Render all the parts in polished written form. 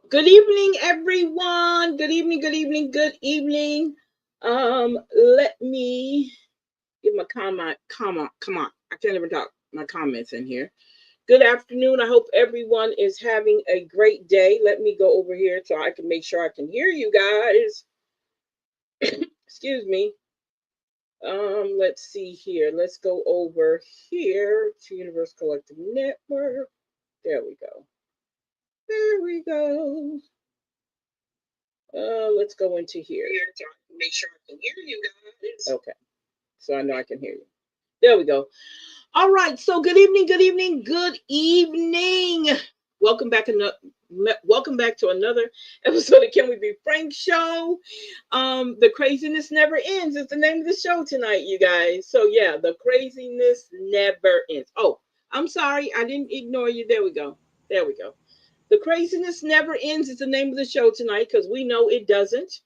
Good evening, everyone. Good evening, good evening, good evening. Let me give my comment. Come on. I can't even talk. My comments in here. Good afternoon. I hope everyone is having a great day. Let me go over here so I can make sure I can hear you guys. Excuse me. Let's see here. Let's go over here to Universe Collective Network. There we go. There we go. Let's go into here. Make sure I can hear you guys. Okay. So I know I can hear you. There we go. All right. So good evening, good evening, good evening. Welcome back to another episode of Can We Be Frank Show. The craziness never ends is the name of the show tonight, you guys. So yeah, the craziness never ends. Oh, I'm sorry. I didn't ignore you. There we go. There we go. The craziness never ends is the name of the show tonight because we know it doesn't.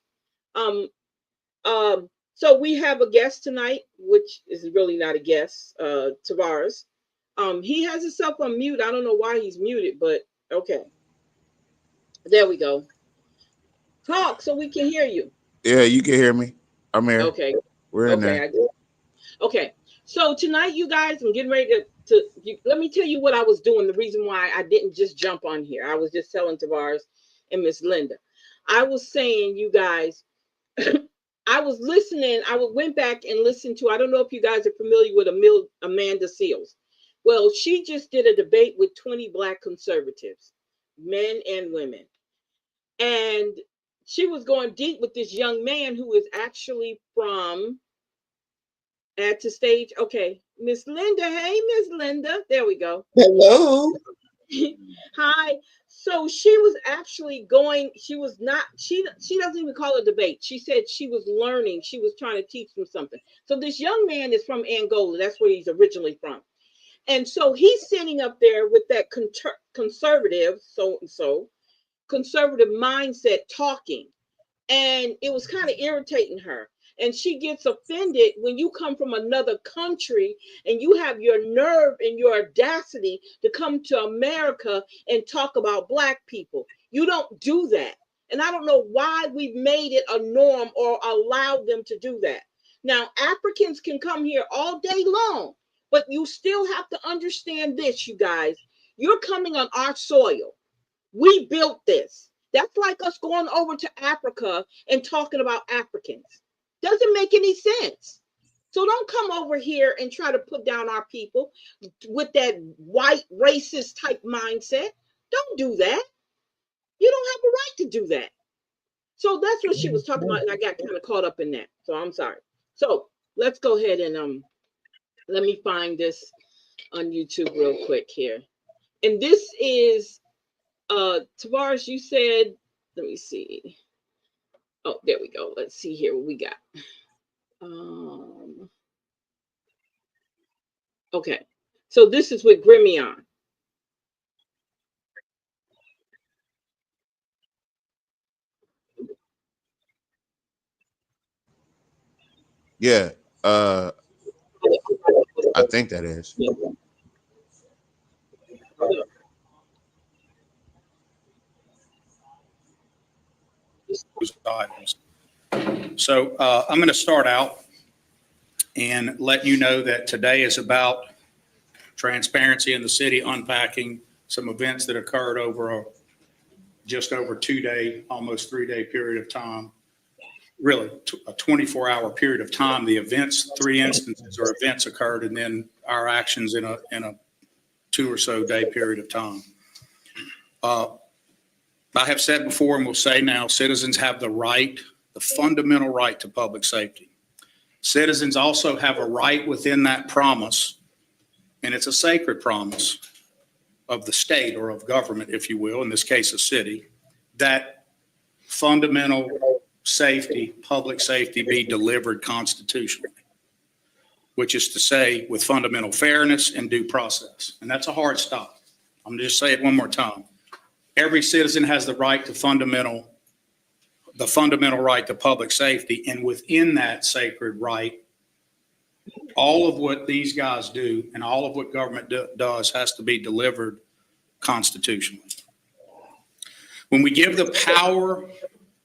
So we have a guest tonight, which is really not a guest, Tavares. He has himself on mute. I don't know why he's muted, but okay. There we go. Talk so we can hear you. Yeah, you can hear me. I'm here. Okay. We're in there. I do. Okay. So tonight, you guys, I'm getting ready to let me tell you what I was doing. The reason why I didn't just jump on here. I was just telling Tavares and Miss Linda. I was saying, you guys, I was listening. I went back and listened to, I don't know if you guys are familiar with Amanda Seals. Well, she just did a debate with 20 Black conservatives, men and women. And she was going deep with this young man who is actually from, add to stage. Okay, Miss Linda. Hey, Miss Linda. There we go. Hello. Hi. So she was actually going, she doesn't even call it a debate. She said she was learning. She was trying to teach them something. So this young man is from Angola. That's where he's originally from. And so he's sitting up there with that conservative, conservative mindset talking. And it was kind of irritating her. And she gets offended when you come from another country and you have your nerve and your audacity to come to America and talk about Black people. You don't do that. And I don't know why we've made it a norm or allowed them to do that. Now, Africans can come here all day long, but you still have to understand this, you guys. You're coming on our soil. We built this. That's like us going over to Africa and talking about Africans. Doesn't make any sense. So don't come over here and try to put down our people with that white racist type mindset. Don't do that. You don't have a right to do that. So that's what she was talking about, and I got kind of caught up in that. So I'm sorry. So let's go ahead and let me find this on YouTube real quick here. And this is Tavares, you said, let me see. Oh, there we go. Let's see here what we got. Okay. So this is with Grimion. Yeah. I think that is. So I'm going to start out and let you know that today is about transparency in the city, unpacking some events that occurred over just over 2 day, almost 3 day period of time. really a 24-hour period of time. The events, 3 instances or events occurred, and then our actions in a 2 or so day period of time. I have said before and will say now, citizens have the fundamental right to public safety. Citizens also have a right within that promise, and it's a sacred promise of the state or of government, if you will, in this case, a city, that fundamental safety, public safety be delivered constitutionally, which is to say with fundamental fairness and due process. And that's a hard stop. I'm going to just say it one more time. Every citizen has the right to fundamental right to public safety. And within that sacred right, all of what these guys do and all of what government does has to be delivered constitutionally. When we give the power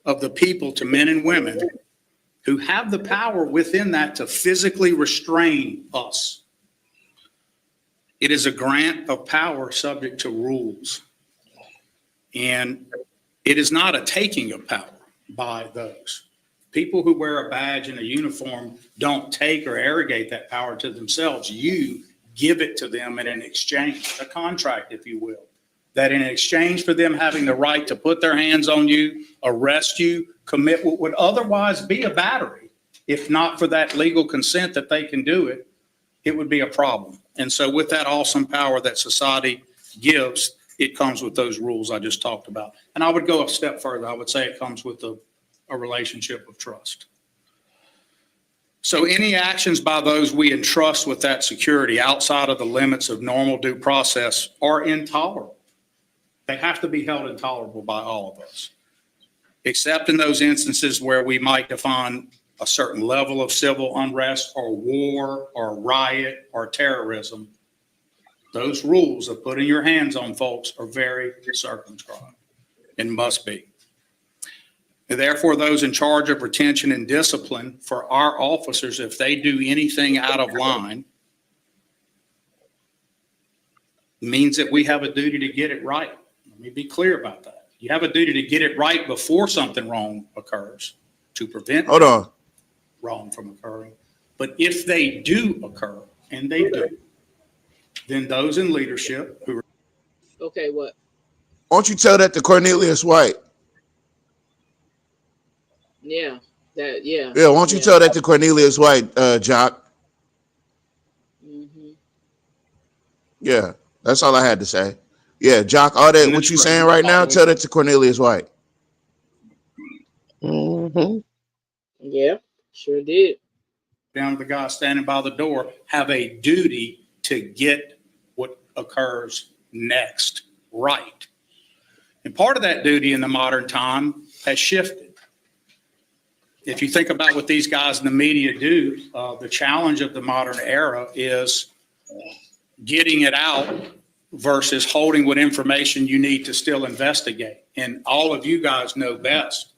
of the people to men and women who have the power within that to physically restrain us, it is a grant of power subject to rules. And it is not a taking of power by those. People who wear a badge and a uniform don't take or arrogate that power to themselves. You give it to them in an exchange, a contract, if you will, that in exchange for them having the right to put their hands on you, arrest you, commit what would otherwise be a battery, if not for that legal consent that they can do it, it would be a problem. And so with that awesome power that society gives, it comes with those rules I just talked about. And I would go a step further. I would say it comes with a relationship of trust. So any actions by those we entrust with that security outside of the limits of normal due process are intolerable. They have to be held intolerable by all of us, except in those instances where we might define a certain level of civil unrest or war or riot or terrorism. Those rules of putting your hands on folks are very circumscribed and must be. And therefore, those in charge of retention and discipline for our officers, if they do anything out of line, means that we have a duty to get it right. Let me be clear about that. You have a duty to get it right before something wrong occurs to prevent wrong from occurring. But if they do occur, and they do, then those in leadership who are. Okay, what? Why don't you tell that to Cornelius White? Yeah, Yeah, why don't you tell that to Cornelius White, Jock? Mm-hmm. Yeah, that's all I had to say. Yeah, Jock, all that what you saying right now, tell that to Cornelius White. Mm-hmm. Yeah, sure did. Down to the guy standing by the door, have a duty to get what occurs next right. And part of that duty in the modern time has shifted. If you think about what these guys in the media do, the challenge of the modern era is getting it out versus holding what information you need to still investigate. And all of you guys know best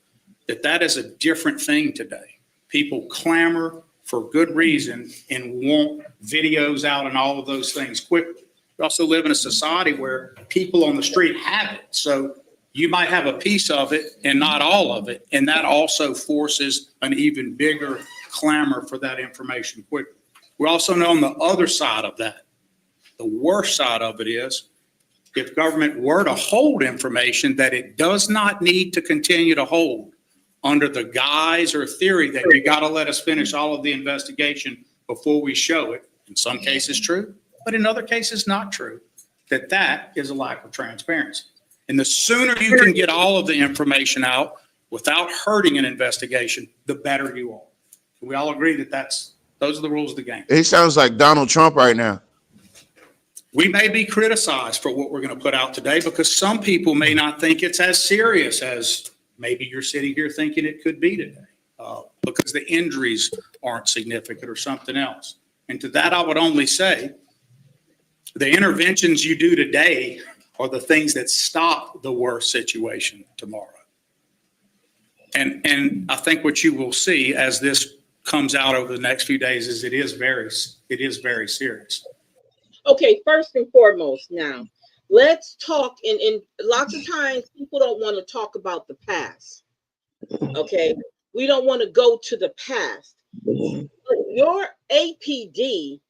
that that is a different thing today. People clamor for good reason and want videos out and all of those things quickly. We also live in a society where people on the street have it. So you might have a piece of it and not all of it. And that also forces an even bigger clamor for that information quickly. We also know on the other side of that, the worst side of it is if government were to hold information that it does not need to continue to hold under the guise or theory that you got to let us finish all of the investigation before we show it, in some cases true, but in other cases not true, that is a lack of transparency. And the sooner you can get all of the information out without hurting an investigation, the better you are. We all agree that those are the rules of the game. He sounds like Donald Trump right now. We may be criticized for what we're going to put out today because some people may not think it's as serious as maybe you're sitting here thinking it could be today, because the injuries aren't significant or something else. And to that, I would only say the interventions you do today are the things that stop the worst situation tomorrow. And I think what you will see as this comes out over the next few days is it is very serious. Okay, first and foremost, now let's talk. And lots of times people don't want to talk about the past. Okay, We don't want to go to the past. But your APD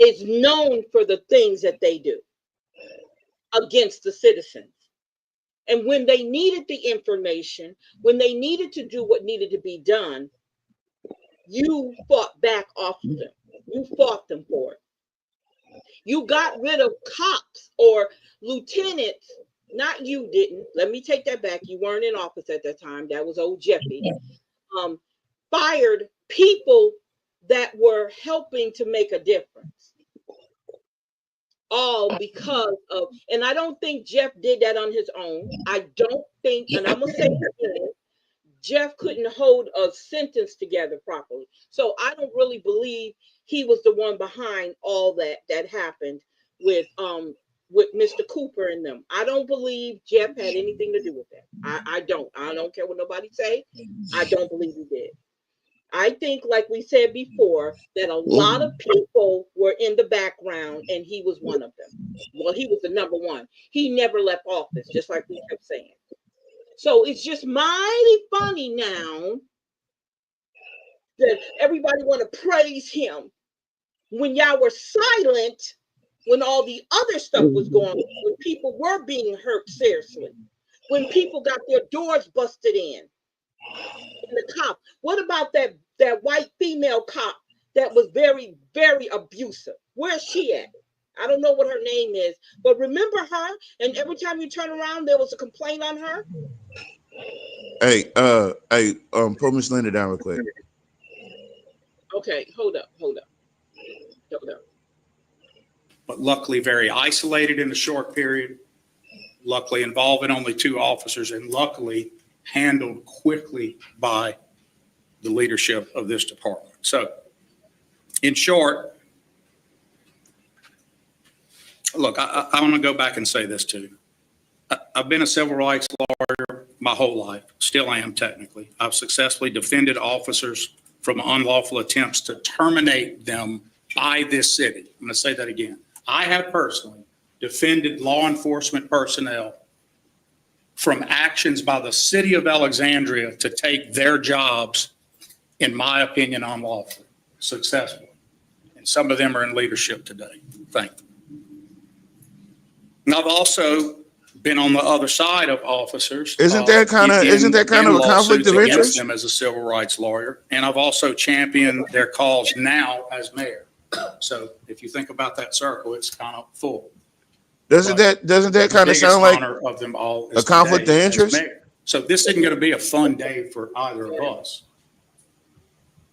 is known for the things that they do against the citizens. And when they needed the information, when they needed to do what needed to be done, you fought back off of them. You fought them for it. You got rid of cops or lieutenants. Not you didn't. Let me take that back. You weren't in office at that time. That was old Jeffy. Fired people that were helping to make a difference. All because of, and I don't think Jeff did that on his own. I don't think, and I'm going to say it again, Jeff couldn't hold a sentence together properly. So I don't really believe he was the one behind all that happened with Mr. Cooper and them. I don't believe Jeff had anything to do with that. I don't care what nobody say. I don't believe he did. I think, like we said before, that a lot of people were in the background and he was one of them. Well, he was the number one. He never left office, just like we kept saying. So it's just mighty funny now that everybody want to praise him when y'all were silent when all the other stuff was going on, when people were being hurt seriously, when people got their doors busted in. And the cop, what about that white female cop that was very, very abusive? Where's she at? I don't know what her name is, but remember her? And every time you turn around, there was a complaint on her. Hey, pull Miss Linda down real quick. Okay, hold up. But luckily very isolated in a short period, luckily involving only 2 officers, and luckily handled quickly by the leadership of this department. So in short, look, I want to go back and say this too. I've been a civil rights lawyer my whole life, still am technically. I've successfully defended officers from unlawful attempts to terminate them by this city. I'm going to say that again. I have personally defended law enforcement personnel from actions by the city of Alexandria to take their jobs, in my opinion, unlawful, successfully. And some of them are in leadership today. Thank you. And I've also been on the other side of officers. Isn't that kind of a conflict of interest? Them as a civil rights lawyer, and I've also championed their cause now as mayor. So if you think about that circle, it's kind of full. Doesn't that kind of sound like of them all a conflict of interest? So this isn't going to be a fun day for either of us.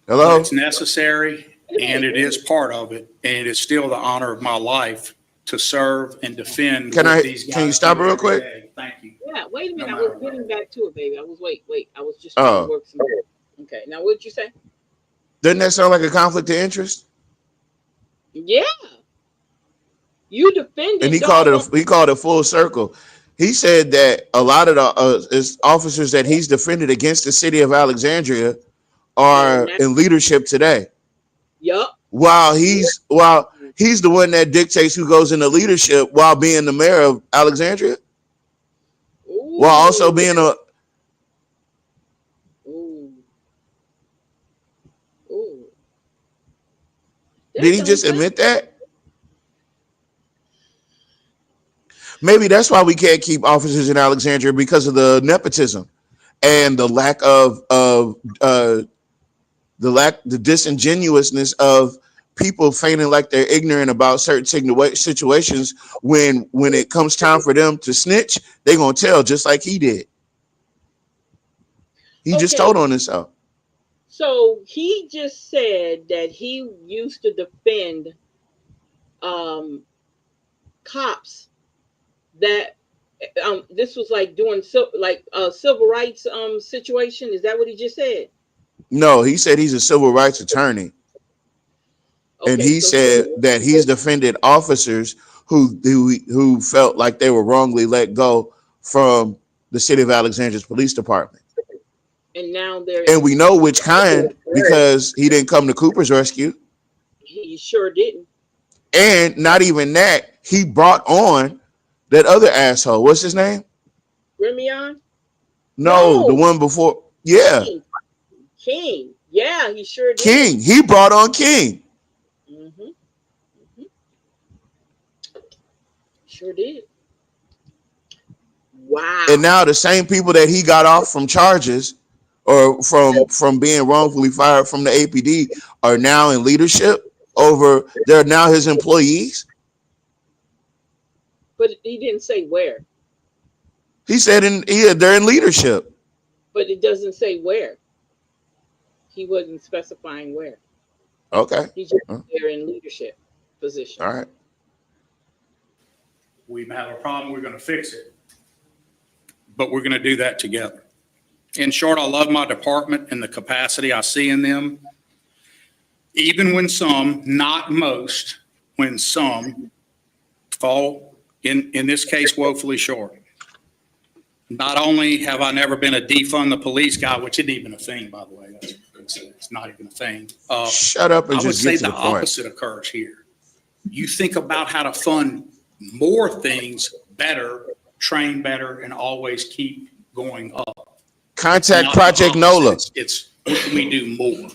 Hello? It's necessary, and it is part of it, and it is still the honor of my life to serve and defend. Can you stop it real every quick? day. Thank you. Yeah, wait a minute. I was getting back to it, baby. I was just trying to work some. Okay, now what did you say? Doesn't that sound like a conflict of interest? Yeah. You defended. And he called it full circle. He said that a lot of the officers that he's defended against the city of Alexandria are in leadership today. Yup. While he's the one that dictates who goes into leadership while being the mayor of Alexandria. Ooh. While also being a Did he just admit that? Maybe that's why we can't keep officers in Alexandria, because of the nepotism and the lack of the disingenuousness of people feigning like they're ignorant about certain situations. When it comes time for them to snitch, they're gonna tell, just like he did. He just told on himself. So he just said that he used to defend cops that this was like doing civil rights situation. Is that what he just said? No, he said he's a civil rights attorney. Okay, and he said that he's defended officers who felt like they were wrongly let go from the city of Alexandria's police department. And now and we know which kind, because he didn't come to Cooper's rescue. He sure didn't. And not even that, he brought on that other asshole. What's his name? Remion? No, the one before. Yeah. King. Yeah, he sure did. King. He brought on King. Mm-hmm. Mm-hmm. Sure did. Wow. And now the same people that he got off from charges or from being wrongfully fired from the APD are now in leadership over. They're now his employees. But he didn't say where. He said they're in leadership. But it doesn't say where. He wasn't specifying where. Okay. He's just there in leadership position. All right. We have a problem, we're going to fix it. But we're going to do that together. In short, I love my department and the capacity I see in them. Even when some, not most, when some fall, in this case, woefully short. Not only have I never been a defund the police guy, which isn't even a thing, by the way. It's not even a thing. Shut up and just get to the point. I would say the opposite occurs here. You think about how to fund more things better, train better, and always keep going up. Contact Project NOLA. It's what can we do more?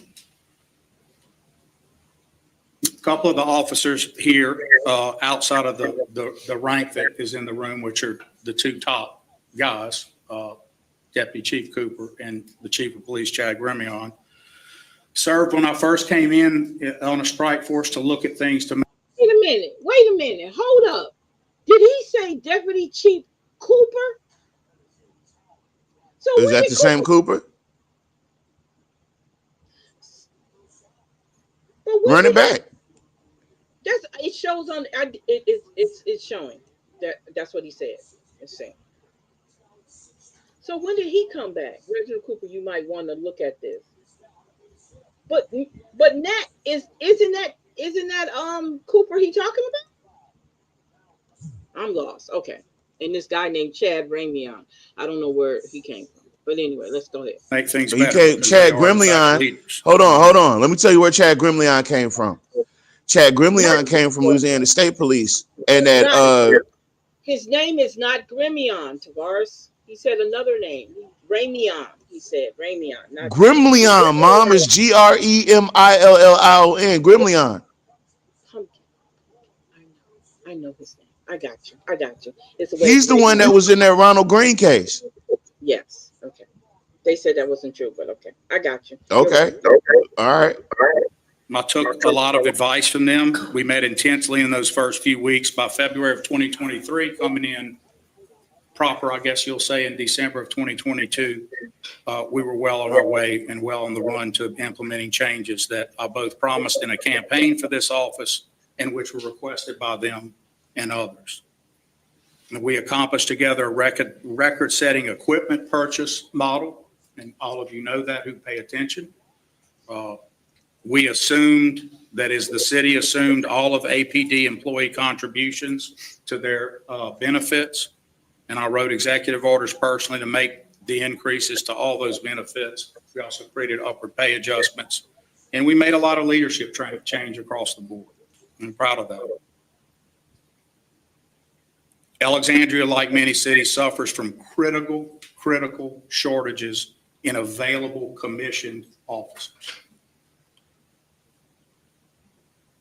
A couple of the officers here outside of the rank that is in the room, which are the two top guys, Deputy Chief Cooper and the Chief of Police, Chad Gremion, served when I first came in on a strike force to look at things to. Wait a minute. Hold up. Did he say Deputy Chief Cooper? So is that the same Cooper? Run it back. It shows on. It's showing that's what he said. It's saying. So when did he come back, Reginald Cooper? You might want to look at this. But Nat isn't that Cooper he talking about? I'm lost. Okay. And this guy named Chad Gremion. I don't know where he came from. But anyway, let's go ahead. Make things better. Chad Gremion. Hold on. Let me tell you where Chad Gremion came from. Chad Gremion came from Louisiana State Police. And that his name is not Gremion, Tavares. He said another name. Gremion. He said Gremion. Not Gremlion. Mom is Gremillion. Gremlion. I know his name. I got you. He's the one that was in that Ronald Green case. Yes. Okay. They said that wasn't true, but okay. I got you. Okay. All right. I took a lot of advice from them. We met intensely in those first few weeks. By February of 2023, coming in proper, I guess you'll say, in December of 2022, we were well on our way and well on the run to implementing changes that I both promised in a campaign for this office and which were requested by them and others. And we accomplished together a record-setting equipment purchase model, and all of you know that who pay attention. We assumed, that is, the city assumed all of APD employee contributions to their benefits, and I wrote executive orders personally to make the increases to all those benefits. We also created upward pay adjustments, and we made a lot of leadership change across the board. I'm proud of that. Alexandria, like many cities, suffers from critical shortages in available commissioned officers.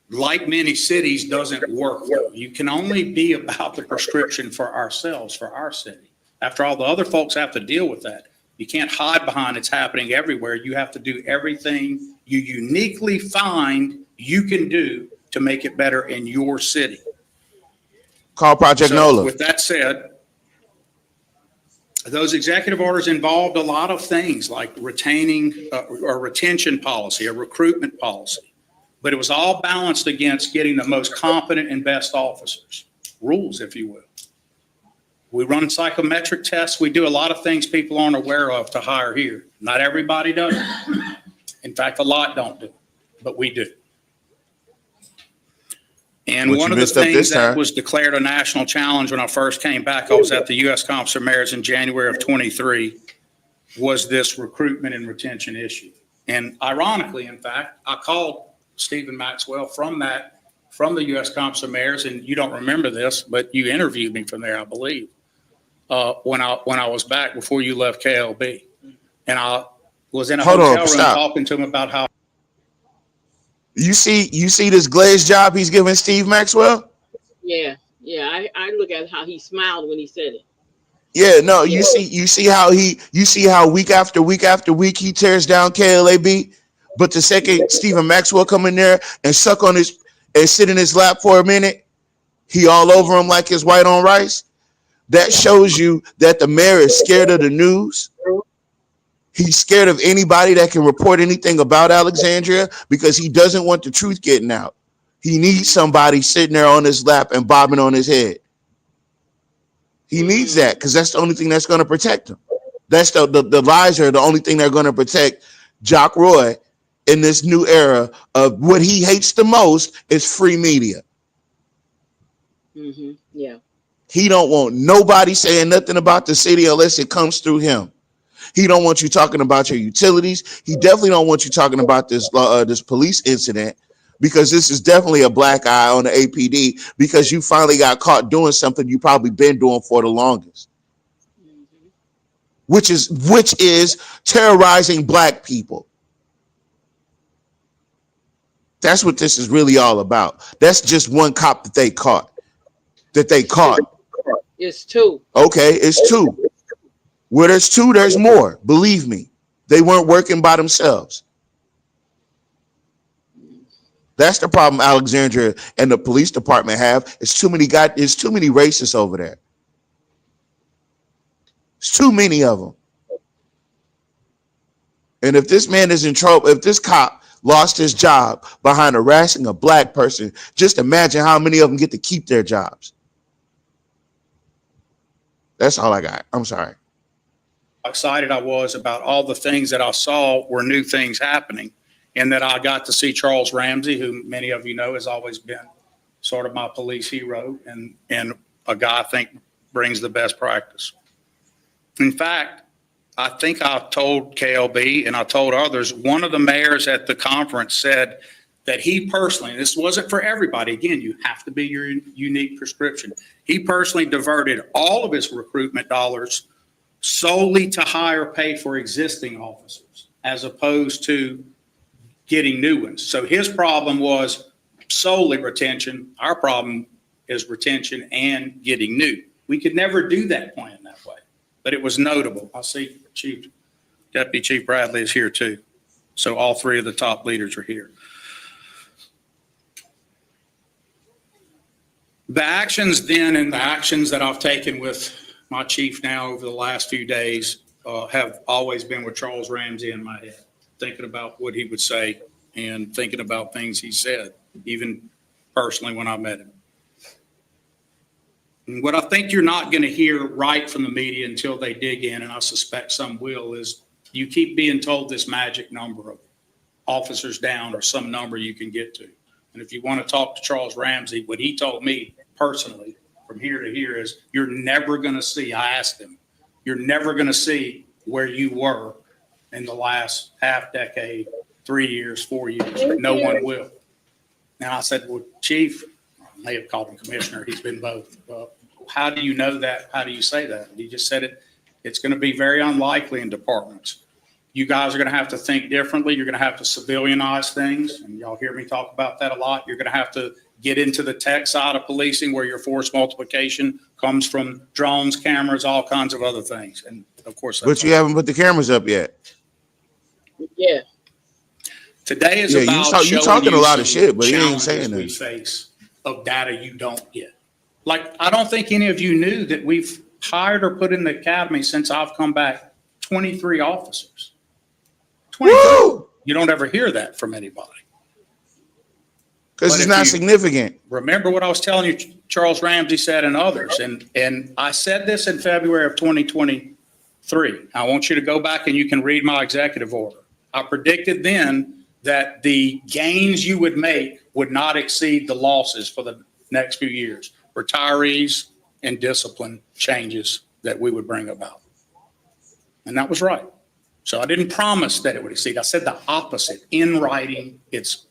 Like many cities, doesn't work well. You can only be about the prescription for ourselves, for our city. After all, the other folks have to deal with that. You can't hide behind it's happening everywhere. You have to do everything you uniquely find you can do to make it better in your city. Call Project NOLA. With that said, those executive orders involved a lot of things like retaining a retention policy, a recruitment policy, but it was all balanced against getting the most competent and best officers, rules, if you will. We run psychometric tests. We do a lot of things people aren't aware of to hire here. Not everybody does it. In fact, a lot don't do it, but we do. And one of the things that was declared a national challenge when I first came back, I was at the U.S. Conference of Mayors in January of 23, was this recruitment and retention issue. And ironically, in fact, I called Stephen Maxwell from the U.S. Conference of Mayors, and you don't remember this, but you interviewed me from there, I believe, when I was back before you left KLB. And I was in a Hold hotel on, room stop. talking to him about how. You see this glazed job he's giving Steve Maxwell? Yeah, yeah. I look at how he smiled when he said it. Yeah, no, Yeah. you see how week after week after week he tears down KLAB, but the second Stephen Maxwell come in there and suck on his and sit in his lap for a minute, he all over him like it's white on rice. That shows you that the mayor is scared of the news. He's scared of anybody that can report anything about Alexandria because he doesn't want the truth getting out. He needs somebody sitting there on his lap and bobbing on his head. He needs that because that's the only thing that's going to protect him. That's the lies are the only thing that are going to protect Jock Roy in this new era of what he hates the most is free media. Yeah. He don't want nobody saying nothing about the city unless it comes through him. He don't want you talking about your utilities. He definitely don't want you talking about this this police incident because this is definitely a black eye on the APD because you finally got caught doing something you probably been doing for the longest, which is terrorizing black people. That's what this is really all about. That's just one cop that they caught. It's two. Okay, it's two. Where there's two, there's more. Believe me, they weren't working by themselves. That's the problem Alexandria and the police department have. It's too many racists over there. It's too many of them. And if this man is in trouble, if this cop lost his job behind harassing a black person, just imagine how many of them get to keep their jobs. That's all I got. I'm sorry. Excited I was about all the things that I saw were new things happening, and that I got to see Charles Ramsey, who many of you know has always been sort of my police hero and a guy I think brings the best practice. In fact, I think I told KLB and I told others, one of the mayors at the conference said that he personally, and this wasn't for everybody, again, you have to be your unique prescription. He personally diverted all of his recruitment dollars solely to hire pay for existing officers as opposed to getting new ones. So his problem was solely retention. Our problem is retention and getting new. We could never do that plan that way, but it was notable. I see Deputy Chief Bradley is here too. So all three of the top leaders are here. The actions then and the actions that I've taken with my chief now over the last few days have always been with Charles Ramsey in my head, thinking about what he would say and thinking about things he said, even personally when I met him. And what I think you're not going to hear right from the media until they dig in, and I suspect some will, is you keep being told this magic number of officers down or some number you can get to. And if you want to talk to Charles Ramsey, what he told me personally from here to here is you're never going to see, I asked him, you're never going to see where you were in the last half decade, 3 years, 4 years. No one will. And I said, well, Chief, I may have called him Commissioner. He's been both. How do you know that? How do you say that? He just said it's going to be very unlikely in departments. You guys are going to have to think differently. You're going to have to civilianize things. And y'all hear me talk about that a lot. You're going to have to get into the tech side of policing where your force multiplication comes from drones, cameras, all kinds of other things. And of course, but you haven't put the cameras up yet. Yeah. Today is about you talking a lot of shit, but you ain't saying that. We face of data you don't get. Like, I don't think any of you knew that we've hired or put in the academy since I've come back 23 officers. 23. Woo! You don't ever hear that from anybody. Because it's not significant. Remember what I was telling you, Charles Ramsey said and others. And I said this in February of 2023. I want you to go back and you can read my executive order. I predicted then that the gains you would make would not exceed the losses for the next few years. Retirees and discipline changes that we would bring about. And that was right. So I didn't promise that it would exceed. I said the opposite in writing. It's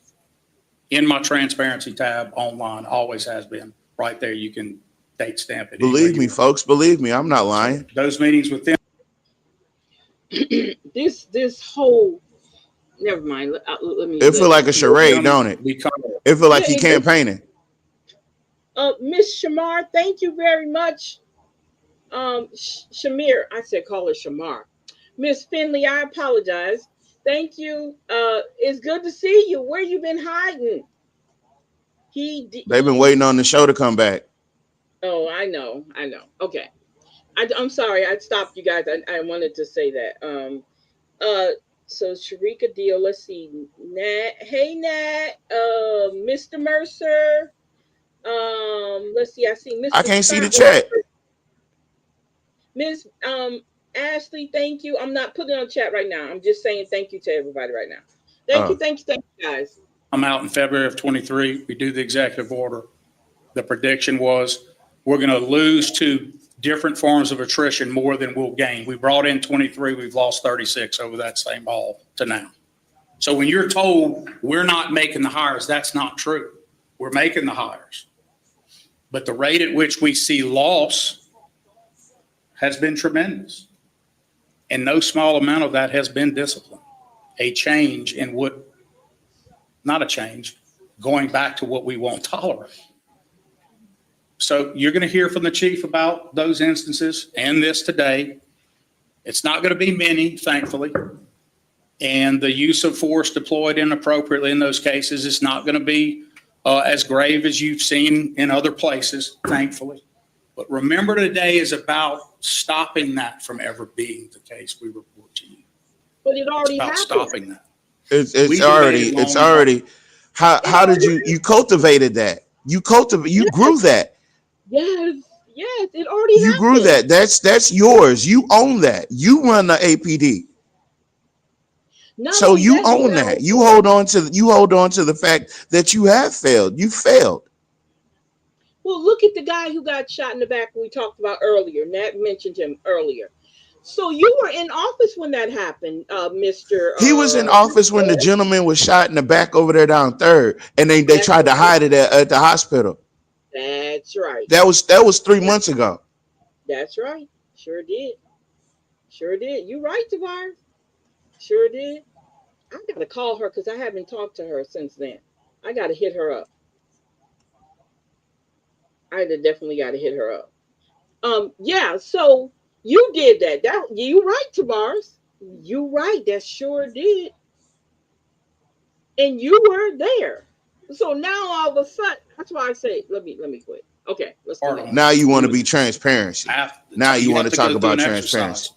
in my transparency tab online, always has been. Right there, you can date stamp it. Believe me, folks, believe me, I'm not lying. Those meetings with them. this whole, never mind. Let me It feel like a charade, Become, don't it? become, It feel like yeah, he campaigning. Miss Shamar, thank you very much. Shamir, I said call her Shamar. Miss Finley, I apologize. Thank you. It's good to see you. Where you been hiding? They've been waiting on the show to come back. Oh, I know. Okay. I'm sorry. I stopped you guys. I wanted to say that. Uh, so Sharika Deal. Let's see. Nat. Hey, Nat. Mr. Mercer. Let's see. I see I Mr. can't see the Scott. chat. Miss Ashley, thank you. I'm not putting it on chat right now. I'm just saying thank you to everybody right now. Thank you, guys. I'm out in February of 23. We do the executive order. The prediction was we're going to lose to different forms of attrition more than we'll gain. We brought in 23. We've lost 36 over that same ball to now. So when you're told we're not making the hires, that's not true. We're making the hires. But the rate at which we see loss has been tremendous. And no small amount of that has been discipline. A change in what, not a change, going back to what we won't tolerate. So you're going to hear from the chief about those instances and this today. It's not going to be many, thankfully. And the use of force deployed inappropriately in those cases is not going to be as grave as you've seen in other places, thankfully. But remember, today is about stopping that from ever being the case we report to you. But it already happened. Stopping that. It's already. How did you cultivated that? You grew that. Yes, it already You happened. grew that. That's yours. You own that. You run the APD. So you own that. You hold on to the fact that you have failed. You failed. Well, look at the guy who got shot in the back we talked about earlier. Nat mentioned him earlier. So you were in office when that happened, Mr. He was in office when the gentleman was shot in the back over there down 3rd, and they tried to hide it at the hospital. That's right. That was 3 months ago. That's right. Sure did. You right, Tavares. Sure did. I gotta call her because I haven't talked to her since then. I gotta hit her up. I definitely gotta hit her up. Yeah, so you did that. You right, Tavares. You right. That sure did. And you were there. So now all of a sudden, that's why I say, let me quit. Okay, let's go. Now you want to be transparency. Now you want to talk about transparency.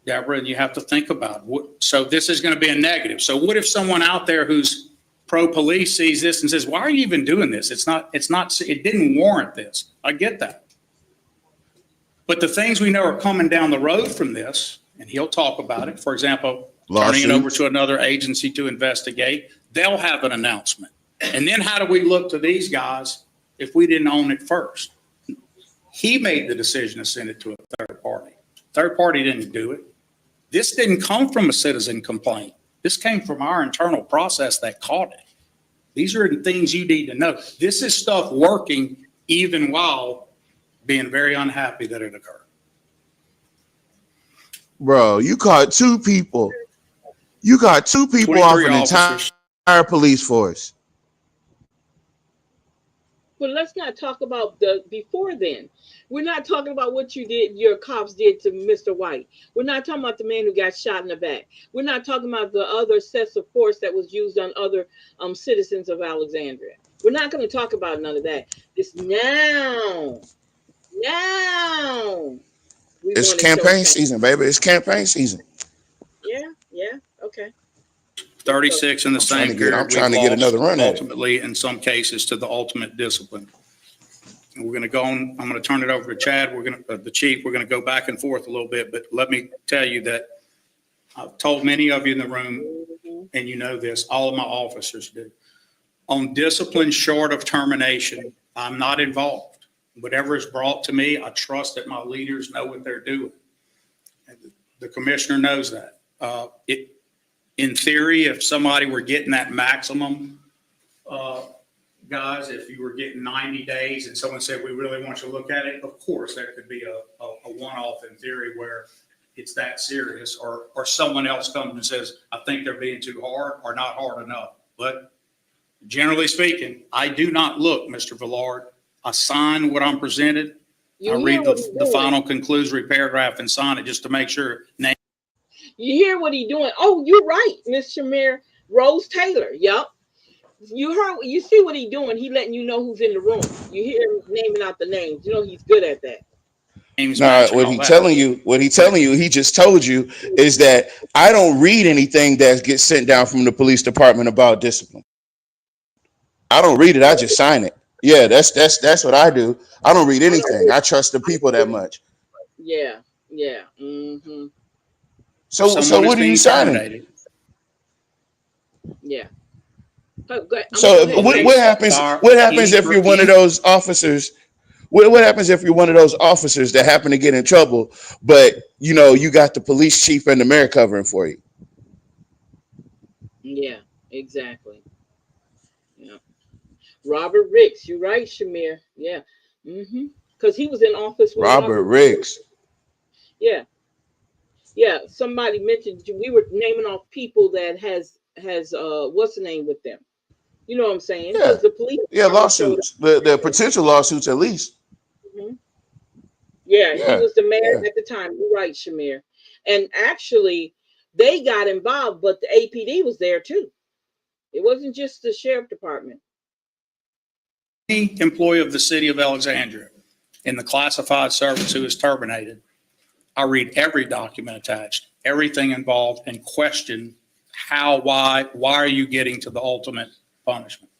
Deborah, and you have to think about what. So this is going to be a negative. So what if someone out there who's pro-police sees this and says, "Why are you even doing this? It didn't warrant this." I get that. But the things we know are coming down the road from this, and he'll talk about it. For example, turning it over to another agency to investigate. They'll have an announcement. And then how do we look to these guys if we didn't own it first? He made the decision to send it to a third party. Third party didn't do it. This didn't come from a citizen complaint. This came from our internal process that caught it. These are things you need to know. This is stuff working even while being very unhappy that it occurred. Bro, you caught 2 people. You got 2 people off an entire police force. But let's not talk about the before then. We're not talking about what your cops did to Mr. White. We're not talking about the man who got shot in the back. We're not talking about the other sets of force that was used on other citizens of Alexandria. We're not going to talk about none of that. It's now. It's campaign season, baby. It's campaign season. Yeah. Okay. 36 in the same period. I'm trying to get another run at it. Ultimately, in some cases, to the ultimate discipline. And we're going to go on. I'm going to turn it over to Chad. The chief. We're going to go back and forth a little bit. But let me tell you that I've told many of you in the room, and you know this, all of my officers do. On discipline short of termination, I'm not involved. Whatever is brought to me, I trust that my leaders know what they're doing. And the commissioner knows that. In theory, if somebody were getting that maximum, guys, if you were getting 90 days and someone said, we really want you to look at it, of course, there could be a one-off in theory where it's that serious, or someone else comes and says, I think they're being too hard or not hard enough. But generally speaking, I do not look, Mr. Villard. I sign what I'm presented. I read the final conclusory paragraph and sign it just to make sure. You hear what he doing? Oh, you're right, Miss Shamir. Rose Taylor. Yep. You see what he doing. He letting you know who's in the room. You hear him naming out the names. You know he's good at that. No, what he telling you, he just told you is that I don't read anything that gets sent down from the police department about discipline. I don't read it. I just sign it. Yeah, that's what I do. I don't read anything. I trust the people that much. Yeah. Mm-hmm. So what are you signing? Yeah. So what happens? What happens if you're one of those officers? What happens if you're one of those officers that happen to get in trouble, but you got the police chief and the mayor covering for you? Yeah, exactly. Yeah. Robert Ricks, you're right, Shamir. Yeah. Mm-hmm. Because he was in office with Robert Ricks. Yeah. Yeah. Somebody mentioned we were naming off people that has what's the name with them? You know what I'm saying? Yeah. The police. Yeah, lawsuits. The potential lawsuits at least. Mm-hmm. Yeah, he was the mayor at the time. You're right, Shamir. And actually, they got involved, but the APD was there too. It wasn't just the sheriff department. Any employee of the city of Alexandria in the classified service who is terminated, I read every document attached, everything involved, and question how, why are you getting to the ultimate punishment?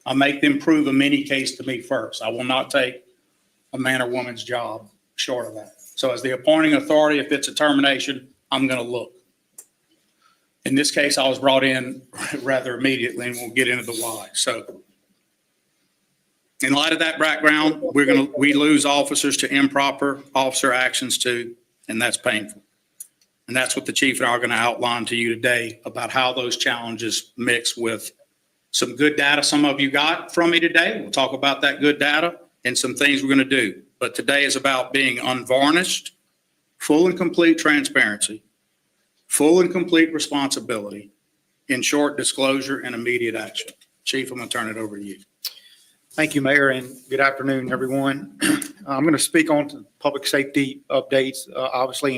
I make them prove a mini case to me first. I will not take a man or woman's job short of that. So as the appointing authority, if it's a termination, I'm going to look. In this case, I was brought in rather immediately, and we'll get into the why. So in light of that background, we lose officers to improper officer actions too, and that's painful. And that's what the chief and I are going to outline to you today about how those challenges mix with some good data some of you got from me today. We'll talk about that good data and some things we're going to do. But today is about being unvarnished, full and complete transparency, full and complete responsibility, in short, disclosure and immediate action. Chief, I'm going to turn it over to you. Thank you, Mayor, and good afternoon, everyone. I'm going to speak on public safety updates, obviously,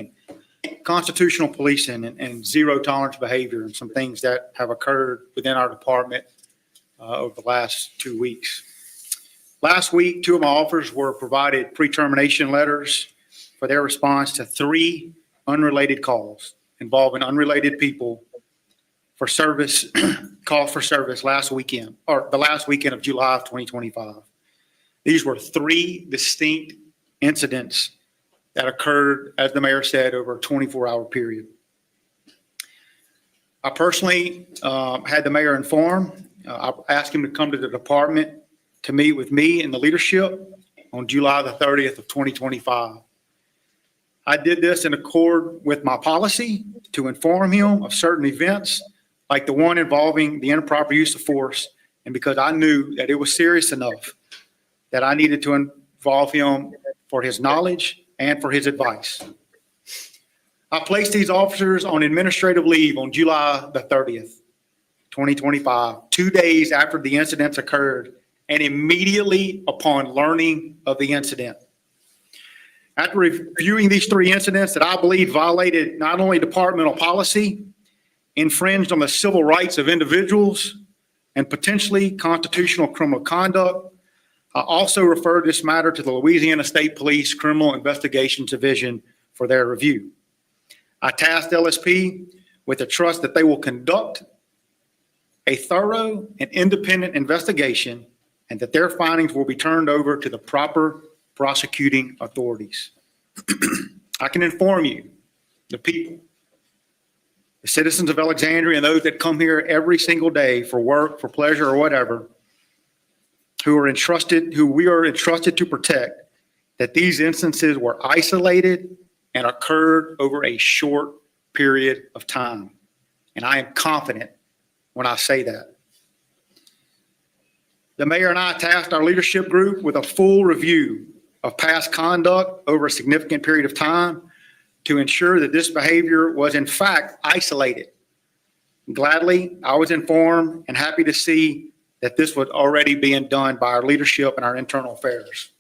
and constitutional policing and zero tolerance behavior and some things that have occurred within our department over the last 2 weeks. Last week, 2 of my officers were provided pre-termination letters for their response to 3 unrelated calls involving unrelated people for service, calls for service last weekend, or the last weekend of July of 2025. These were 3 distinct incidents that occurred, as the mayor said, over a 24-hour period. I personally had the mayor informed. I asked him to come to the department to meet with me and the leadership on July the 30th of 2025. I did this in accord with my policy to inform him of certain events like the one involving the improper use of force, and because I knew that it was serious enough that I needed to involve him for his knowledge and for his advice. I placed these officers on administrative leave on July the 30th, 2025, 2 days after the incidents occurred and immediately upon learning of the incident. After reviewing these 3 incidents that I believe violated not only departmental policy, infringed on the civil rights of individuals, and potentially constitutional criminal conduct, I also referred this matter to the Louisiana State Police Criminal Investigations Division for their review. I tasked LSP with the trust that they will conduct a thorough and independent investigation and that their findings will be turned over to the proper prosecuting authorities. I can inform you, the people, the citizens of Alexandria, and those that come here every single day for work, for pleasure, or whatever, who we are entrusted to protect, that these instances were isolated and occurred over a short period of time. And I am confident when I say that. The mayor and I tasked our leadership group with a full review of past conduct over a significant period of time to ensure that this behavior was in fact isolated. Gladly, I was informed and happy to see that this was already being done by our leadership and our internal affairs.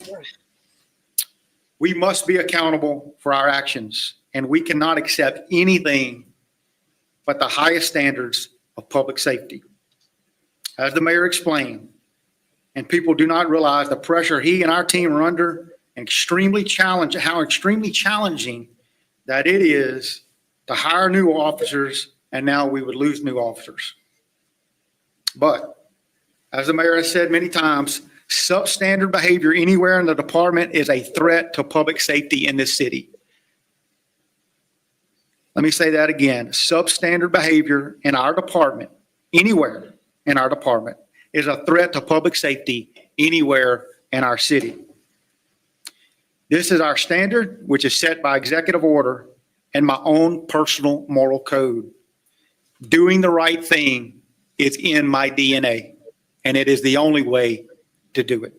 We must be accountable for our actions, and we cannot accept anything but the highest standards of public safety. As the mayor explained, and people do not realize the pressure he and our team are under, and how extremely challenging that it is to hire new officers, and now we would lose new officers. But as the mayor has said many times, substandard behavior anywhere in the department is a threat to public safety in this city. Let me say that again. Substandard behavior in our department, anywhere in our department, is a threat to public safety anywhere in our city. This is our standard, which is set by executive order and my own personal moral code. Doing the right thing is in my DNA, and it is the only way to do it.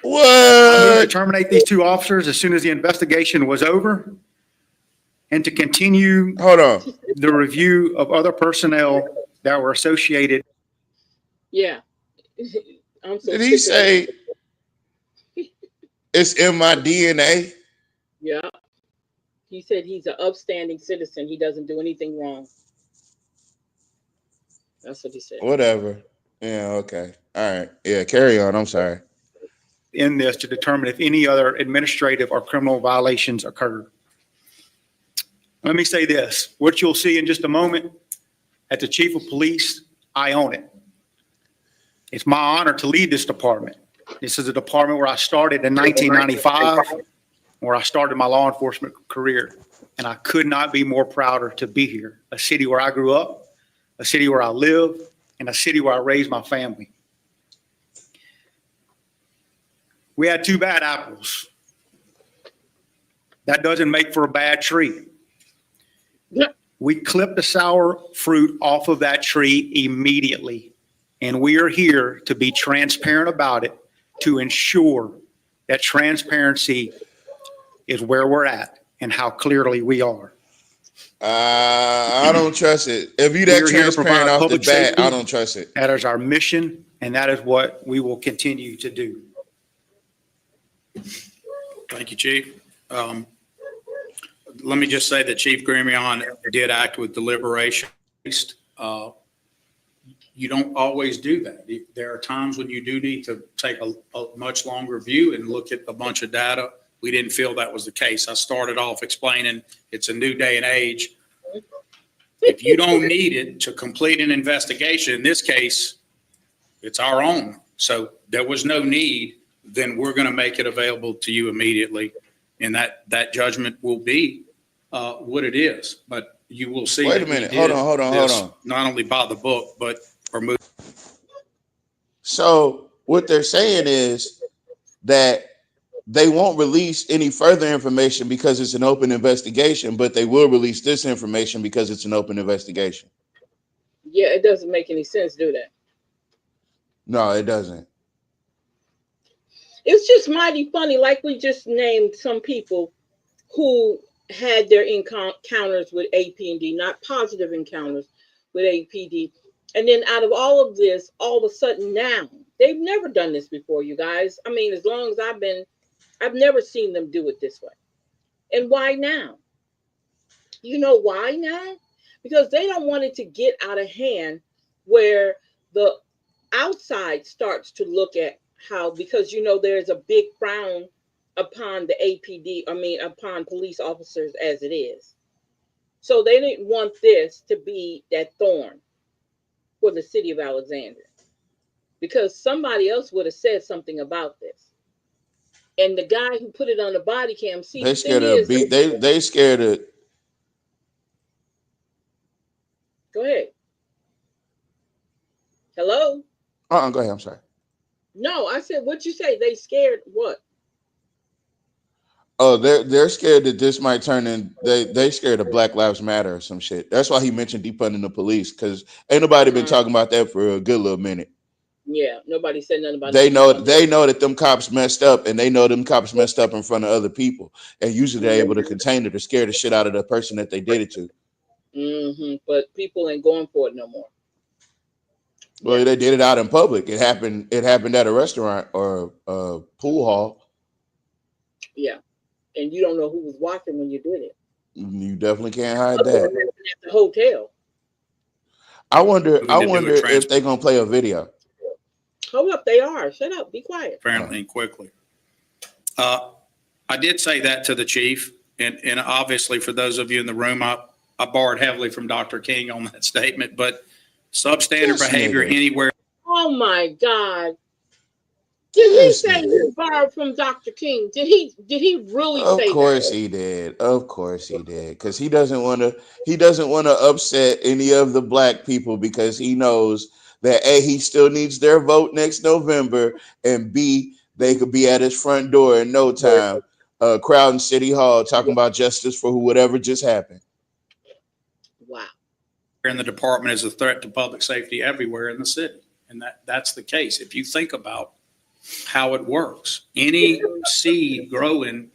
What? I'm going to terminate these two officers as soon as the investigation was over, and to continue Hold on. the review of other personnel that were associated. Yeah. I'm so Did he sick of say it's in my DNA? Yeah. He said he's an upstanding citizen. He doesn't do anything wrong. That's what he said. Whatever. Yeah, okay. All right. Yeah, carry on. I'm sorry. In this to determine if any other administrative or criminal violations occurred. Let me say this, what you'll see in just a moment, as the chief of police, I own it. It's my honor to lead this department. This is a department where I started in 1995, where I started my law enforcement career. And I could not be more prouder to be here. A city where I grew up, a city where I live, and a city where I raised my family. We had two bad apples. That doesn't make for a bad tree. We clipped the sour fruit off of that tree immediately. And we are here to be transparent about it, to ensure that transparency is where we're at and how clearly we are. I don't trust it. If you that We're here to transparent provide off the public bat, safety. I don't trust it. That is our mission, and that is what we will continue to do. Thank you, Chief. Let me just say that Chief Grimion did act with deliberation. You don't always do that. There are times when you do need to take a much longer view and look at a bunch of data. We didn't feel that was the case. I started off explaining it's a new day and age. If you don't need it to complete an investigation, in this case, it's our own. So there was no need, then we're going to make it available to you immediately. And that judgment will be what it is. But you will see. Wait a minute. Hold on. Not only by the book, but remove. So what they're saying is that they won't release any further information because it's an open investigation, but they will release this information because it's an open investigation. Yeah, it doesn't make any sense, do that? No, it doesn't. It's just mighty funny. Like we just named some people who had their encounters with APD, not positive encounters with APD. And then out of all of this, all of a sudden now, they've never done this before, you guys. I mean, as long as I've never seen them do it this way. And why now? You know why now? Because they don't want it to get out of hand where the outside starts to look at how, because, you know, there's a big frown upon the APD, upon police officers as it is. So they didn't want this to be that thorn for the city of Alexandria, because somebody else would have said something about this. And the guy who put it on the body cam, see, They scared of they scared of. Go ahead. Hello? Go ahead. I'm sorry. No, I said, what'd you say? They scared what? Oh, they're scared that this might turn in. They scared of Black Lives Matter or some shit. That's why he mentioned defunding the police, because ain't nobody been talking about that for a good little minute. Yeah, nobody said nothing about They no know Sunday. that them cops messed up, and they know them cops messed up in front of other people, and usually they're able to contain it or scare the shit out of the person that they did it to. But people ain't going for it no more. Well, Yeah, they did it out in public. It happened at a restaurant or a pool hall. yeah, and you don't know who was watching when you did it. You definitely can't hide Other than that. at the hotel. I wonder Moving to do a if they're gonna play a video. Hold up, they are. Shut up. Be quiet. transparently and quickly. I did say that to the chief, and obviously for those of you in the room, I borrowed heavily from Dr. King on that statement, but substandard This behavior nigga. anywhere. Oh my God. Did he say he borrowed from Dr. King? Did he really Of say course that? he did. Of course he did. Because he doesn't want to upset any of the black people, because he knows that A, he still needs their vote next November, and B, they could be at his front door in no time, crowding City Hall talking about justice for whatever just happened. Wow. In the department is a threat to public safety everywhere in the city. And that's the case. If you think about how it works, any seed growing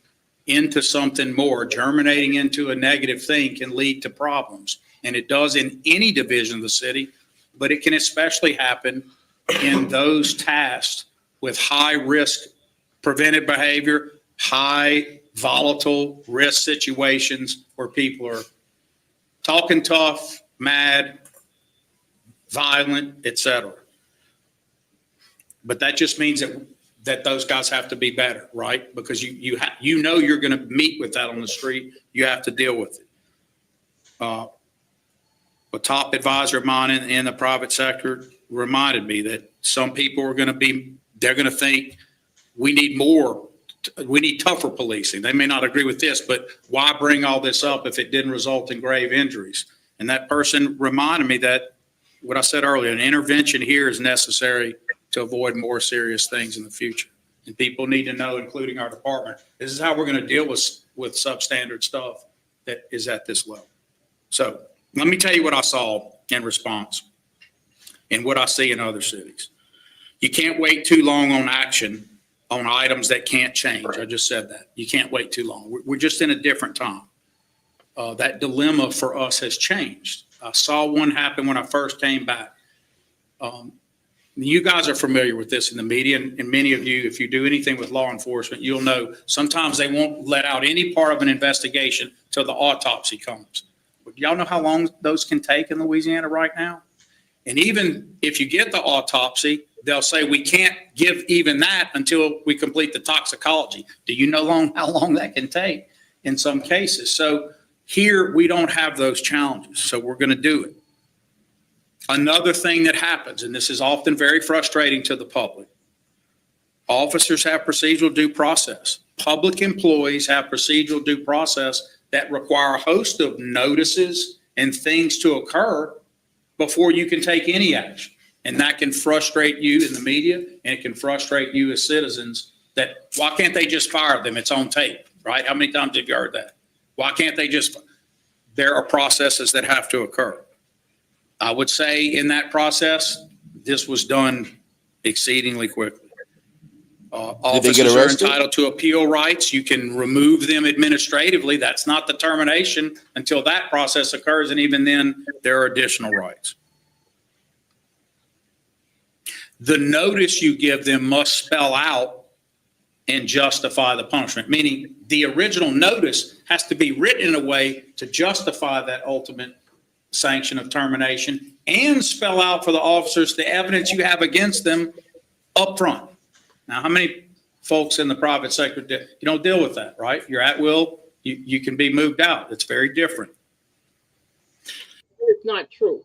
into something more, germinating into a negative thing, can lead to problems. And it does in any division of the city, but it can especially happen in those tasked with high risk preventive behavior, high volatile risk situations where people are talking tough, mad, violent, etc. But that just means that those guys have to be better, right? Because you know you're going to meet with that on the street. You have to deal with it. A top advisor of mine in the private sector reminded me that some people are going to they're going to think we need tougher policing. They may not agree with this, but why bring all this up if it didn't result in grave injuries? And that person reminded me that what I said earlier, an intervention here is necessary to avoid more serious things in the future. And people need to know, including our department, this is how we're going to deal with substandard stuff that is at this level. So let me tell you what I saw in response and what I see in other cities. You can't wait too long on action on items that can't change. I just said that. You can't wait too long. We're just in a different time. That dilemma for us has changed. I saw one happen when I first came back. You guys are familiar with this in the media, and many of you, if you do anything with law enforcement, you'll know sometimes they won't let out any part of an investigation till the autopsy comes. But y'all know how long those can take in Louisiana right now? And even if you get the autopsy, they'll say we can't give even that until we complete the toxicology. Do you know how long that can take in some cases? So here we don't have those challenges, so we're going to do it. Another thing that happens, and this is often very frustrating to the public, officers have procedural due process. Public employees have procedural due process that require a host of notices and things to occur before you can take any action. And that can frustrate you in the media, and it can frustrate you as citizens that why can't they just fire them? It's on tape, right? How many times have you heard that? Why can't they just, there are processes that have to occur. I would say in that process, this was done exceedingly quickly. Officers are entitled to appeal rights. You can remove them administratively. That's not the termination until that process occurs. And even then, there are additional rights. The notice you give them must spell out and justify the punishment, meaning the original notice has to be written in a way to justify that ultimate sanction of termination and spell out for the officers the evidence you have against them up front. Now, how many folks in the private sector, you don't deal with that, right? You're at will, you can be moved out. It's very different. It's not true.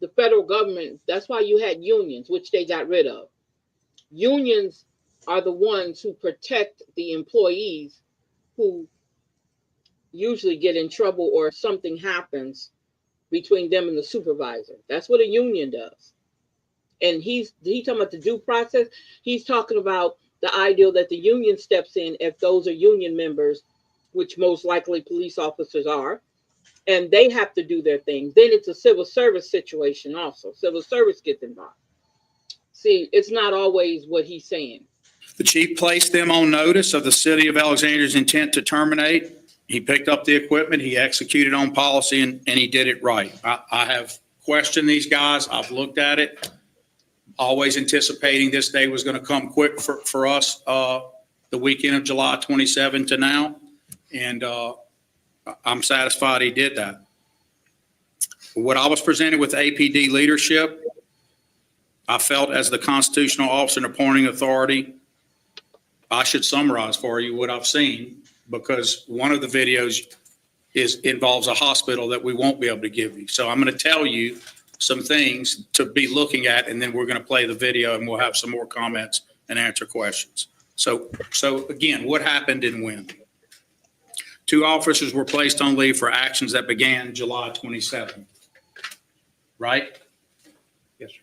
The federal government, that's why you had unions, which they got rid of. Unions are the ones who protect the employees who usually get in trouble or something happens between them and the supervisor. That's what a union does. And he's talking about the due process. He's talking about the ideal that the union steps in if those are union members, which most likely police officers are, and they have to do their thing. Then it's a civil service situation also. Civil service gets involved. See, it's not always what he's saying. The chief placed them on notice of the city of Alexandria's intent to terminate. He picked up the equipment, he executed on policy, and he did it right. I have questioned these guys. I've looked at it, always anticipating this day was going to come quick for us, the weekend of July 27 to now. And I'm satisfied he did that. What I was presented with APD leadership, I felt as the constitutional officer and appointing authority, I should summarize for you what I've seen, because one of the videos involves a hospital that we won't be able to give you. So I'm going to tell you some things to be looking at, and then we're going to play the video and we'll have some more comments and answer questions. So again, what happened and when? 2 officers were placed on leave for actions that began July 27, right? Yes, sir.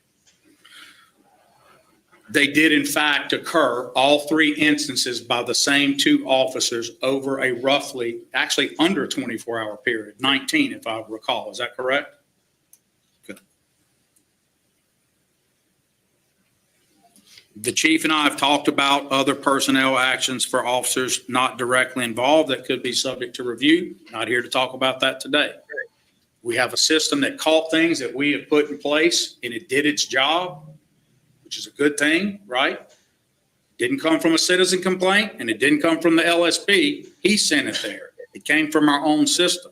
They did in fact occur, all 3 instances, by the same 2 officers over a roughly, actually under 24-hour period, 19 if I recall. Is that correct? Good. The chief and I have talked about other personnel actions for officers not directly involved that could be subject to review. Not here to talk about that today. We have a system that caught things that we have put in place, and it did its job, which is a good thing, right? Didn't come from a citizen complaint, and it didn't come from the LSP. He sent it there. It came from our own system.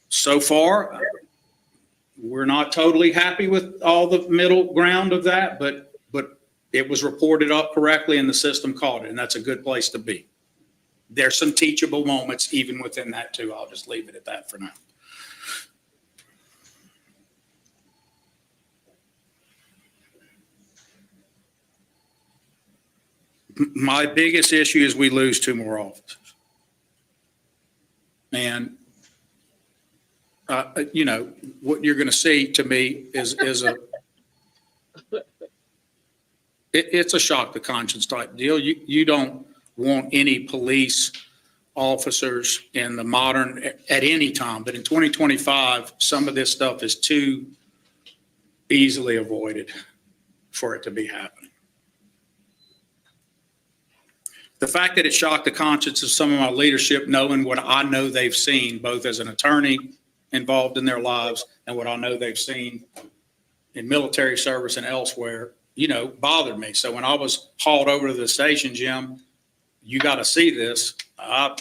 So far, we're not totally happy with all the middle ground of that, but it was reported up correctly and the system caught it, and that's a good place to be. There's some teachable moments even within that too. I'll just leave it at that for now. My biggest issue is we lose 2 more officers. And, you know, what you're going to see to me is it's a shock to conscience type deal. You don't want any police officers in the modern, at any time, but in 2025, some of this stuff is too easily avoided for it to be happening. The fact that it shocked the conscience of some of my leadership, knowing what I know they've seen, both as an attorney involved in their lives and what I know they've seen in military service and elsewhere, you know, bothered me. So when I was hauled over to the station, Jim, you got to see this, I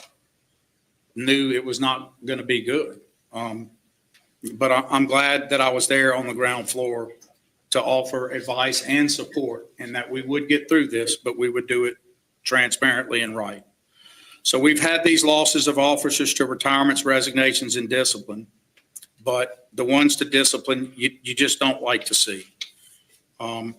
knew it was not going to be good. But I'm glad that I was there on the ground floor to offer advice and support, and that we would get through this, but we would do it transparently and right. So we've had these losses of officers to retirements, resignations, and discipline, but the ones to discipline, you just don't like to see. I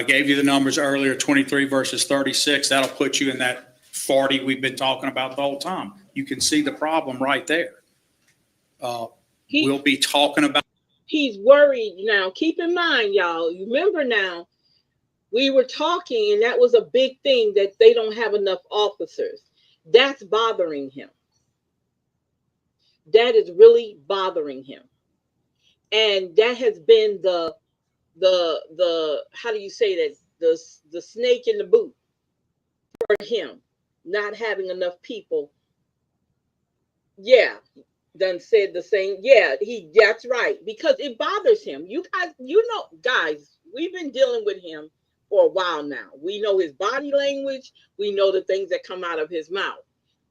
gave you the numbers earlier, 23 versus 36. That'll put you in that 40 we've been talking about the whole time. You can see the problem right there. We'll be talking about. He's worried now. Keep in mind, y'all, you remember now, we were talking, and that was a big thing, that they don't have enough officers. That's bothering him. That is really bothering him. And that has been the how do you say that, the snake in the boot for him, not having enough people. Yeah, done said the same. Yeah, that's right, because it bothers him. You guys, guys, we've been dealing with him for a while now. We know his body language. We know the things that come out of his mouth.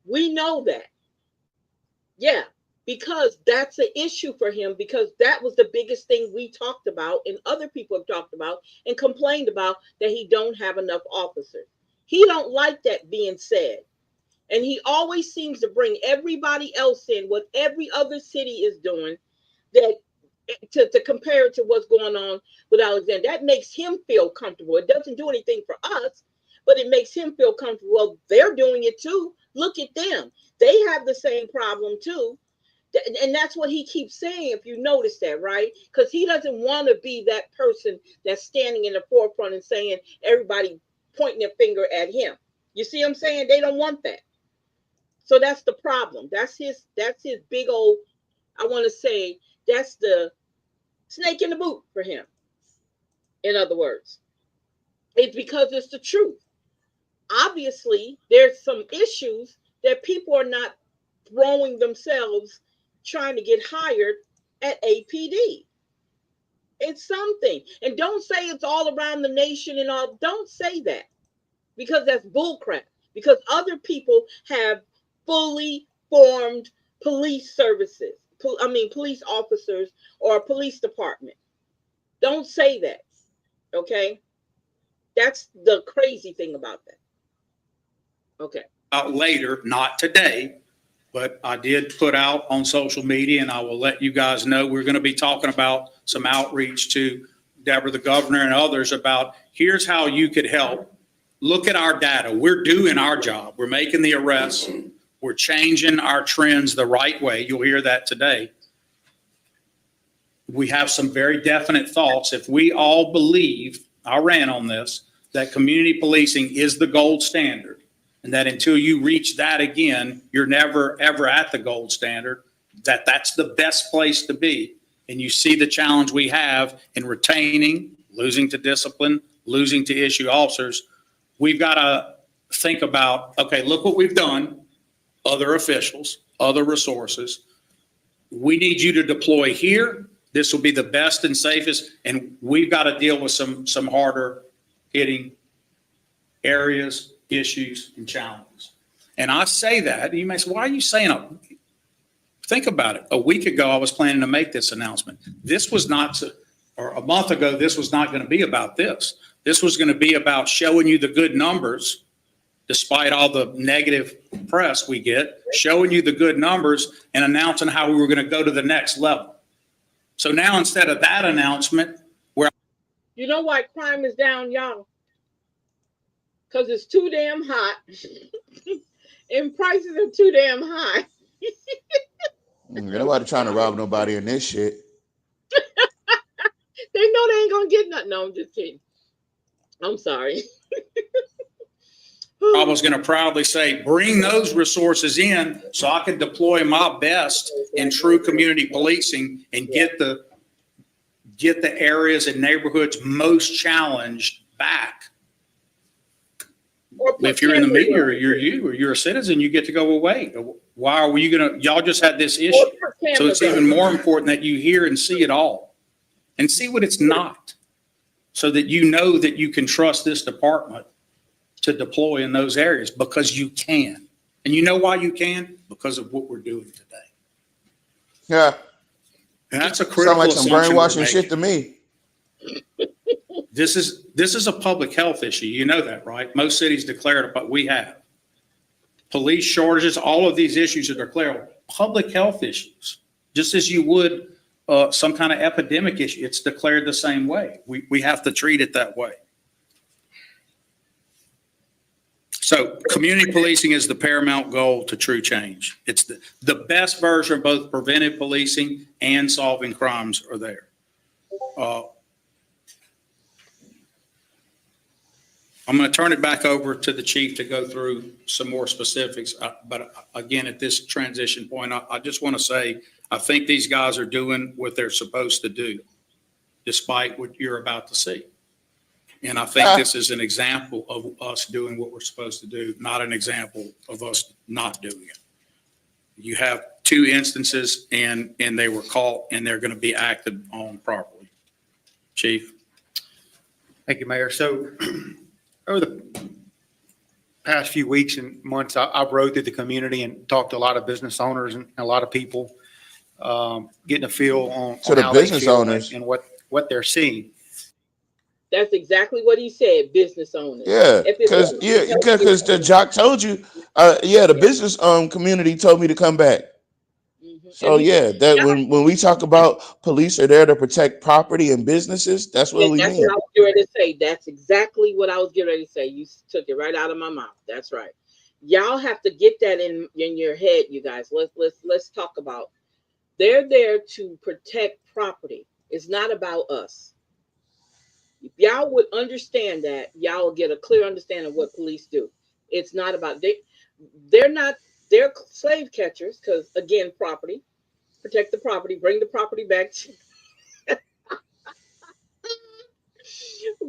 We know that. Yeah. Because that's an issue for him, because that was the biggest thing we talked about and other people have talked about and complained about, that he don't have enough officers. He don't like that being said. And he always seems to bring everybody else in, what every other city is doing, that to compare it to what's going on with Alexandria. That makes him feel comfortable. It doesn't do anything for us, but it makes him feel comfortable. Well, they're doing it too. Look at them. They have the same problem too. And that's what he keeps saying, if you notice that, right? Because he doesn't want to be that person that's standing in the forefront and saying everybody pointing their finger at him. You see what I'm saying? They don't want that. So that's the problem. That's his big old, I want to say, that's the snake in the boot for him. In other words, it's because it's the truth. Obviously, there's some issues that people are not throwing themselves trying to get hired at APD. It's something. And don't say it's all around the nation and all. Don't say that, because that's bullcrap. Because other people have fully formed police services. Police officers or a police department. Don't say that. Okay? That's the crazy thing about that. Okay. Later, not today, but I did put out on social media, and I will let you guys know, we're going to be talking about some outreach to Deborah, the governor, and others about here's how you could help. Look at our data. We're doing our job. We're making the arrests. We're changing our trends the right way. You'll hear that today. We have some very definite thoughts. If we all believe, I ran on this, that community policing is the gold standard, and that until you reach that again, you're never, ever at the gold standard, that's the best place to be. And you see the challenge we have in retaining, losing to discipline, losing to issue officers. We've got to think about, okay, look what we've done, other officials, other resources. We need you to deploy here. This will be the best and safest, and we've got to deal with some harder hitting areas, issues, and challenges. And I say that, and you may say, why are you saying it? Think about it. A week ago, I was planning to make this announcement. This was not, or a month ago, this was not going to be about this. This was going to be about showing you the good numbers, despite all the negative press we get, showing you the good numbers and announcing how we were going to go to the next level. So now, instead of that announcement, you know why crime is down, y'all? Because it's too damn hot and prices are too damn high. Ain't nobody trying to rob nobody in this shit. They know they ain't gonna get nothing. No, I'm just kidding. I'm sorry. I was going to proudly say, bring those resources in so I can deploy my best in true community policing and get the areas and neighborhoods most challenged back. If you're in the media or you're a citizen, you get to go, well, wait, why are you going to, y'all just had this issue. So it's even more important that you hear and see it all and see what it's not, so that you know that you can trust this department to deploy in those areas, because you can. And you know why you can? Because of what we're doing today. Yeah. And that's a critical Sound like some brainwashing shit to me. This is a public health issue. You know that, right? Most cities declare it, but we have. Police shortages, all of these issues are declared public health issues, just as you would some kind of epidemic issue. It's declared the same way. We have to treat it that way. So community policing is the paramount goal to true change. It's the best version of both preventive policing and solving crimes are there. I'm going to turn it back over to the chief to go through some more specifics. But again, at this transition point, I just want to say, I think these guys are doing what they're supposed to do, despite what you're about to see. And I think this is an example of us doing what we're supposed to do, not an example of us not doing it. You have two instances, and they were caught, and they're going to be acted on properly. Chief. Thank you, Mayor. So over the past few weeks and months, I've rode through the community and talked to a lot of business owners and a lot of people, getting a feel on So the how they business feel owners and what they're seeing. That's exactly what he said, business owners. Yeah, because the jock told you, the business community told me to come back. Mm-hmm. So that when we talk about police are there to protect property and businesses, that's what we mean. That's what I was getting ready to say. That's exactly what I was getting ready to say. You took it right out of my mouth. That's right. Y'all have to get that in your head, you guys. Let's talk about. They're there to protect property. It's not about us. If y'all would understand that, y'all will get a clear understanding of what police do. It's not about they're slave catchers, because again, property, protect the property, bring the property back.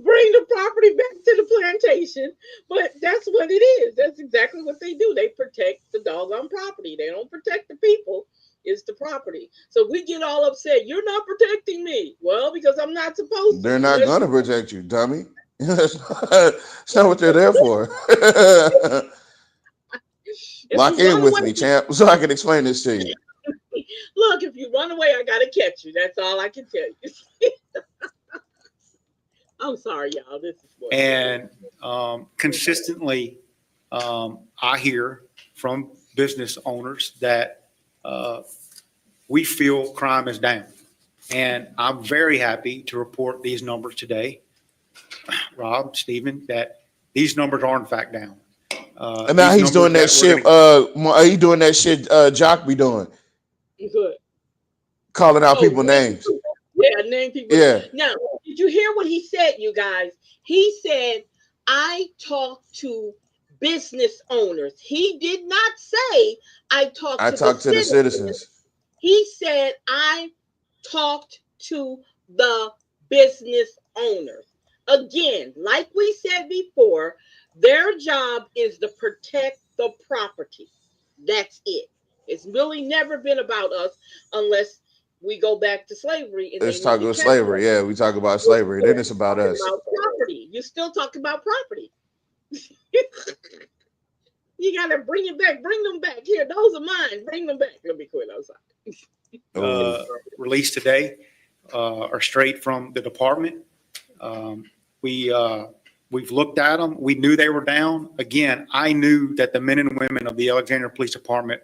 bring the property back to the plantation. But that's what it is. That's exactly what they do. They protect the doggone property. They don't protect the people. It's the property. So we get all upset. You're not protecting me. Well, because I'm not supposed to. They're not going to protect you, dummy. That's not what they're there for. Lock in with me, champ, so I can explain this to you. Look, if you run away, I got to catch you. That's all I can tell you. I'm sorry, y'all. This is what. And consistently, I hear from business owners that we feel crime is down. And I'm very happy to report these numbers today, Rob, Stephen, that these numbers are in fact down. And now he's doing that shit. He doing that shit. Jock be doing. Good. Calling out people's names. Yeah, name people. Yeah. Now, did you hear what he said, you guys? He said, I talked to business owners. He did not say I talked to the citizens. He said, I talked to the business owners. Again, like we said before, their job is to protect the property. That's it. It's really never been about us unless we go back to slavery. And let's talk about slavery. Yeah, we talk about slavery. Then it's about us. About property. You still talk about property. You got to bring it back. Bring them back. Here, those are mine. Bring them back. Let me quit outside. Released today are straight from the department. We've looked at them. We knew they were down. Again, I knew that the men and women of the Alexandria Police Department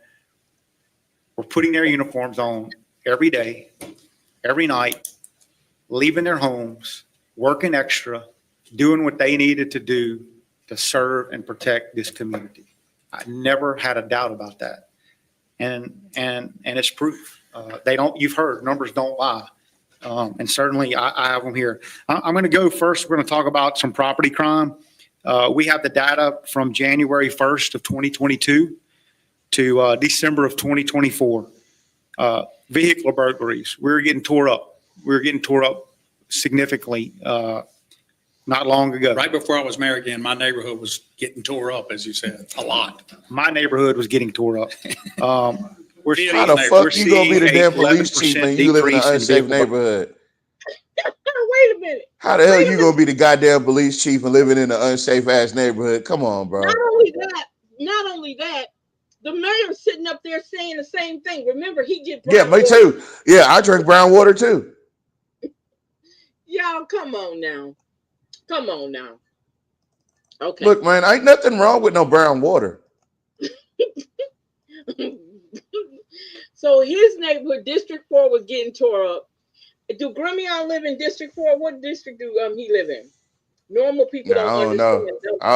were putting their uniforms on every day, every night, leaving their homes, working extra, doing what they needed to do to serve and protect this community. I never had a doubt about that. And it's proof. You've heard, numbers don't lie. And certainly I have them here. I'm going to go first. We're going to talk about some property crime. We have the data from January 1st of 2022 to December of 2024. Vehicular burglaries. We were getting tore up. We were getting tore up significantly not long ago. Right before I was married again, my neighborhood was getting tore up, as you said, a lot. My neighborhood was getting tore up. How the fuck you gonna be the damn police chief and you live in an unsafe neighborhood? Wait a minute. How the hell you gonna be the goddamn police chief and living in an unsafe ass neighborhood? Come on, bro. Not only that, the mayor's sitting up there saying the same thing. Remember, he did. Yeah, me too. Yeah, I drink brown water too. Y'all, come on now. Come on now. Okay. Look, man, ain't nothing wrong with no brown water. So his neighborhood, District 4, was getting tore up. Do Gremion live in District 4? What district do he live in? Normal people don't I don't know. I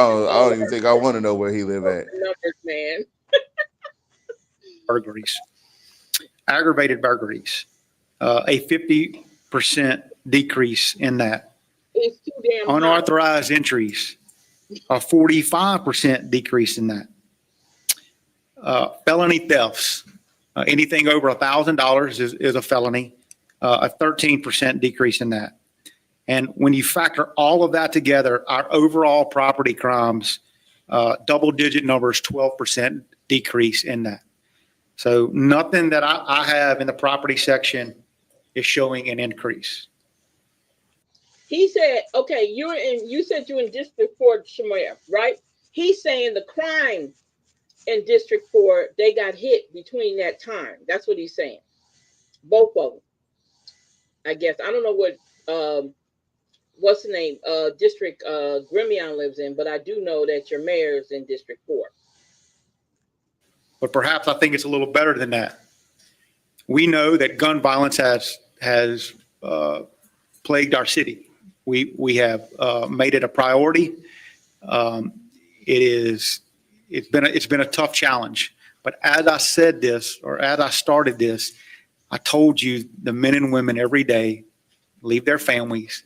don't even think I want to know where he live at. Numbers, man. Burglaries. Aggravated burglaries. A 50% decrease in that. It's too damn high. Unauthorized entries. A 45% decrease in that. Felony thefts. Anything over $1,000 is a felony. A 13% decrease in that. And when you factor all of that together, our overall property crimes, double-digit numbers, 12% decrease in that. So nothing that I have in the property section is showing an increase. He said, okay, you said you're in District 4, Shamir, right? He's saying the crime in District 4, they got hit between that time. That's what he's saying. Both of them. I guess. I don't know what, what's the name, District Gremion lives in, but I do know that your mayor's in District 4. But perhaps I think it's a little better than that. We know that gun violence has plagued our city. We have made it a priority. It's been a tough challenge. But as I said this, or as I started this, I told you the men and women every day leave their families,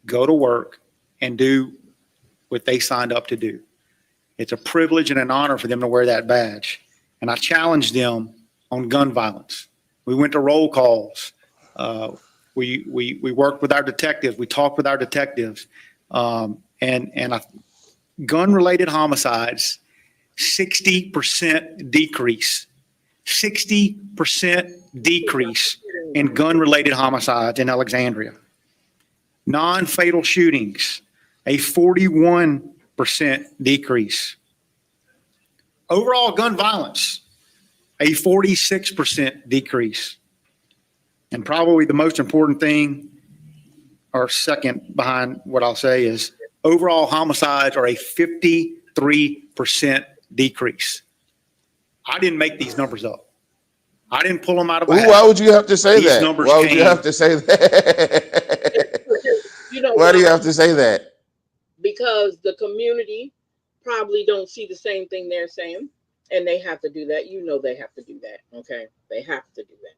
go to work, and do what they signed up to do. It's a privilege and an honor for them to wear that badge. And I challenged them on gun violence. We went to roll calls. We worked with our detectives. We talked with our detectives. Gun-related homicides, 60% decrease. 60% decrease in gun-related homicides in Alexandria. Non-fatal shootings, a 41% decrease. Overall gun violence, a 46% decrease. And probably the most important thing, or second behind what I'll say, is overall homicides are a 53% decrease. I didn't make these numbers up. I didn't pull them out of a hat. Why would you have to say These that? numbers Why would you came- have to say that? You know, Why do you have to say that? because the community probably don't see the same thing they're saying, and they have to do that. You know, they have to do that. Okay, they have to do that.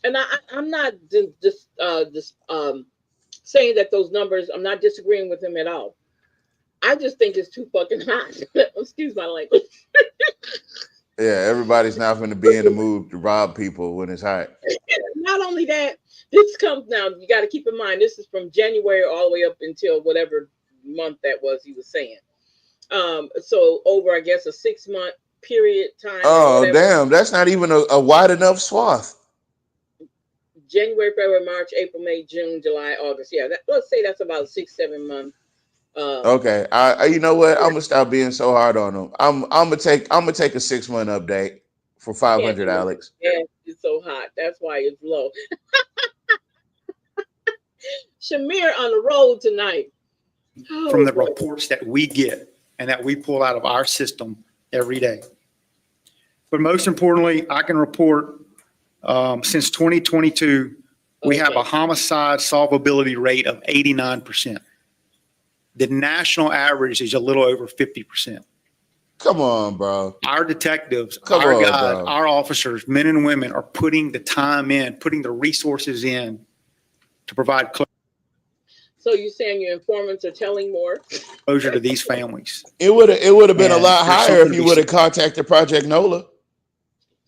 And I'm not just saying that those numbers. I'm not disagreeing with him at all. I just think it's too fucking hot. Excuse my language. Yeah, everybody's not going to be in the mood to rob people when it's hot. Not only that, this comes now. You got to keep in mind this is from January all the way up until whatever month that was he was saying. So over, I guess, a 6-month period time. Oh, damn. That's not even a wide enough swath. January, February, March, April, May, June, July, August. Yeah, let's say that's about 6-7 months. Okay, you know what? I'm gonna stop being so hard on them. I'm gonna take a 6-month update for 500, Alex. Yeah, it's so hot. That's why it's low. Shamir on the road tonight. From the reports that we get and that we pull out of our system every day. But most importantly, I can report since 2022, we have a homicide solvability rate of 89%. The national average is a little over 50%. Come on, bro. Our detectives, Come our on, guys, bro. our officers, men and women are putting the time in, putting the resources in to provide So you're saying your informants are telling more? closure to these families. It would have been a And lot there's higher something if to you be would have said. contacted Project NOLA.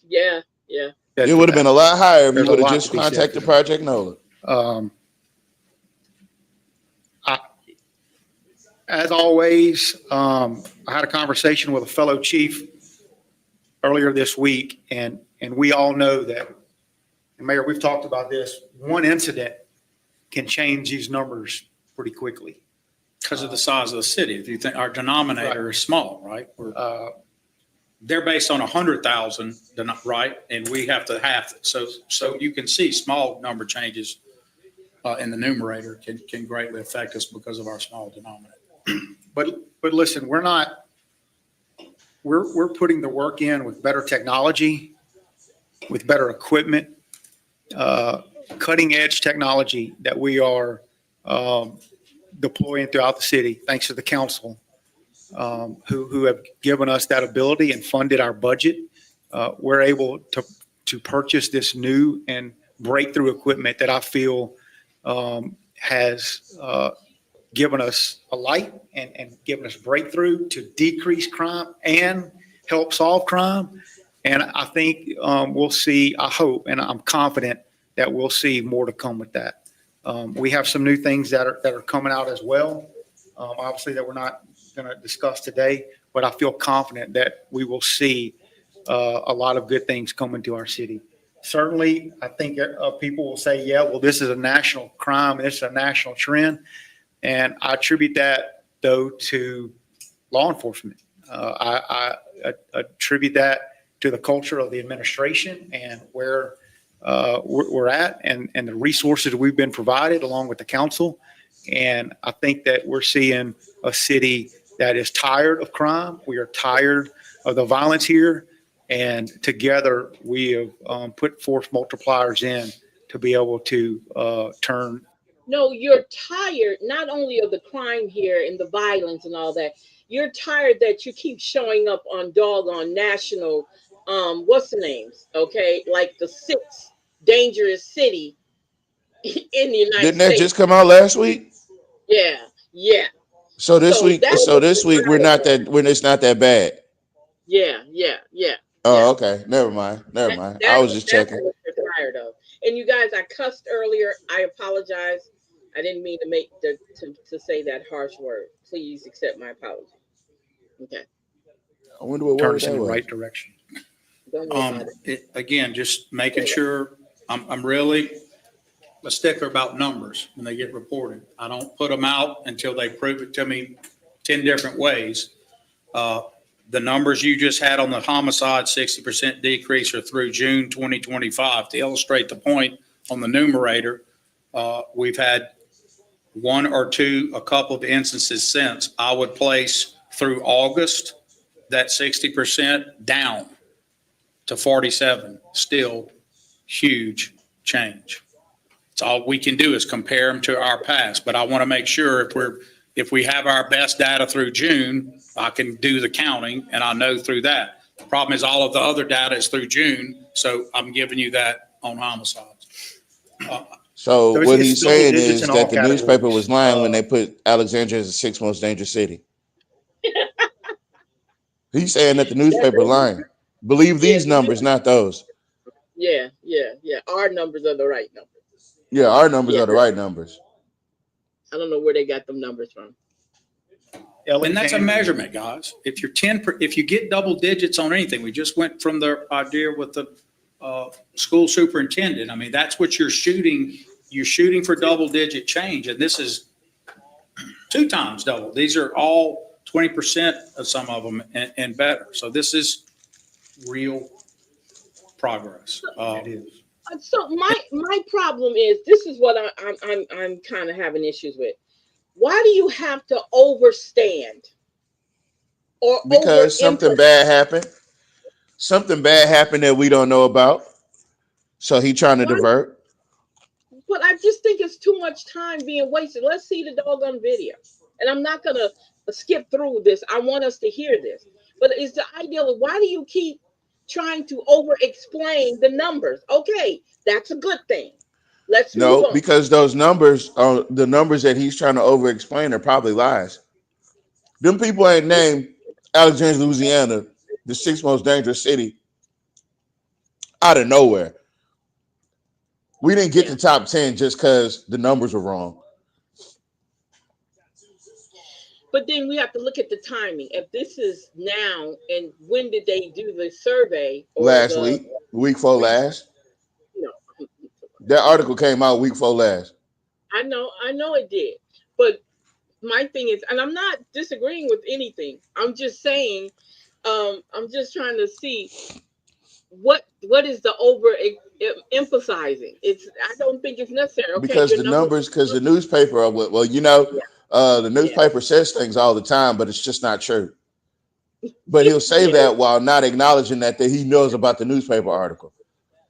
Yeah. It would have been a lot higher if you There's a would have lot just to be said contacted for Project NOLA. As always, I had a conversation with a fellow chief earlier this week, and we all know that, and Mayor, we've talked about this, one incident can change these numbers pretty quickly. Because of the size of the city. If you think our denominator is small, right? They're based on 100,000, right? And we have to half it. So you can see small number changes in the numerator can greatly affect us because of our small denominator. But listen, we're putting the work in with better technology, with better equipment, cutting edge technology that we are deploying throughout the city, thanks to the council, who have given us that ability and funded our budget. We're able to purchase this new and breakthrough equipment that I feel has given us a light and given us breakthrough to decrease crime and help solve crime. And I think we'll see, I hope, and I'm confident that we'll see more to come with that. We have some new things that are coming out as well, obviously that we're not going to discuss today, but I feel confident that we will see a lot of good things coming to our city. Certainly, I think people will say, yeah, well, this is a national crime, this is a national trend. And I attribute that, though, to law enforcement. I attribute that to the culture of the administration and where we're at and the resources we've been provided along with the council. And I think that we're seeing a city that is tired of crime. We are tired of the violence here. And together we have put force multipliers in to be able to turn. No, you're tired not only of the crime here and the violence and all that. You're tired that you keep showing up on doggone national, what's the names? Okay, like the 6th dangerous city in the United States. Didn't that just come out last week? Yeah. So this week we're not that when it's not that bad. Yeah. Oh, okay. Never mind. I was just checking. That's what you're tired of. And you guys, I cussed earlier. I apologize. I didn't mean to make to say that harsh word. Please accept my apology. Okay. I wonder what Turn word us in that the was. right direction. Don't worry about Again, just making sure I'm really a stickler about numbers when they get reported. I don't put them out until they prove it to me 10 different ways. The numbers you just had on the homicide, 60% decrease are through June 2025. To illustrate the point on the numerator, we've had a couple of instances since. I would place through August that 60% down to 47. Still huge change. So all we can do is compare them to our past, but I want to make sure if we have our best data through June, I can do the counting and I know through that. The problem is all of the other data is through June, so I'm giving you that on homicides. So So what it's he's double saying digits is in that all the newspaper categories. was lying when they put Alexandria as the sixth most dangerous city. He's saying that the newspaper that. lying. Believe Yeah, these numbers, not those. yeah. Our numbers are the right numbers. Yeah, our numbers Yeah. are the right numbers. I don't know where they got them numbers from. And that's a measurement, guys. If if you get double digits on anything, we just went from the idea with the school superintendent. I mean, that's what you're shooting. You're shooting for double digit change, and this is 2 times double. These are all 20% of some of them and better. So this is real progress. It is. So my problem is this is what I'm kind of having issues with. Why do you have to overstand or over Because something emphasize? bad happened. Something bad happened that we don't know about. So he trying to Why? divert. But I just think it's too much time being wasted. Let's see the doggone video. And I'm not gonna skip through this. I want us to hear this. But it's the idea of why do you keep trying to over explain the numbers? Okay, that's a good thing. Let's move No, on. because those numbers are the numbers that he's trying to over explain are probably lies. Them people ain't named Alexandria, Louisiana, the sixth most dangerous city out of nowhere. We didn't get Yeah. to top 10 just because the numbers were wrong. But then we have to look at the timing. If this is now, and when did they do the survey or Last the week before re, last. you know, That article came out week before last. I know it did. But my thing is, and I'm not disagreeing with anything. I'm just saying, I'm just trying to see what is the over emphasizing. I don't think it's necessary. Okay, Because your the number. numbers, because the newspaper, well, Yeah, the yeah, newspaper says things all the time, but it's just not true. But he'll say yeah, that while not acknowledging that he knows about the newspaper article.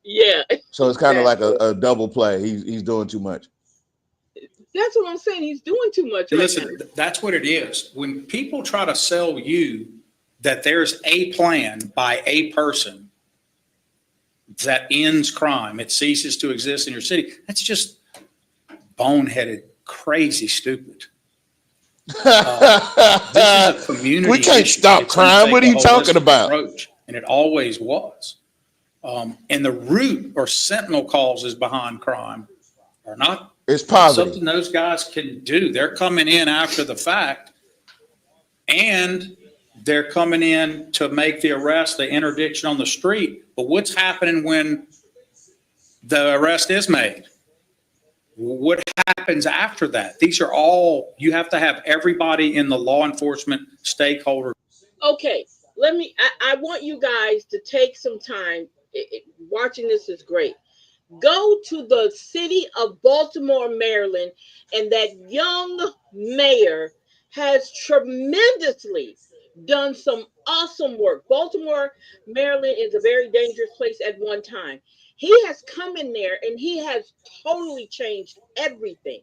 yeah. So it's kind of like Exactly. a double play. He's doing too much. That's what I'm saying. He's doing too much right now. Listen, that's what it is. When people try to sell you that there's a plan by a person that ends crime, it ceases to exist in your city, that's just boneheaded, crazy, stupid. This is a We community can't issue. stop It's going to crime. What take are a you talking holistic about? approach, and it always was. And the root or sentinel causes behind crime are not It's poverty. something those guys can do. They're coming in after the fact, and they're coming in to make the arrest, the interdiction on the street. But what's happening when the arrest is made? What happens after that? These are all, you have to have everybody in the law enforcement stakeholder. Okay, I want you guys to take some time. Watching this is great. Go to the city of Baltimore, Maryland, and that young mayor has tremendously done some awesome work. Baltimore, Maryland is a very dangerous place at one time. He has come in there and he has totally changed everything.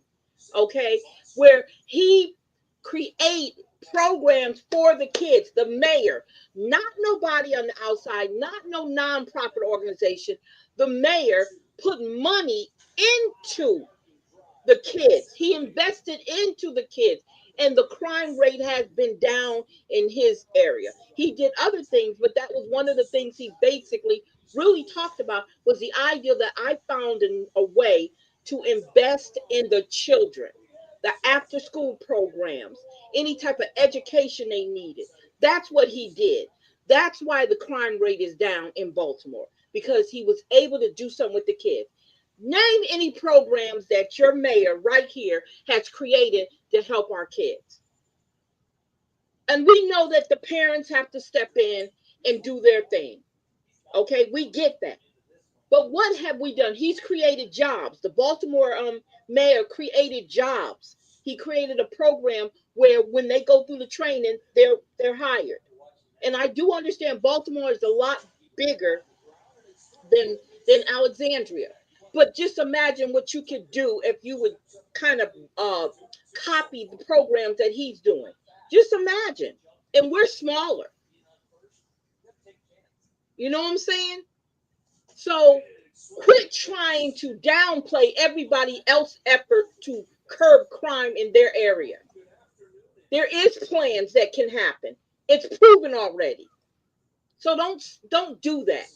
Okay, where he create programs for the kids, the mayor, not nobody on the outside, not no nonprofit organization. The mayor put money into the kids. He invested into the kids, and the crime rate has been down in his area. He did other things, but that was one of the things he basically really talked about was the idea that I found in a way to invest in the children, the after school programs, any type of education they needed. That's what he did. That's why the crime rate is down in Baltimore, because he was able to do something with the kids. Name any programs that your mayor right here has created to help our kids. And we know that the parents have to step in and do their thing. Okay, we get that. But what have we done? He's created jobs. The Baltimore mayor created jobs. He created a program where when they go through the training, they're hired. And I do understand Baltimore is a lot bigger than Alexandria. But just imagine what you could do if you would kind of copy the programs that he's doing. Just imagine. And we're smaller. You know what I'm saying? So quit trying to downplay everybody else's effort to curb crime in their area. There is plans that can happen. It's proven already. So don't do that.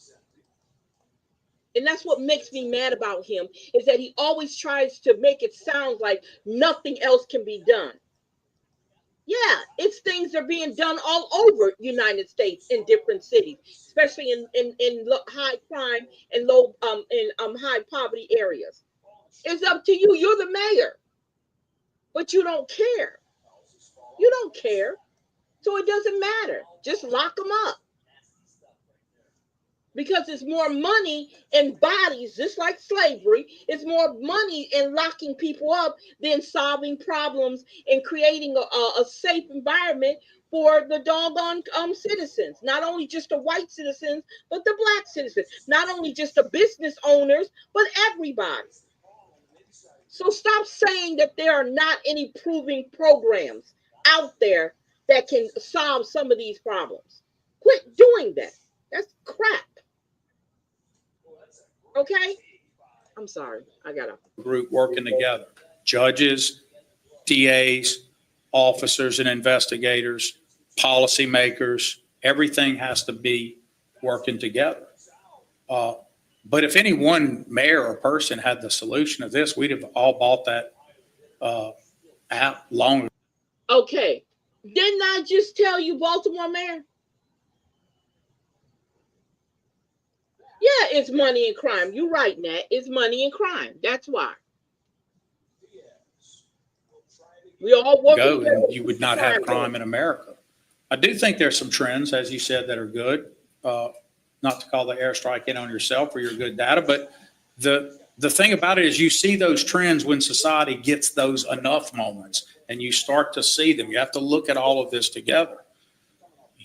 And that's what makes me mad about him, is that he always tries to make it sound like nothing else can be done. Yeah, it's things that are being done all over United States in different cities, especially in high crime and low in high poverty areas. It's up to you. You're the mayor, but you don't care. You don't care, so it doesn't matter. Just lock them up, because it's more money in bodies, just like slavery. It's more money in locking people up than solving problems and creating a safe environment for the doggone citizens. Not only just the white citizens, but the black citizens. Not only just the business owners, but everybody. So stop saying that there are not any proving programs out there that can solve some of these problems. Quit doing that. That's crap. Okay? I'm sorry. I got to. Group working together. Judges, DAs, officers and investigators, policymakers, everything has to be working together. But if any one mayor or person had the solution to this, we'd have all bought that app long ago. Okay. Didn't I just tell you, Baltimore mayor? Yeah, it's money and crime. You're right, Nat. It's money and crime. That's why. We all work Go, and you would not have crime in America. I do think there's some trends, as you said, that are good. Not to call the airstrike in on yourself for your good data, but the thing about it is you see those trends when society gets those enough moments and you start to see them. You have to look at all of this together.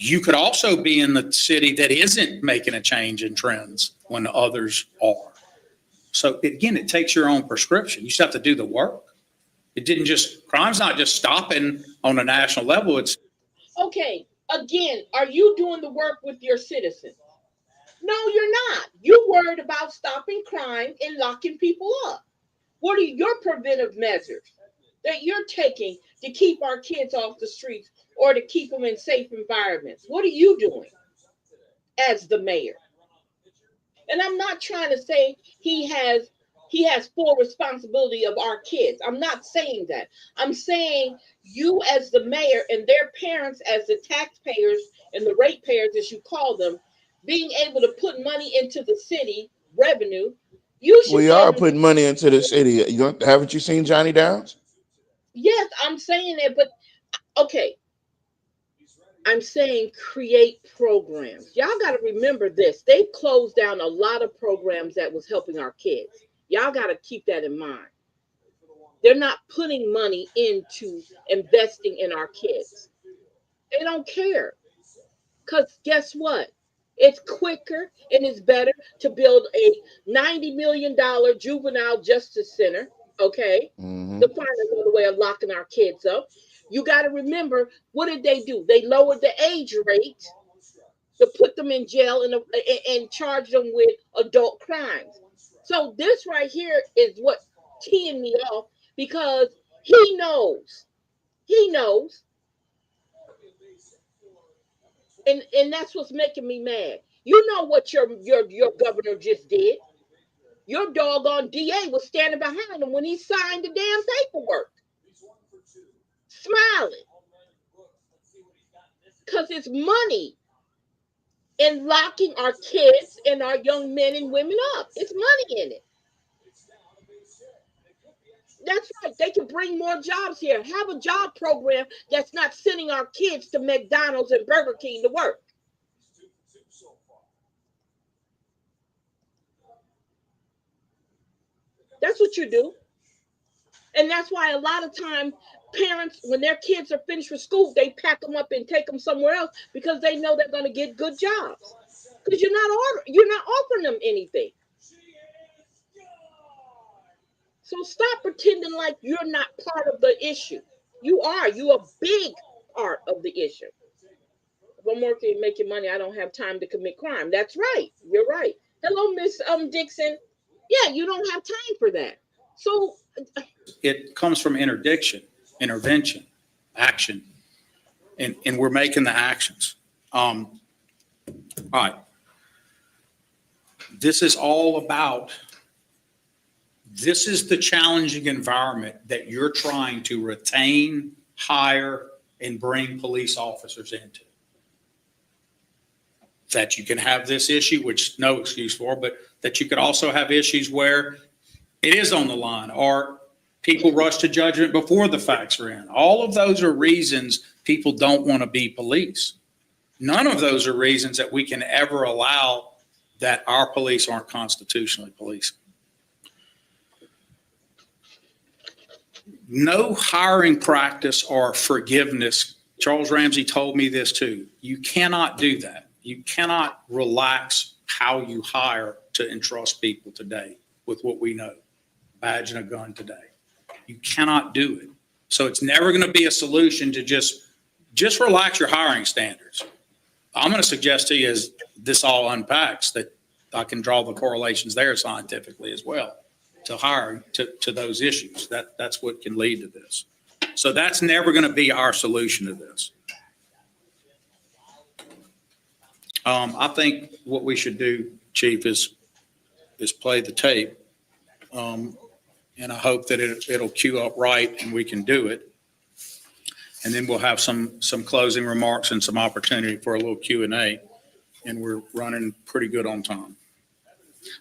You could also be in the city that isn't making a change in trends when others are. So again, it takes your own prescription. You just have to do the work. It didn't just, crime's not just stopping on a national level. It's okay. Again, are you doing the work with your citizens? No, you're not. You're worried about stopping crime and locking people up. What are your preventive measures that you're taking to keep our kids off the streets or to keep them in safe environments? What are you doing as the mayor? And I'm not trying to say he has full responsibility of our kids. I'm not saying that. I'm saying you as the mayor and their parents as the taxpayers and the ratepayers, as you call them, being able to put money into the city revenue, you should. We are putting money into the city. Haven't you seen Johnny Downs? Yes, I'm saying that, but okay. I'm saying create programs. Y'all got to remember this. They closed down a lot of programs that was helping our kids. Y'all got to keep that in mind. They're not putting money into investing in our kids. They don't care. Because guess what? It's quicker and it's better to build a $90 million juvenile justice center, okay, Mm-hmm. to find another way of locking our kids up. You got to remember, what did they do? They lowered the age rate to put them in jail and charge them with adult crimes. So this right here is what teeing me off, because he knows. He knows. And that's what's making me mad. You know what your governor just did. Your doggone DA was standing behind him when he signed the damn paperwork, smiling. Because it's money in locking our kids and our young men and women up. It's money in it. That's right. They can bring more jobs here. Have a job program that's not sending our kids to McDonald's and Burger King to work. That's what you do. And that's why a lot of times parents, when their kids are finished with school, they pack them up and take them somewhere else because they know they're going to get good jobs. Because you're not offering them anything. So stop pretending like you're not part of the issue. You are. You're a big part of the issue. If I'm working making money, I don't have time to commit crime. That's right. You're right. Hello, Miss Dixon. Yeah, you don't have time for that. So it comes from intervention, action, and we're making the actions. All right. This is the challenging environment that you're trying to retain, hire, and bring police officers into. That you can have this issue, which no excuse for, but that you could also have issues where it is on the line, or people rush to judgment before the facts are in. All of those are reasons people don't want to be police. None of those are reasons that we can ever allow that our police aren't constitutionally policing. No hiring practice or forgiveness. Charles Ramsey told me this too. You cannot do that. You cannot relax how you hire to entrust people today with what we know. Badge and a gun today. You cannot do it. So it's never going to be a solution to just relax your hiring standards. I'm going to suggest to you as this all unpacks that I can draw the correlations there scientifically as well to hiring to those issues. That's what can lead to this. So that's never going to be our solution to this. I think what we should do, Chief, is play the tape. And I hope that it'll queue up right and we can do it. And then we'll have some closing remarks and some opportunity for a little Q&A. And we're running pretty good on time.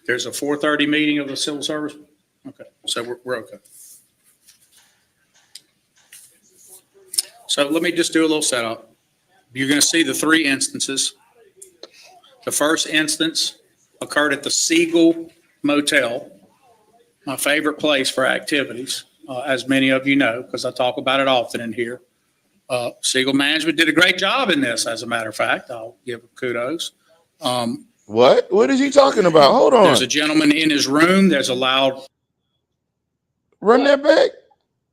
There's a 4:30 meeting of the civil service. Okay, so we're okay. So let me just do a little setup. You're going to see the three instances. The first instance occurred at the Siegel Motel, my favorite place for activities, as many of you know, because I talk about it often in here. Siegel Management did a great job in this, as a matter of fact. I'll give kudos. What? What is he talking about? Hold on. There's a gentleman in his room. There's a loud. Run that back.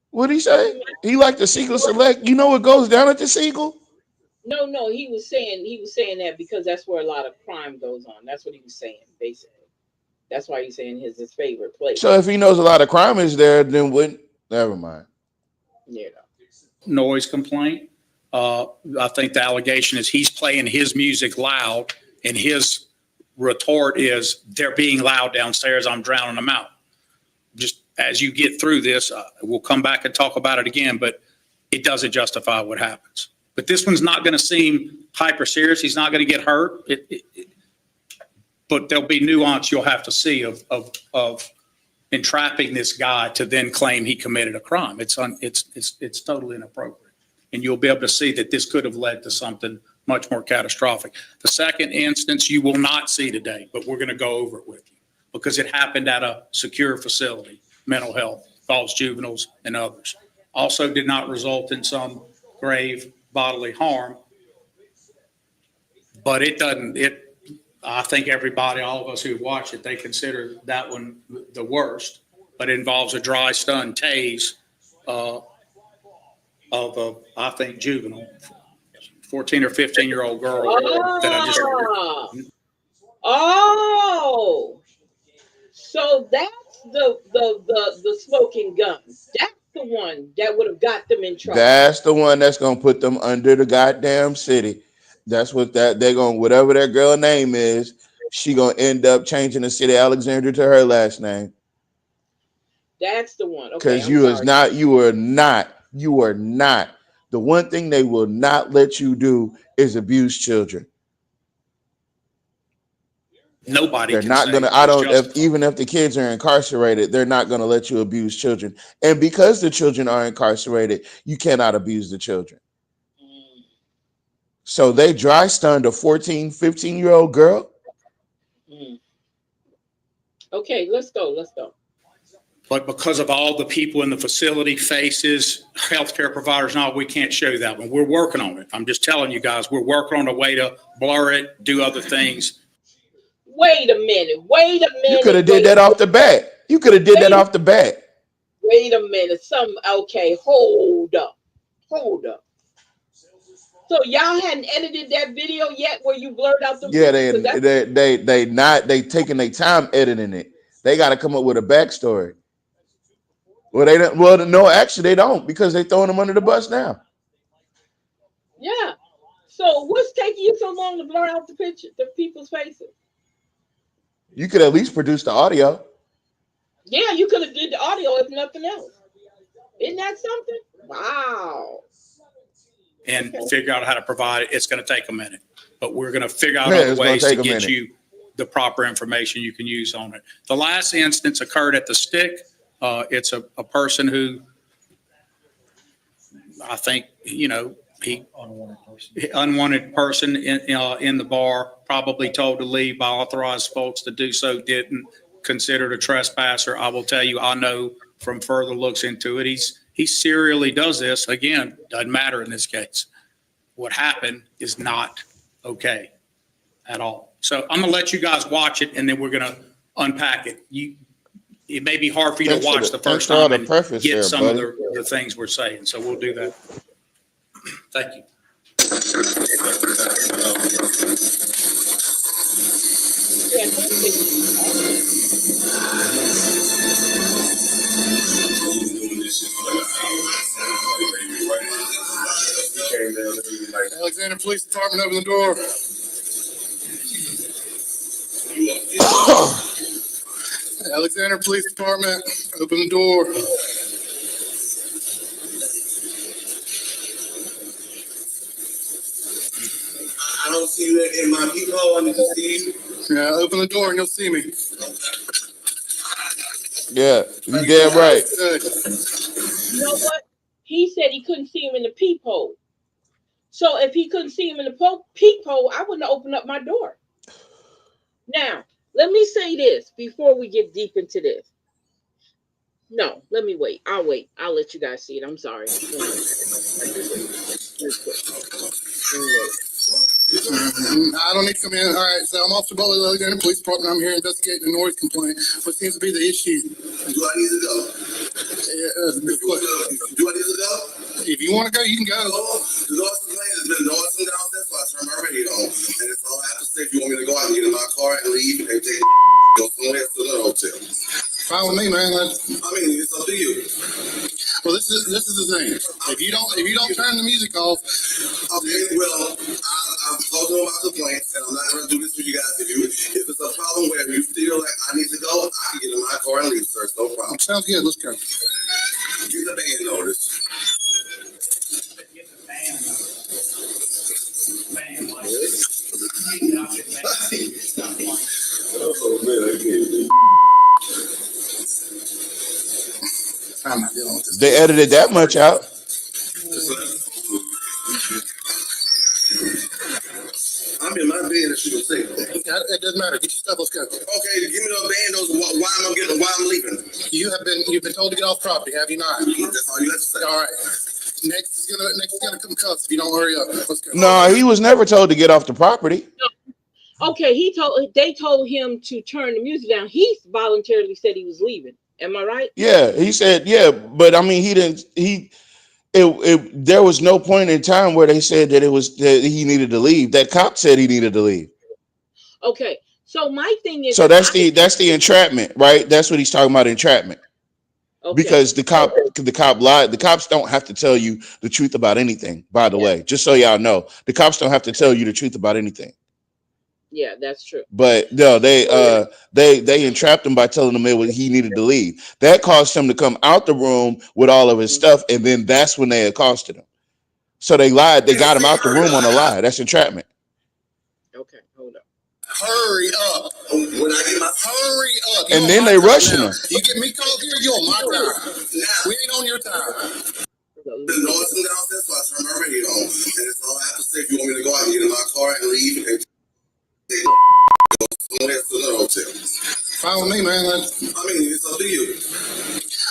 What'd he say? He liked the Siegel Select. You know what goes down at the Siegel? No, he was saying that because that's where a lot of crime goes on. That's what he was saying, basically. That's why he's saying his favorite place. So if he knows a lot of crime is there, then wouldn't? Never mind. Yeah. Noise complaint. I think the allegation is he's playing his music loud, and his retort is they're being loud downstairs. I'm drowning them out. Just as you get through this, we'll come back and talk about it again, but it doesn't justify what happens. But this one's not going to seem hyper serious. He's not going to get hurt. But there'll be nuance you'll have to see of entrapping this guy to then claim he committed a crime. It's totally inappropriate. And you'll be able to see that this could have led to something much more catastrophic. The second instance you will not see today, but we're going to go over it with you because it happened at a secure facility, mental health, involves juveniles and others. Also did not result in some grave bodily harm, but I think everybody, all of us who watch it, they consider that one the worst, but it involves a dry stun tase of a, I think, juvenile, 14 or 15-year-old girl that I just heard. Oh, so that's the smoking gun. That's the one that would have got them in trouble. That's the one that's gonna put them under the goddamn city. That's what they're gonna, whatever that girl name is, she gonna end up changing the city of Alexandria to her last name. That's the one. Okay, Because I'm you sorry. is not, you are not. The one thing they will not let you do is abuse children. Nobody They're can not say gonna. it I was don't. If, justified. even if the kids are incarcerated, they're not gonna let you abuse children. And because the children are incarcerated, you cannot abuse the children. So they dry stunned a 14, 15-year-old girl. Okay, let's go. But because of all the people in the facility, faces, healthcare providers and all, we can't show that one. We're working on it. I'm just telling you guys, we're working on a way to blur it, do other things. Wait a minute. You could have did that off the bat. Wait a minute. Okay, hold up. So y'all hadn't edited that video yet where you blurred out the Yeah, they taking their time editing it. They got to come up with a backstory. Well, they don't. Well, no, actually, they don't, because they throwing them under the bus now. Yeah. So what's taking you so long to blur out the picture, the people's faces? You could at least produce the audio. Yeah, you could have did the audio if nothing else. Isn't that something? Wow. And figure out how to provide it. It's going to take a minute, but we're going to figure out Yeah, other it's gonna ways to take a get minute. you the proper information you can use on it. The last instance occurred at the Stick. It's a person who I think, unwanted person in the bar, probably told to leave by authorized folks to do so, didn't, considered a trespasser. I will tell you, I know from further looks into it, he serially does this. Again, doesn't matter in this case. What happened is not okay at all. So I'm gonna let you guys watch it, and then we're gonna unpack it. It may be hard for you to watch the first time and get some of the things we're saying. So we'll do that. Thank you. Alexandria Police Department, open the door. Alexandria Police Department, open the door. I don't see you in my peephole. I need to see you. Yeah, open the door and you'll see me. Yeah, you damn right. Good. You know what? He said he couldn't see him in the peephole. So if he couldn't see him in the peephole, I wouldn't open up my door. Now, let me say this before we get deep into this. No, let me wait. I'll wait. I'll let you guys see it. I'm sorry. I don't need to come in. All right, so I'm Officer Butler, Alexandria Police Department. I'm here investigating a noise complaint. What seems to be the issue? Do I need to go? Do I need to go? If you want to go, you can go. The noise complaint has been noising downstairs, so I turn my radio on. And it's all I have to say. If you want me to go, I can get in my car and leave and take go somewhere to the hotel. Fine with me, man. I mean, it's up to you. Well, this is the thing. If you don't turn the music off. Okay, well, I'm talking about complaints, and I'm not going to do this for you guys. If it's a problem where you feel like I need to go, I can get in my car and leave, sir. It's no problem. Sounds good. Let's go. Get the band notice. Oh man, I can't. I'm not dealing with this. They edited that much out. I'm in my bed and she was sick. It doesn't matter. Get your stuff. Let's go. Okay, give me the bandos. Why I'm leaving? You've been told to get off property, have you not? That's all you have to say. All right. Next is gonna come cuffs if you don't hurry up. Let's go. No, he was never told to get off the property. Okay, they told him to turn the music down. He voluntarily said he was leaving. Am I right? Yeah, he said, yeah, but I mean, there was no point in time where they said that he needed to leave. That cop said he needed to leave. Okay, so my thing is, so that's the entrapment, right? That's what he's talking about, entrapment. Okay. Because the cop lied. The cops don't have to tell you the truth about anything, by the way, just so y'all know. The cops don't have to tell you the truth about anything. Yeah, that's true. But no, they entrapped him by telling him he needed to leave. That caused him to come out the room with all of his stuff, and then that's when they accosted him. So they lied. They got him out the room on a lie. That's entrapment. Okay, hold up. Hurry up. When I get my Hurry up. And then they rushing him. You get me called here, you on my time. now, We ain't on your time. the noise from downstairs, so I turn my radio on, and it's all I have to say. If you want me to go out and get in my car and leave, and go somewhere to the hotel. Fine with me, man. I mean, it's up to you.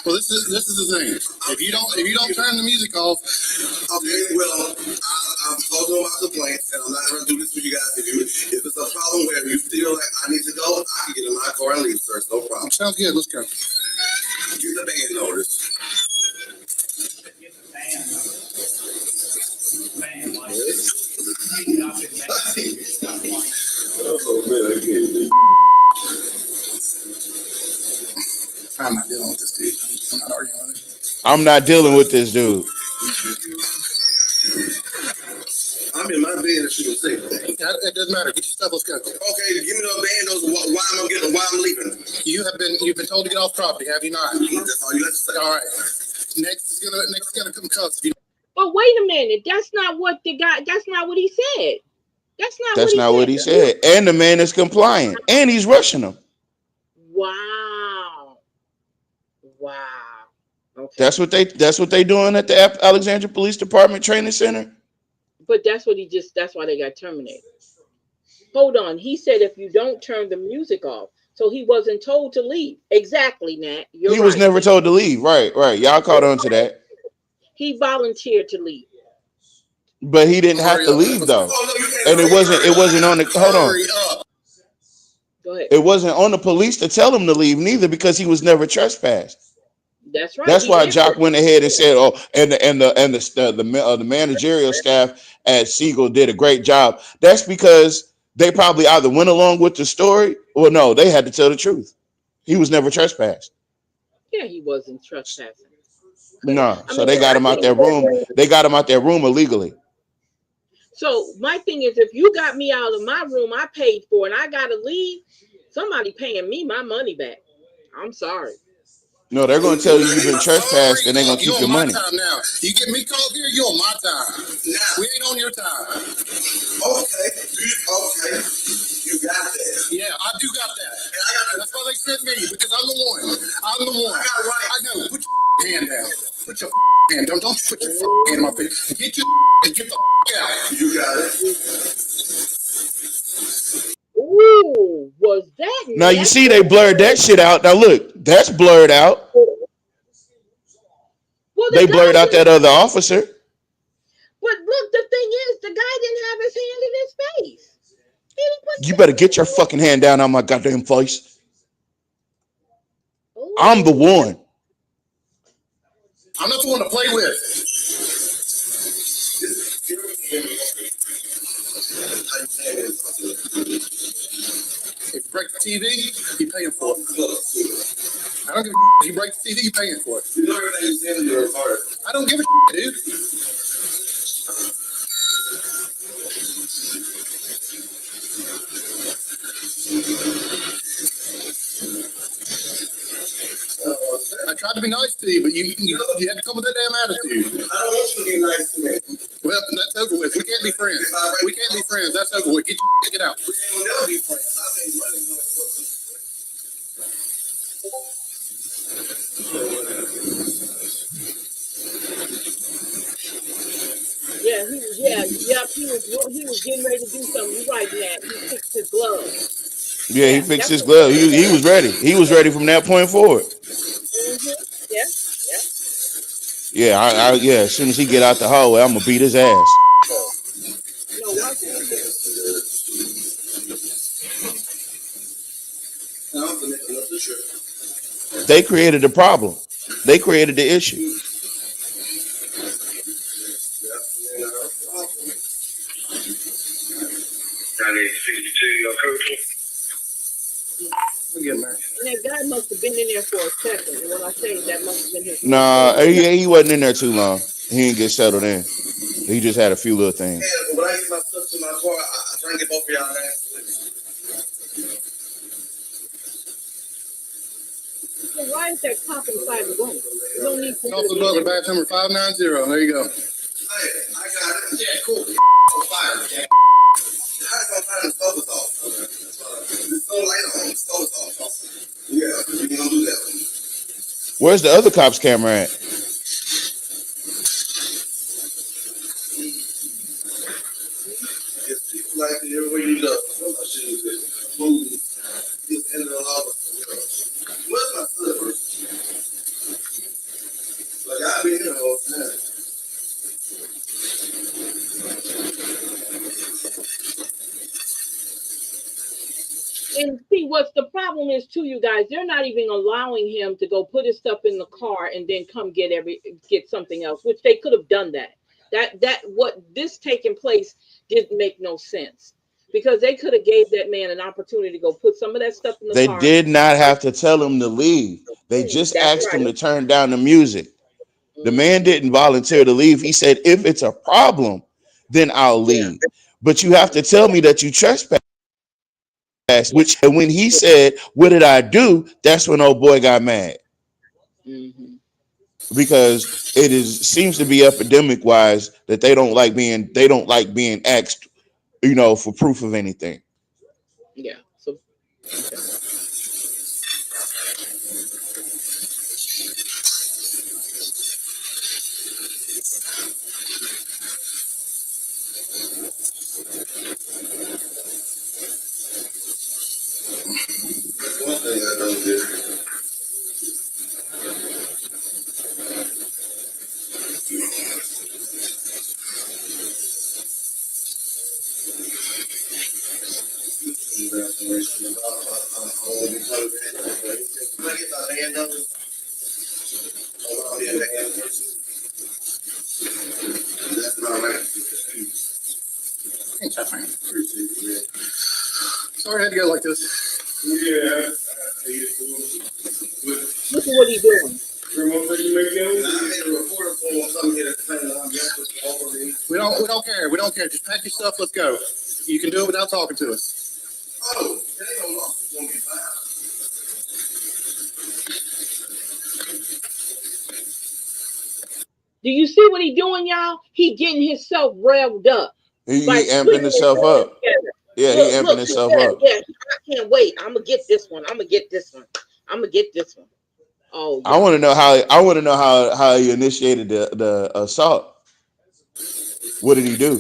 Well, this is the thing. If you don't turn the music off, Okay, well, I've told them about complaints, and I'm not going to do this with you guys. If it's a problem where you feel like I need to go, I can get in my car and leave, sir. It's no problem. sounds good. Let's go. Get the band notice. Oh, man, I can't. I'm not dealing with this dude. I'm not arguing with him. I'm not dealing with this dude. I'm in my bed and she can say. It doesn't matter. Get your stuff. Let's go. Okay, give me the band notice. Why I'm leaving. You've been told to get off property, have you not? That's all you have to say. All right. Next is gonna come cuss. But wait a minute. That's not what the guy. That's not what he said. That's not what he said. And the man is compliant, and he's rushing him. Wow. Okay. That's what they doing at the Alexandria Police Department Training Center. But that's why they got terminated. Hold on. He said if you don't turn the music off, so he wasn't told to leave. Exactly, Nat. He was never told to leave. Right. Y'all caught on to that. He volunteered to leave. But he didn't have to leave though. And it wasn't on the hold on. Go ahead. It wasn't on the police to tell him to leave neither, because he was never trespassed. That's right. That's why Jock went ahead and said, "Oh, and the managerial staff at Siegel did a great job." That's because they probably either went along with the story or no, they had to tell the truth. He was never trespassed. Yeah, he wasn't trespassing. No, so they got him out that room. They got him out that room illegally. So my thing is, if you got me out of my room, I paid for, and I gotta leave, somebody paying me my money back. I'm sorry. No, they're going to tell you you've been trespassed, and they're going to keep your money. Time now. You get me called here, you're on my time. We ain't on your time. Okay. You got that. Yeah, I do got that. That's why they sent me, because I'm the one. I know. Put your hand down. Put your hand down. Don't put your hand in my face. Get the out. You got it. Ooh, was that? Now you see they blurred that shit out. Now look, that's blurred out. Well, they blurred out that other officer. But look, the thing is, the guy didn't have his hand in his face. You better get your fucking hand down on my goddamn face. Ooh. I'm the one. I'm not the one to play with. If you break the TV, you're paying for it. I don't give a if you break the TV, you're paying for it. You know everything you said in your heart. I don't give a dude. I tried to be nice to you, but you had to come with that damn attitude. I don't want you to be nice to me. Well, that's over with. We can't be friends. We can't be friends. That's over with. Get out. We ain't gonna never be friends. I think money he was getting ready to do something. You're right, Matt. He fixed his glove. Yeah, he fixed his glove. He was ready. He was ready from that point forward. Mm-hmm. Yeah. Yeah, as soon as he get out the hallway, I'm gonna beat his ass. No, one thing. They created the problem. They created the issue. Again, man. And that guy must have been in there for a second. And when I say that must have been his. Nah, he wasn't in there too long. He didn't get settled in. He just had a few little things. Yeah, when I get my stuff to my car, I try and get both of y'all last. why is that cop inside the room? You don't need to. Officer Butler, badge number 590. There you go. Hey, I got it. Yeah, cool. On fire. Yeah. How's on fire? The stove is off. There's no light on. The stove is off. Yeah, we ain't gonna do that. Where's the other cop's camera at? It's people like the everywhere you go. I should move. Just enter the law. Where's my slippers? Like I've been here the whole time. And see, what's the problem is too, you guys, they're not even allowing him to go put his stuff in the car and then come get something else, which they could have done that. What this taking place didn't make no sense, because they could have gave that man an opportunity to go put some of that stuff in the car. They did not have to tell him to leave. They just asked him to turn down the music. The man didn't volunteer to leave. He said, if it's a problem, then I'll leave. But you have to tell me that you trespassed. Which, and when he said, what did I do? That's when old boy got mad. Mm-hmm. Because seems to be epidemic wise that they don't like being asked, for proof of anything. Yeah. So okay. One thing I don't do. That's not right. Sorry I had to go like this. Yeah. Look at what he's doing. We don't care. We don't care. Just pack your stuff. Let's go. You can do it without talking to us. Oh, it ain't no loss. It's gonna be fine. Do you see what he doing, y'all? He getting himself revved up. He amping himself up. Yeah, he amping himself up. Yeah, I can't wait. I'm gonna get this one. I'm gonna get this one. Oh, yeah. I want to know how he initiated the assault. What did he do?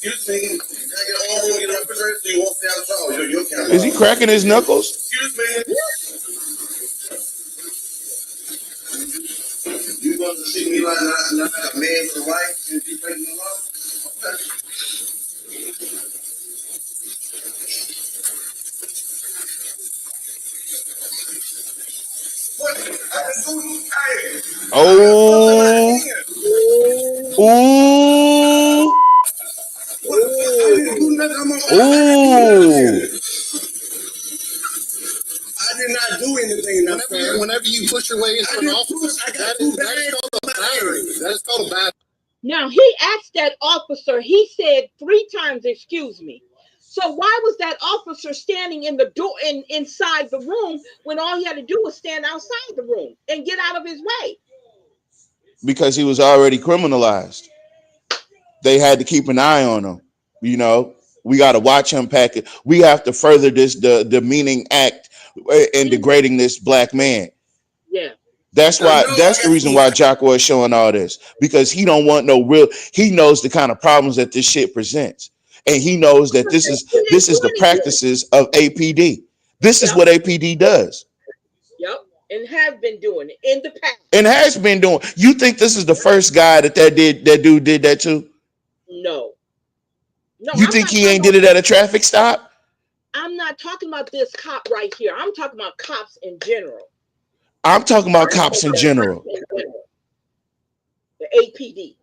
Excuse me. Can I get all room in the refrigerator so you won't stay out of trouble? Your camera. Is he cracking his knuckles? Excuse me. You going to see me like not a man for right and you breaking the law? Okay. What? I can do hey. Oh. Ooh. What? I didn't do nothing. I'm Ooh. I did not do anything. Whenever you push your way into an office, that is called a battery. Now he asked that officer. He said 3 times, "Excuse me." So why was that officer standing in the door inside the room when all he had to do was stand outside the room and get out of his way? Because he was already criminalized. They had to keep an eye on him. We got to watch him pack it. We have to further this demeaning act and degrading this black man. Yeah. That's the reason why Jocko is showing all this, because he don't want he knows the kind of problems that this shit presents. And he knows that this is the practices of APD. This is what APD does. Yep. And have been doing it in the past. And has been doing. You think this is the first guy that dude did that to? No. You think he ain't did it at a traffic stop? I'm not talking about this cop right here. I'm talking about cops in general. I'm talking about cops in general. The APD.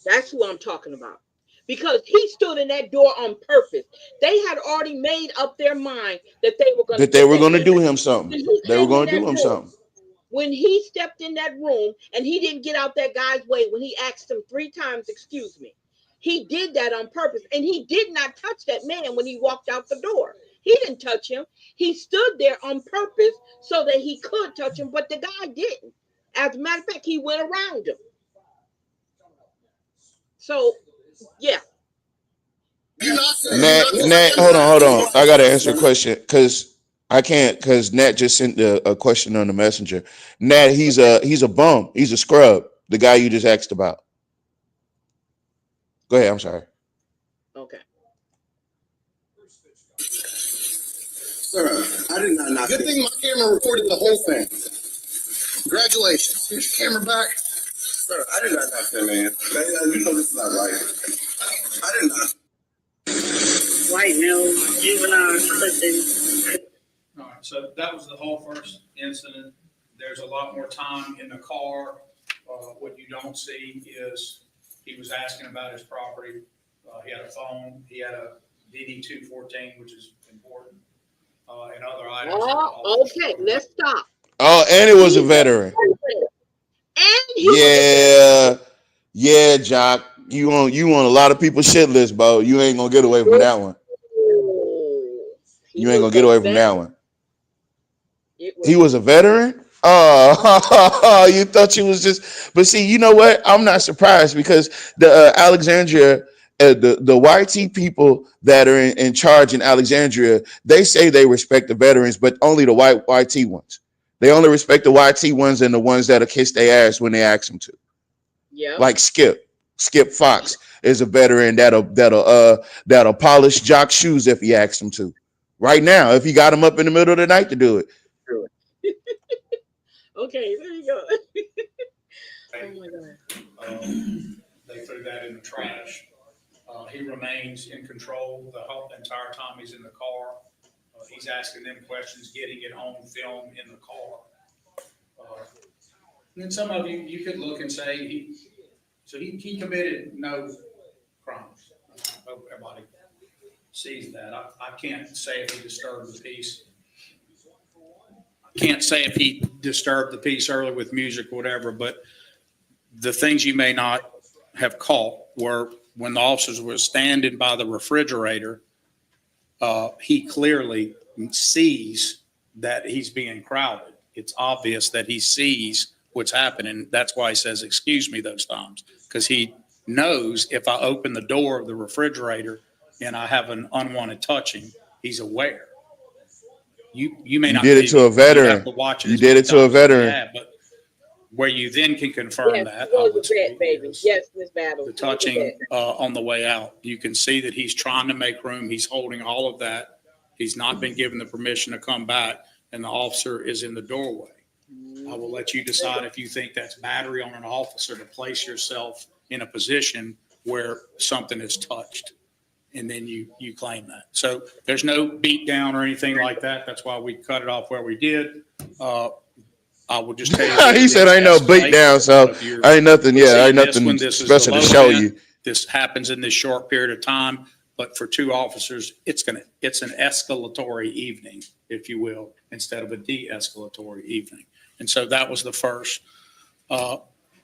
That's who I'm talking about. Because he stood in that door on purpose. They had already made up their mind that they were going to do him something. They were going to do him something. When he stepped in that room and he didn't get out that guy's way, when he asked him 3 times, "Excuse me," He did that on purpose, and he did not touch that man when he walked out the door. He didn't touch him. He stood there on purpose so that he could touch him, but the guy didn't. As a matter of fact, he went around him. So, yeah. Nat, hold on. I gotta answer a question because I can't, because Nat just sent a question on the messenger. Nat, he's a bum. He's a scrub. The guy you just asked about. Go ahead. I'm sorry. Okay. Sir, I did not knock. Good thing my camera recorded the whole thing. Congratulations. Here's your camera back. Sir, I did not knock that man. You know this is not right. I did not. White male, juvenile, clipping. All right, so that was the whole first incident. There's a lot more time in the car. What you don't see is he was asking about his property. He had a phone. He had a DD-214, which is important, and other items. Oh, okay, let's stop. Oh, and it was a veteran. And he was a veteran. Yeah, Jock. You on a lot of people's shit list, bro. You ain't gonna get away from that one. You ain't gonna get away from that one. He was a veteran? Oh, you thought you was just, but see, you know what? I'm not surprised because the Alexandria, the YT people that are in charge in Alexandria, they say they respect the veterans, but only the white YT ones. They only respect the YT ones and the ones that'll kiss their ass when they ask them to. Yeah. Like Skip Fox is a veteran that'll polish Jock's shoes if he asks him to. Right now, if he got him up in the middle of the night to do it. Okay, there you go. Oh my God. They threw that in the trash. He remains in control the whole entire time he's in the car. He's asking them questions, getting it on film in the car. And then some of you could look and say he committed no crimes. I hope everybody sees that. I can't say if he disturbed the peace. Can't say if he disturbed the peace early with music or whatever, but the things you may not have caught were when the officers were standing by the refrigerator, he clearly sees that he's being crowded. It's obvious that he sees what's happening. That's why he says, "Excuse me," those times, because he knows if I open the door of the refrigerator and I have an unwanted touching, he's aware. You may not did it to a veteran. You did it to a veteran. Yeah, but where you then can confirm Yes, that, it was a vet, baby. Yes, Miss Battle. the touching on the way out. You can see that he's trying to make room. He's holding all of that. He's not been given the permission to come back, and the officer is in the doorway. I will let you decide if you think that's battery on an officer to place yourself in a position where something is touched. And then you claim that. So there's no beat down or anything like that. That's why we cut it off where we did. I will just tell you. He said, "I ain't no beat down, so I ain't nothing. Yeah, I ain't nothing special to show you." This happens in this short period of time, but for two officers, it's an escalatory evening, if you will, instead of a de-escalatory evening. And so that was the first.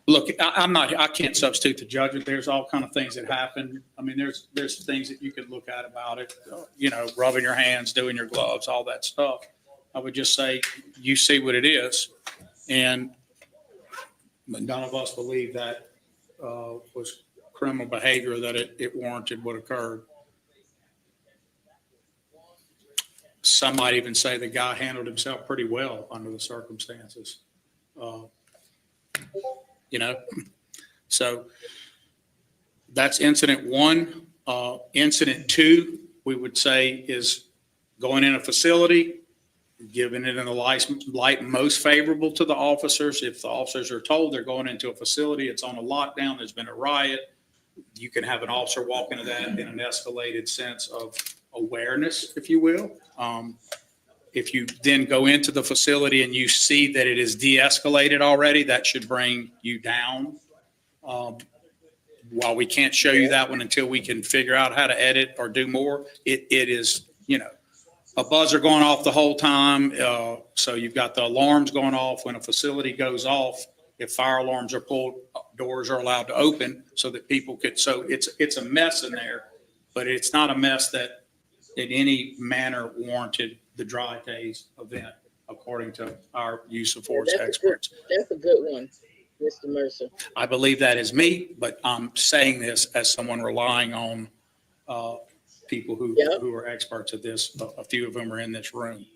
Look, I can't substitute the judgment. There's all kind of things that happen. I mean, there's things that you could look at about it, rubbing your hands, doing your gloves, all that stuff. I would just say, you see what it is. And none of us believe that was criminal behavior, that it warranted what occurred. Some might even say the guy handled himself pretty well under the circumstances. So that's incident one. Incident two, we would say, is going in a facility, giving it in the light most favorable to the officers. If the officers are told they're going into a facility, it's on a lockdown, there's been a riot, you can have an officer walk into that in an escalated sense of awareness, if you will. If you then go into the facility and you see that it is de-escalated already, that should bring you down. While we can't show you that one until we can figure out how to edit or do more, it is, a buzzer going off the whole time. So you've got the alarms going off when a facility goes off. if fire alarms are pulled, doors are allowed to open so that people could, so it's a mess in there, but it's not a mess that in any manner warranted the dry days event, according to our use of force experts. That's a good one, Mr. Mercer. I believe that is me, but I'm saying this as someone relying on people who are experts at this. A few of them are in this room.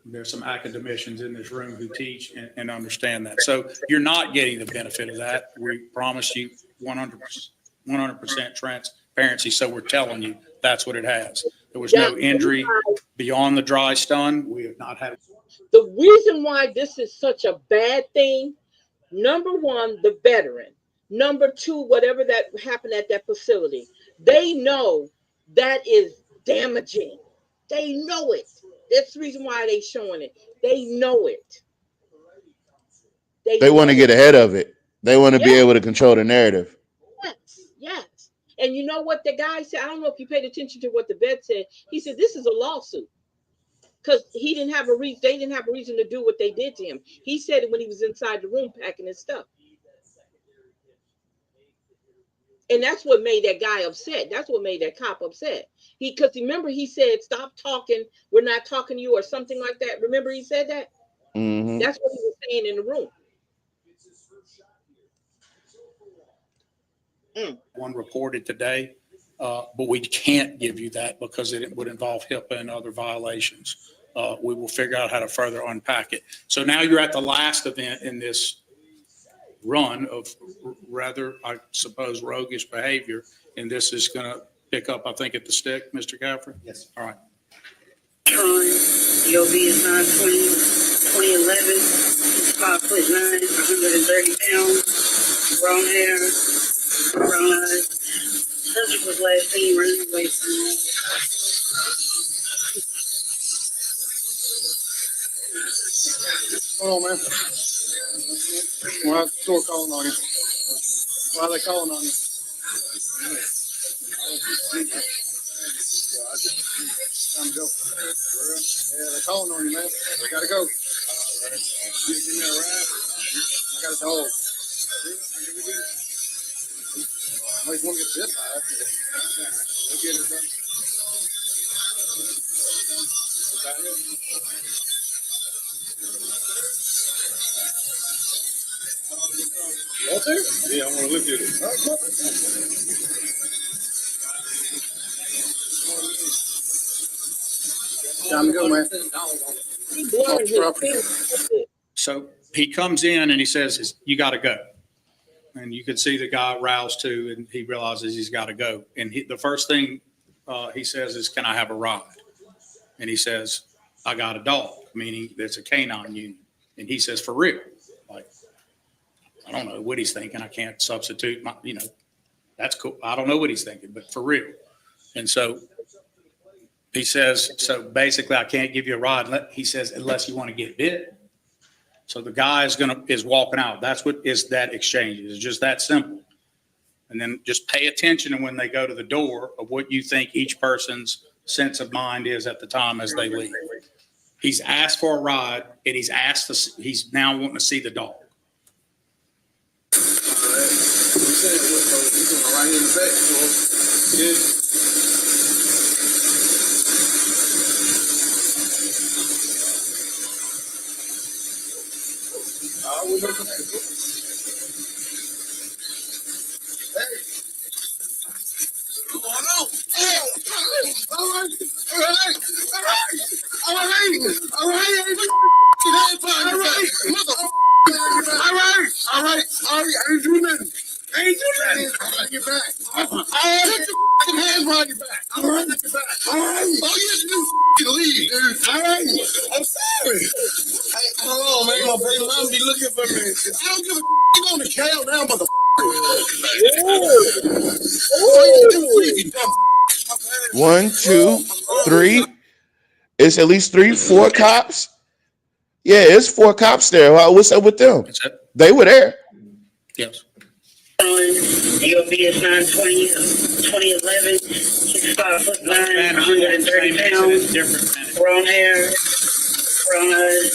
There's some academicians in this room who teach and understand that. So you're not getting the benefit of that. We promise you 100% transparency. So we're telling you that's what it has. There was no injury beyond the dry stun. We have not had. The reason why this is such a bad thing, number one, the veteran. Number two, whatever that happened at that facility, they know that is damaging. They know it. That's the reason why they showing it. They know it. They want to get ahead of it. They want to be able to control the narrative. Yes. And you know what the guy said? I don't know if you paid attention to what the vet said. He said, this is a lawsuit. Because he didn't have a reason. They didn't have a reason to do what they did to him. He said it when he was inside the room packing his stuff. And that's what made that guy upset. That's what made that cop upset. Because remember, he said, stop talking. We're not talking to you or something like that. Remember, he said that? Mm-hmm. That's what he was saying in the room. One reported today, but we can't give you that because it would involve HIPAA and other violations. We will figure out how to further unpack it. So now you're at the last event in this run of rather, I suppose, roguish behavior, and this is going to pick up, I think, at the stick, Mr. Gaffrey? Yes. All right. You'll be assigned 2011. He's 5'9", 130 pounds, brown hair, brown eyes. Subject was last seen running away from me. Hold on, man. Why is the store calling on you? Why are they calling on you? Time to go. Yeah, they're calling on you, man. I gotta go. You give me a ride? I got a dog. I just want to get this high. We'll get it done. Want to? Yeah, I want to look at it. All right, come on. Time to go, man. So he comes in and he says, you got to go. And you can see the guy roused too, and he realizes he's got to go. And the first thing he says is, can I have a ride? And he says, I got a dog, meaning there's a canine unit. And he says, for real? Like, I don't know what he's thinking. I can't substitute my, that's cool. I don't know what he's thinking, but for real. And so he says, so basically I can't give you a ride. He says, unless you want to get bit. So the guy is walking out. That's what is that exchange. It's just that simple. And then just pay attention to when they go to the door of what you think each person's sense of mind is at the time as they leave. He's asked for a ride, and he's now wanting to see the dog. Right in the back, so yeah. All right. I ain't do nothing. Get back. Take your hands behind your back. All right, take your back. All right. All you have to do is leave, dude. All right. I'm sorry. Hold on, man. My baby mom be looking for me. I don't give a you on the cow down, motherfucker. All you have to do is leave, you dumb. 1, 2, 3. It's at least 3, 4 cops. Yeah, it's 4 cops there. What's up with them? They were there. Yes. You'll be assigned 2011. He's 5'9", 130 pounds, brown hair, brown eyes.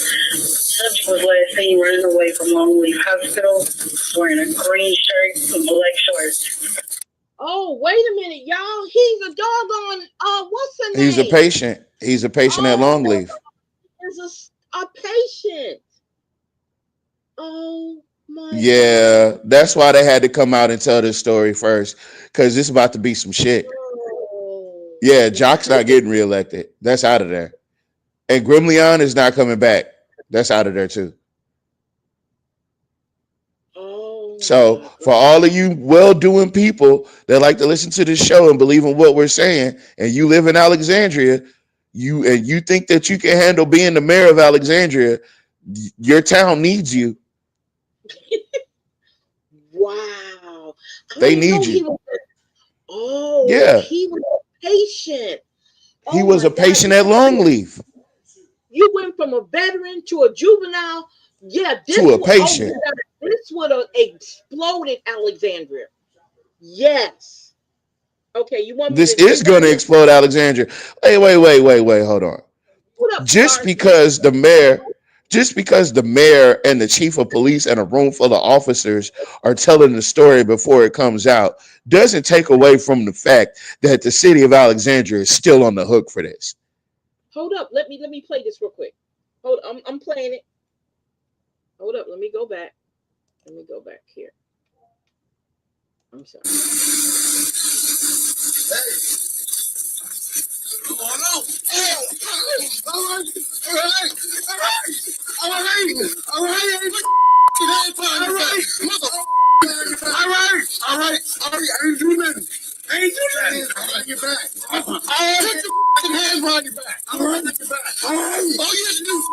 Subject was last seen running away from Longleaf Hospital, wearing a green shirt and black shorts. Oh, wait a minute, y'all. He's a doggone, what's her He's a name? patient. He's a patient at Longleaf. Is a patient. Oh my Yeah, God. that's why they had to come out and tell this story first, because it's about to be some shit. Oh, Yeah, Jock's not getting reelected. That's out of there. And Grimleon is not coming back. That's out of there too. oh So my for all of you well-doing people that like to listen to this show and believe in what we're saying, and you live in Alexandria, you think that you can handle being the mayor of Alexandria, your town needs you. wow. I They didn't need know he you. was. Oh, Yeah, he was a patient. he Oh was my a God. patient at Longleaf You went from a veteran to a juvenile. Yeah, to a patient. this would have exploded Alexandria. Yes. Okay, you want me This to is going to explode Alexandria. Hey, wait. Hold on. put up Just stars? because the mayor, and the chief of police and a room full of officers are telling the story before it comes out doesn't take away from the fact that the city of Alexandria is still on the hook for this. Hold up. Let me play this real quick. Hold. I'm playing it. Hold up. Let me go back. Let me go back here. I'm sorry. Oh, no. Oh, all right. I ain't do nothing. I ain't do nothing. I'll bring it back. Put your hands behind your back. I'll bring it back. All right. All you have to do is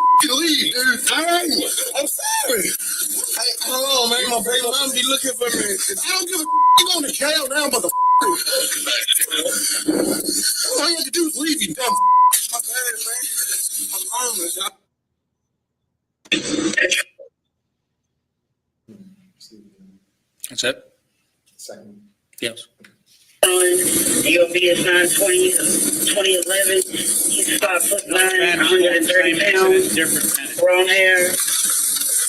leave, dude. All right. I'm sorry. Hey, hold on, man. My baby mom be looking for me. I don't give a you going to jail now, motherfucker. All you have to do is leave, you dumb. My bad, man. I'm homeless. That's it? Second. Yes. DOB assigned 2011. He's 5'9", 130 pounds, Different. brown hair,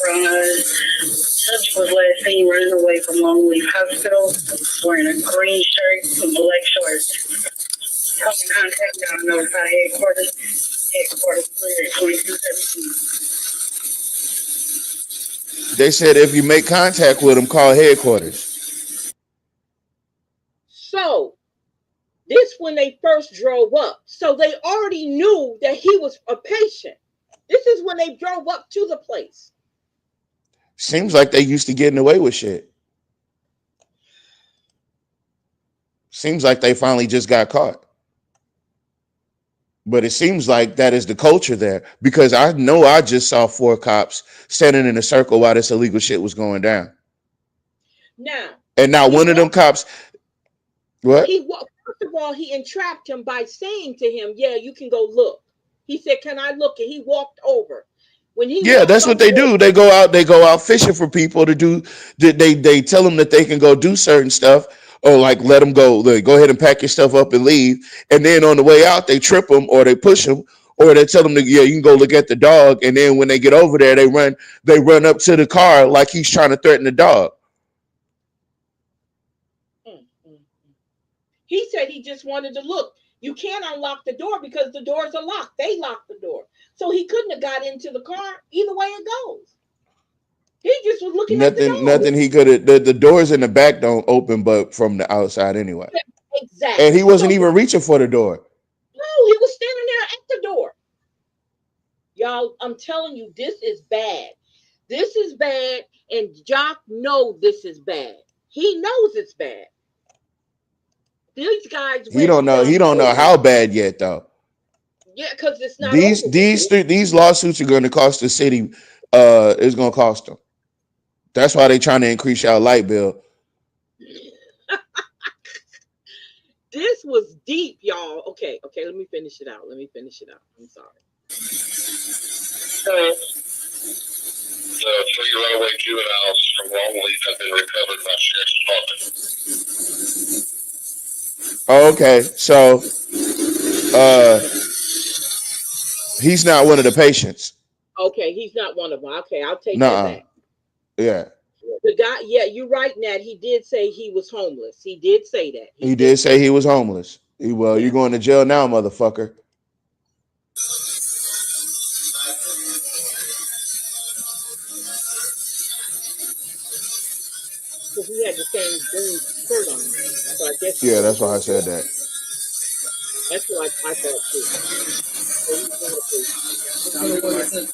brown eyes. Subject was last seen running away from Longleaf Hospital, wearing a green shirt and black shorts. Come in contact with our notified headquarters clear at 2217. They said if you make contact with them, call headquarters. So this when they first drove up. So they already knew that he was a patient. This is when they drove up to the place. Seems like they used to getting away with shit. Seems like they finally just got caught. But it seems like that is the culture there, because I know I just saw 4 cops standing in a circle while this illegal shit was going down. Now, And now one of them cops, what? First of all, he entrapped him by saying to him, "Yeah, you can go look." He said, "Can I look?" And he walked over. When he That's what they do. They go out fishing for people to do. They tell them that they can go do certain stuff, or like let them go. Like, go ahead and pack your stuff up and leave. And then on the way out, they trip them or they push them, or they tell them to, you can go look at the dog. And then when they get over there, they run up to the car like he's trying to threaten the dog. He said he just wanted to look. You can't unlock the door because the doors are locked. They locked the door. So he couldn't have got into the car either way it goes. He just was looking at the door. Nothing he could have. The doors in the back don't open but from the outside anyway. Exactly. And he wasn't even reaching for the door. No, he was standing there at the door. Y'all, I'm telling you, this is bad. This is bad, and Jock knows this is bad. He knows it's bad. These guys. He don't know how bad yet though. Yeah, because it's not. These lawsuits are going to cost the city. It's going to cost them. That's why they're trying to increase your light bill. This was deep, y'all. Okay. Let me finish it out. I'm sorry. The 3 runaway juveniles from Longleaf have been recovered by Sheriff's Department. Okay, so he's not one of the patients. Okay, he's not one of them. Okay, I'll take that Nuh-uh. back. Yeah. The guy, yeah, you're right, Nat. He did say he was homeless. He did say that. He did say he was homeless. Well, Yeah. you're going to jail now, motherfucker. Because he had the same green shirt on. So I guess he's Yeah, gonna that's why go I to jail. said that. That's what I thought too. So he's going to prison.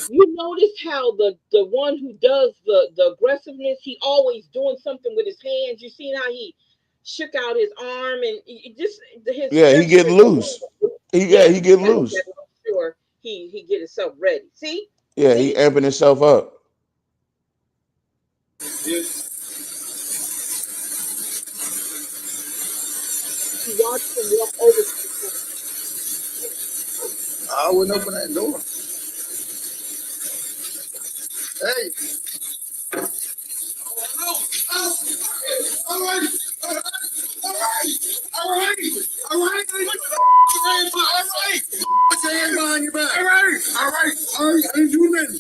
You notice how the one who does the aggressiveness, he always doing something with his hands. You seen how he shook out his arm and just his Yeah, he gesture getting is loose. yeah, He getting that loose. I'm sure he get himself ready. See, Yeah, he see, amping himself up. he watched him walk over to the car. I wouldn't open that door. Hey. All right. Put your hands behind your back. All right. I ain't doing nothing.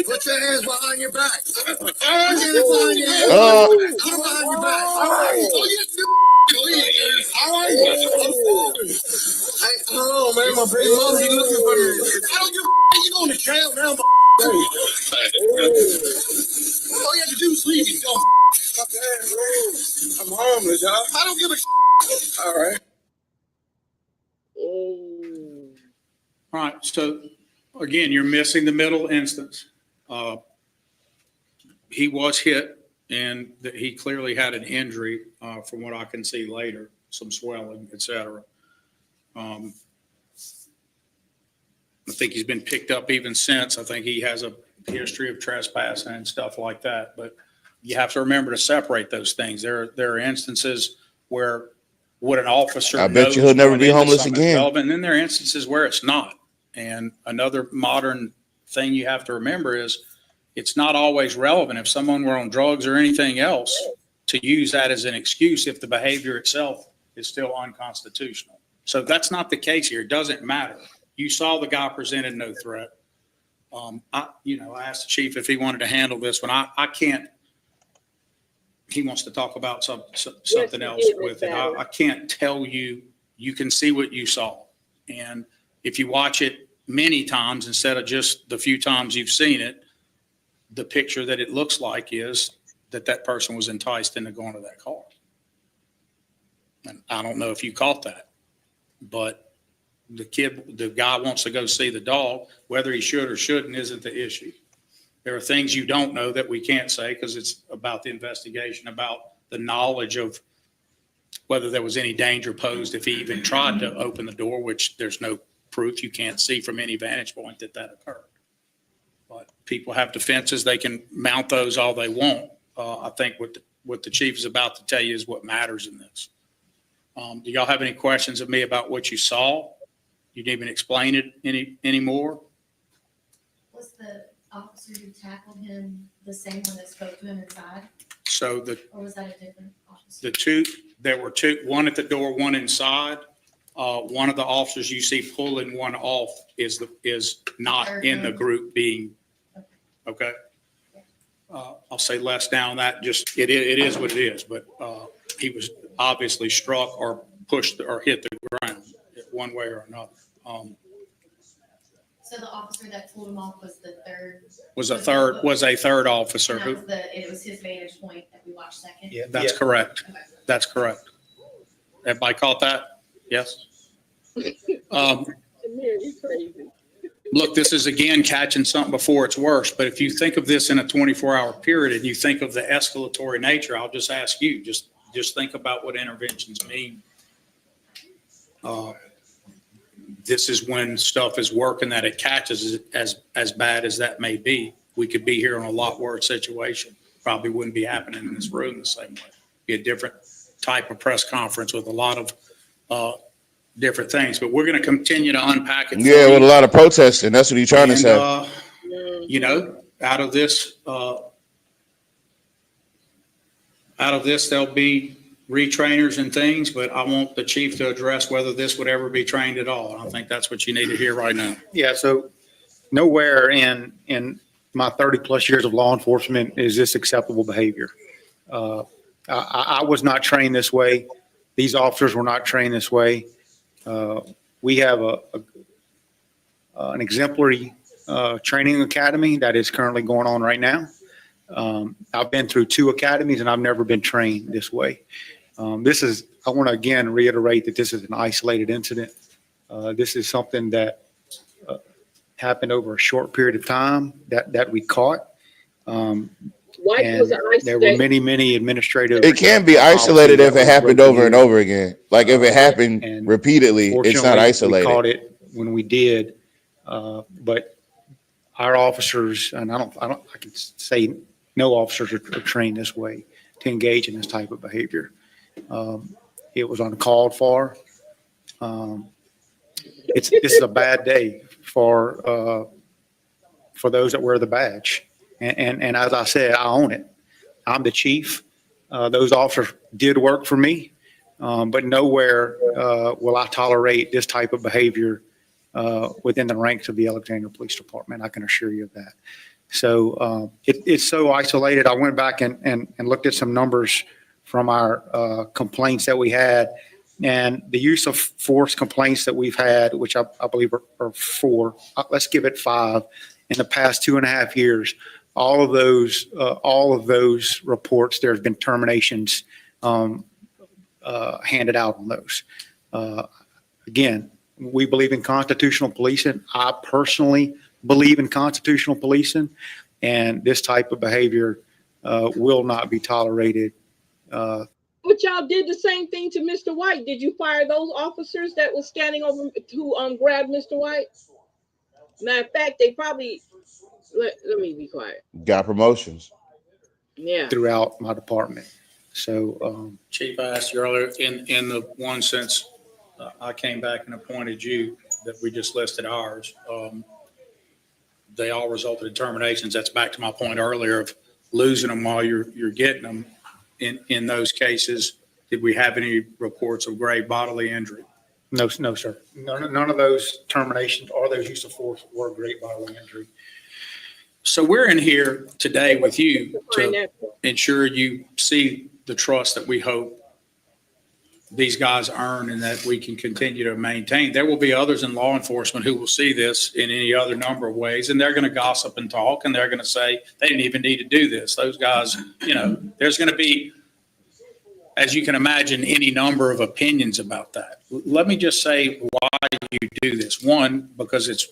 Put your hands behind your back. Put your hands behind your head. Oh, Put them behind your back. oh, I don't know, man. My baby mom be looking for me. I don't give a you going to jail now, oh, all you have to do is leave. You don't I'm homeless, y'all. I don't give a all right. oh. All right. So again, you're missing the middle instance. He was hit, and he clearly had an injury from what I can see later, some swelling, etc. I think he's been picked up even since. I think he has a history of trespassing and stuff like that. But you have to remember to separate those things. There are instances where what an officer I bet knows you he'll never going be into homeless something is again. relevant, and then there are instances where it's not. And another modern thing you have to remember is it's not always relevant if someone were on drugs or anything else to use that as an excuse if the behavior itself is still unconstitutional. So that's not the case here. It doesn't matter. You saw the guy presented no threat. I asked the chief if he wanted to handle this one. I can't. He wants to talk about something else with it. I can't tell you. You can see what you saw. And if you watch it many times instead of just the few times you've seen it, the picture that it looks like is that person was enticed into going to that car. And I don't know if you caught that, but the guy wants to go see the dog. Whether he should or shouldn't isn't the issue. There are things you don't know that we can't say because it's about the investigation, about the knowledge of whether there was any danger posed if he even tried to open the door, which there's no proof. You can't see from any vantage point that occurred. But people have defenses. They can mount those all they want. I think what the chief is about to tell you is what matters in this. Do y'all have any questions of me about what you saw? You didn't even explain it any more? Was the officer who tackled him the same one that spoke to him inside? So Or was that a different officer? there were two, one at the door, one inside. One of the officers you see pulling one off is not in the group being, okay? I'll say less down on that. Just it is what it is. But he was obviously struck or pushed or hit the ground one way or another. So the officer that pulled him off was the third? Was a third officer who? It was his vantage point that we watched second? Yeah, that's correct. Okay. That's correct. Everybody caught that? Yes. You're crazy. Look, this is again catching something before it's worse. But if you think of this in a 24-hour period and you think of the escalatory nature, I'll just ask you, just think about what interventions mean. This is when stuff is working that it catches as bad as that may be. We could be here in a lot worse situation. Probably wouldn't be happening in this room the same way. Be a different type of press conference with a lot of different things. But we're going to continue to unpack it. Yeah, with a lot of protesting. That's what he's trying to say. Out of this, there'll be retrainers and things, but I want the chief to address whether this would ever be trained at all. I think that's what you need to hear right now. Yeah, so nowhere in my 30 plus years of law enforcement is this acceptable behavior. I was not trained this way. These officers were not trained this way. We have an exemplary training academy that is currently going on right now. I've been through 2 academies and I've never been trained this way. I want to again reiterate that this is an isolated incident. This is something that happened over a short period of time that we caught. White And was an there were many administrative. It can be isolated if it happened over and over again. Like if it happened And repeatedly, it's not fortunately, isolated. We caught it when we did, but our officers, and I can say no officers are trained this way to engage in this type of behavior. It was uncalled for. This is a bad day for those that wear the badge. And as I said, I own it. I'm the chief. Those officers did work for me, but nowhere will I tolerate this type of behavior within the ranks of the Alexandria Police Department. I can assure you of that. So it's so isolated. I went back and looked at some numbers from our complaints that we had, and the use of force complaints that we've had, which I believe are 4. Let's give it 5 in the past 2.5 years. All of those reports, there's been terminations handed out on those. Again, we believe in constitutional policing. I personally believe in constitutional policing, and this type of behavior will not be tolerated. But y'all did the same thing to Mr. White. Did you fire those officers that was standing over to grab Mr. White? Matter of fact, they probably let me be quiet. Got promotions. Yeah. Throughout my department. So, Chief, I asked you earlier, in the one since I came back and appointed you, that we just listed ours, they all resulted in terminations. That's back to my point earlier of losing them while you're getting them. In those cases, did we have any reports of grave bodily injury? no, sir. None of those terminations or those use of force were great bodily injury. So we're in here today with you to ensure you see the trust that we hope these guys earn and that we can continue to maintain. There will be others in law enforcement who will see this in any other number of ways, and they're going to gossip and talk, and they're going to say they didn't even need to do this. Those guys, there's going to be, as you can imagine, any number of opinions about that. Let me just say why you do this. One, because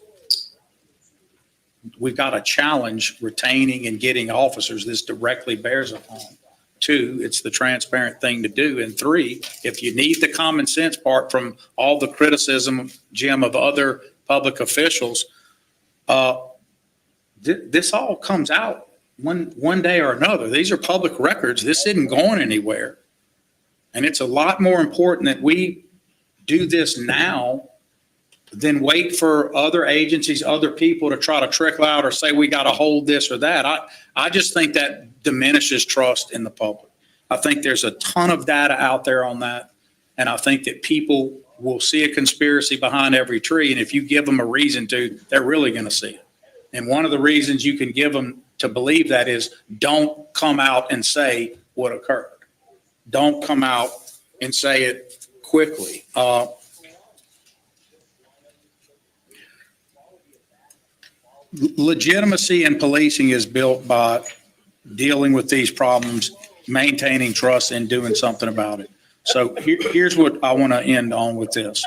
we've got a challenge retaining and getting officers this directly bears upon. 2, it's the transparent thing to do. And 3, if you need the common sense part from all the criticism, Jim, of other public officials, this all comes out one day or another. These are public records. This isn't going anywhere. And it's a lot more important that we do this now than wait for other agencies, other people to try to trickle out or say we got to hold this or that. I just think that diminishes trust in the public. I think there's a ton of data out there on that. And I think that people will see a conspiracy behind every tree. And if you give them a reason to, they're really going to see it. And one of the reasons you can give them to believe that is don't come out and say what occurred. Don't come out and say it quickly. Legitimacy in policing is built by dealing with these problems, maintaining trust, and doing something about it. So here's what I want to end on with this.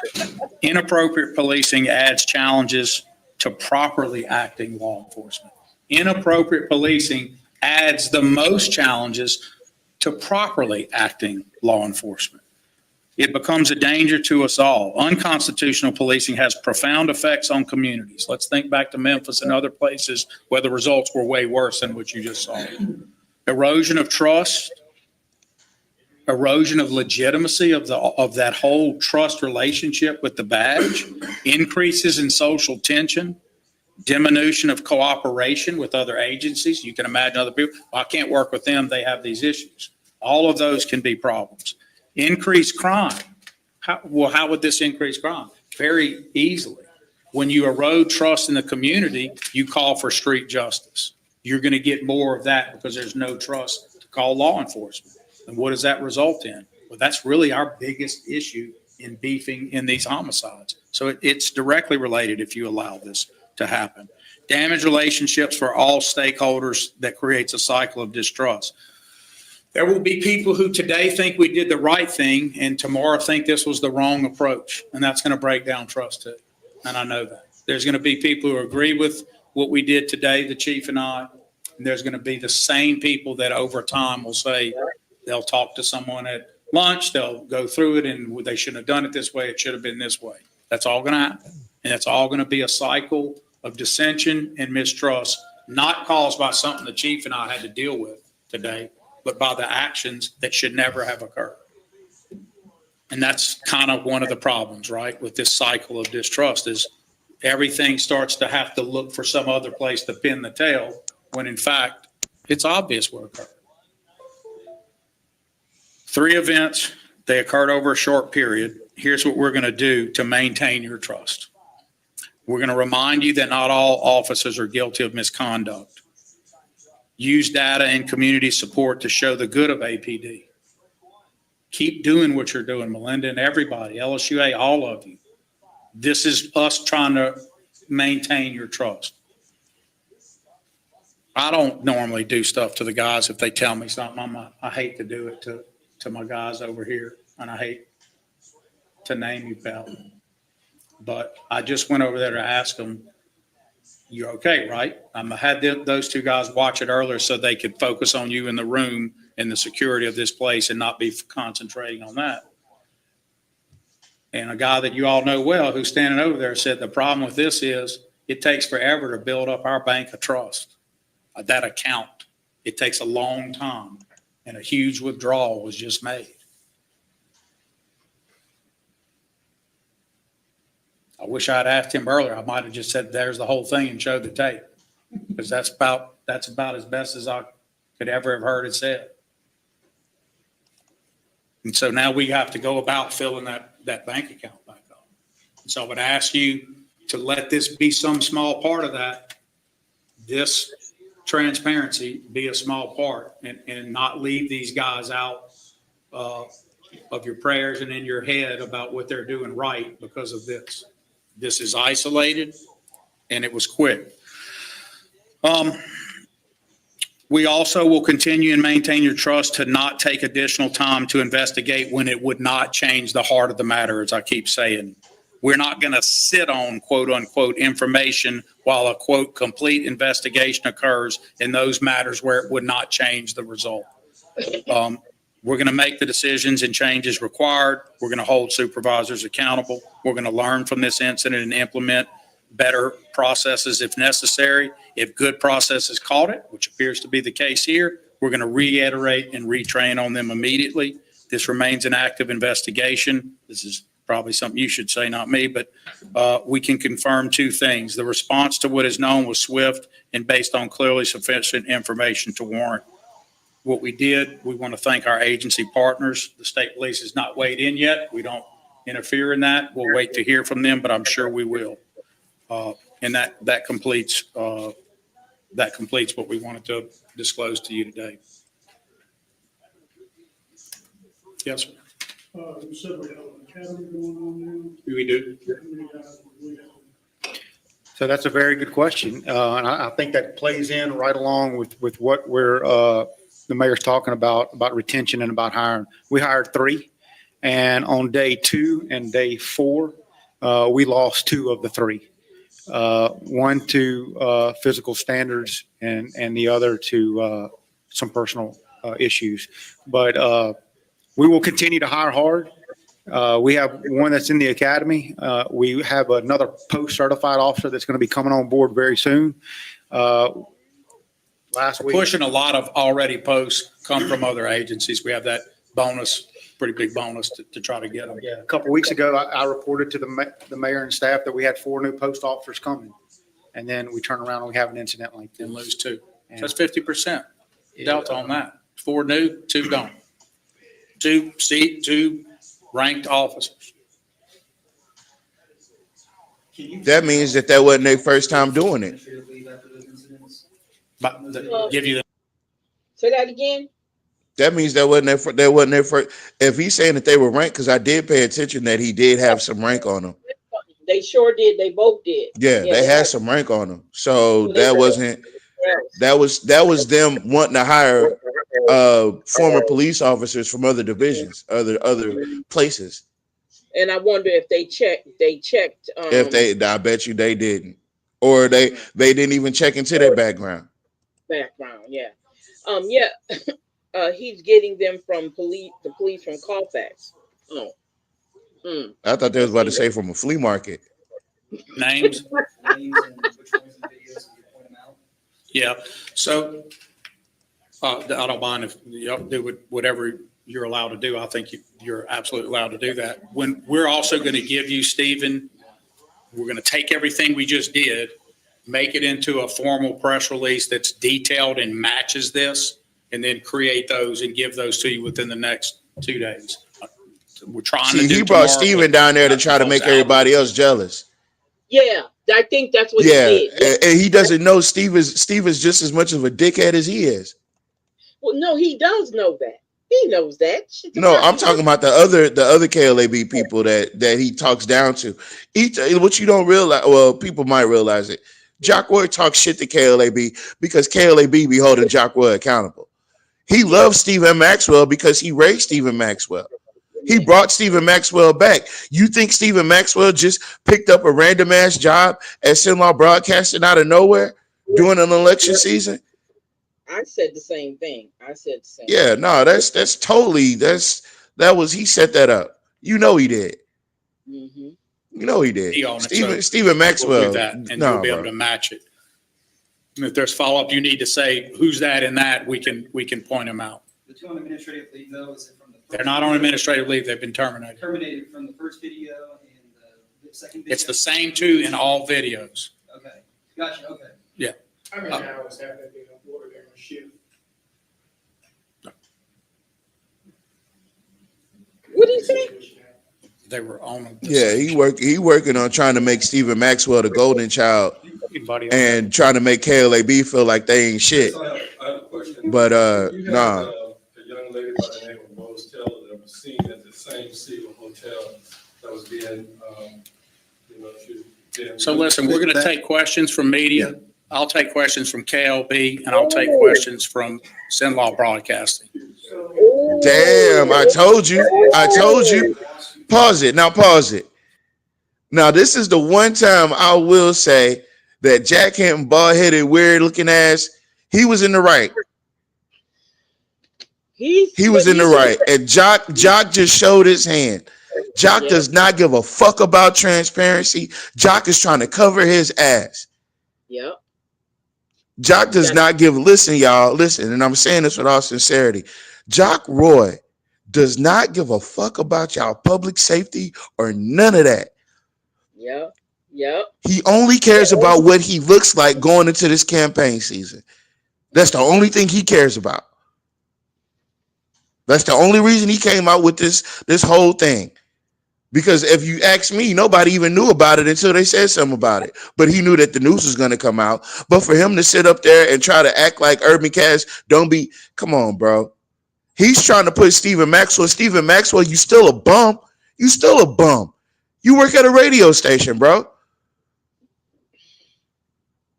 Inappropriate policing adds challenges to properly acting law enforcement. Inappropriate policing adds the most challenges to properly acting law enforcement. It becomes a danger to us all. Unconstitutional policing has profound effects on communities. Let's think back to Memphis and other places where the results were way worse than what you just saw. Erosion of trust, erosion of legitimacy of that whole trust relationship with the badge, increases in social tension, diminution of cooperation with other agencies. You can imagine other people, I can't work with them, they have these issues. All of those can be problems. Increase crime. How would this increase crime? Very easily. When you erode trust in the community, you call for street justice. You're going to get more of that because there's no trust to call law enforcement. And what does that result in? Well, that's really our biggest issue in beefing in these homicides. So it's directly related if you allow this to happen. Damage relationships for all stakeholders that creates a cycle of distrust. There will be people who today think we did the right thing and tomorrow think this was the wrong approach. And that's going to break down trust too. And I know that. There's going to be people who agree with what we did today, the chief and I. And there's going to be the same people that over time will say, they'll talk to someone at lunch, they'll go through it and they shouldn't have done it this way, it should have been this way. That's all going to happen. And it's all going to be a cycle of dissension and mistrust, not caused by something the chief and I had to deal with today, but by the actions that should never have occurred. And that's kind of one of the problems, right, with this cycle of distrust is everything starts to have to look for some other place to pin the tail when in fact it's obvious what occurred. 3 events, they occurred over a short period. Here's what we're going to do to maintain your trust. We're going to remind you that not all officers are guilty of misconduct. Use data and community support to show the good of APD. Keep doing what you're doing, Melinda and everybody, LSUA, all of you. This is us trying to maintain your trust. I don't normally do stuff to the guys if they tell me something. I hate to do it to my guys over here, and I hate to name you, pal. But I just went over there to ask them, you're okay, right? I had those 2 guys watch it earlier so they could focus on you in the room and the security of this place and not be concentrating on that. And a guy that you all know well who's standing over there said the problem with this is it takes forever to build up our bank of trust. That account, it takes a long time, and a huge withdrawal was just made. I wish I'd asked him earlier. I might have just said, there's the whole thing and showed the tape, because that's about as best as I could ever have heard it said. And so now we have to go about filling that bank account back up. And so I would ask you to let this be some small part of that. This transparency be a small part and not leave these guys out of your prayers and in your head about what they're doing right because of this. This is isolated and it was quick. We also will continue and maintain your trust to not take additional time to investigate when it would not change the heart of the matter, as I keep saying. We're not going to sit on quote unquote information while a quote complete investigation occurs in those matters where it would not change the result. We're going to make the decisions and changes required. We're going to hold supervisors accountable. We're going to learn from this incident and implement better processes if necessary. If good processes caught it, which appears to be the case here, we're going to reiterate and retrain on them immediately. This remains an active investigation. This is probably something you should say, not me, but we can confirm 2 things. The response to what is known was swift and based on clearly sufficient information to warrant what we did. We want to thank our agency partners. The state police has not weighed in yet. We don't interfere in that. We'll wait to hear from them, but I'm sure we will. And that completes what we wanted to disclose to you today. Yes, sir. You said we have an academy going on now. We do. How many guys do we have? So that's a very good question. And I think that plays in right along with what the mayor's talking about retention and about hiring. We hired 3, and on day 2 and day 4, we lost 2 of the 3. One to physical standards and the other to some personal issues. But we will continue to hire hard. We have one that's in the academy. We have another post-certified officer that's going to be coming on board very soon. Last week, Pushing a lot of already posts come from other agencies. We have that bonus, pretty big bonus to try to get them. yeah, a couple of weeks ago, I reported to the mayor and staff that we had 4 new post officers coming. And then we turn around and we have an incident like this. And lose 2. So that's 50% delta on that. 4 new, 2 gone. two ranked officers. That means that wasn't their first time doing it. But give you the Say that again. That means that wasn't their first. If he's saying that they were ranked, because I did pay attention that he did have some rank on them. They sure did. They both did. Yeah, they had some rank on them. So that wasn't. That was them wanting to hire former police officers from other divisions, other places. And I wonder if they checked. I bet you they didn't, or they didn't even check into their background. Yeah. He's getting them from the police from Colfax. Oh. I thought they was about to say from a flea market. names. Yeah. So I don't mind if y'all do whatever you're allowed to do. I think you're absolutely allowed to do that. When we're also going to give you, Stephen, we're going to take everything we just did, make it into a formal press release that's detailed and matches this, and then create those and give those to you within the next 2 days. We're trying to do he brought Steven down there to try to make everybody else jealous. Yeah, I think that's what he did. Yeah, and he doesn't know Steve is just as much of a dickhead as he is. Well, no, he does know that. He knows that. No, I'm talking about the other KLAB people that he talks down to. What you don't realize, well, people might realize it. Jock Ward talks shit to KLAB because KLAB be holding Jock Ward accountable. He loves Stephen Maxwell because he raised Stephen Maxwell. He brought Stephen Maxwell back. You think Stephen Maxwell just picked up a random ass job at Sinlaw Broadcasting out of nowhere during an election season? I said the same thing. Yeah, no, that's totally he set that up. You know he did. Mm-hmm. You know he did. Stephen Maxwell. We'll do that, and you'll be able to match it. And if there's follow up, you need to say who's that and that. We can point them out. The two on administrative leave, though, is it from the? They're not on administrative leave. They've been terminated. Terminated from the first video and the second video? It's the same two in all videos. Okay, gotcha, okay. Yeah. How many hours have they been aboard on a ship? What did he say? They were on. Yeah, he working on trying to make Stephen Maxwell the golden child and trying to make KLAB feel like they ain't shit. I have a question. But nah. A young lady by the name of Rose Taylor that was seen at the same Cecil Hotel that was being, So listen, we're going to take questions from media. I'll take questions from KLB, and I'll take questions from Sinlaw Broadcasting. Damn, I told you. Pause it. Now, this is the one time I will say that Jack Hinton, bald-headed, weird-looking ass, he was in the right. He was in the right. And Jock just showed his hand. Jock does not give a fuck about transparency. Jock is trying to cover his ass. Yep. Jock does not give, listen, and I'm saying this with all sincerity. Jock Roy does not give a fuck about y'all public safety or none of that. Yep. He only cares about what he looks like going into this campaign season. That's the only thing he cares about. That's the only reason he came out with this whole thing. Because if you ask me, nobody even knew about it until they said something about it. But he knew that the news was going to come out. But for him to sit up there and try to act like Urban Cass, come on, bro. He's trying to put Stephen Maxwell. Stephen Maxwell, you still a bum. You work at a radio station, bro.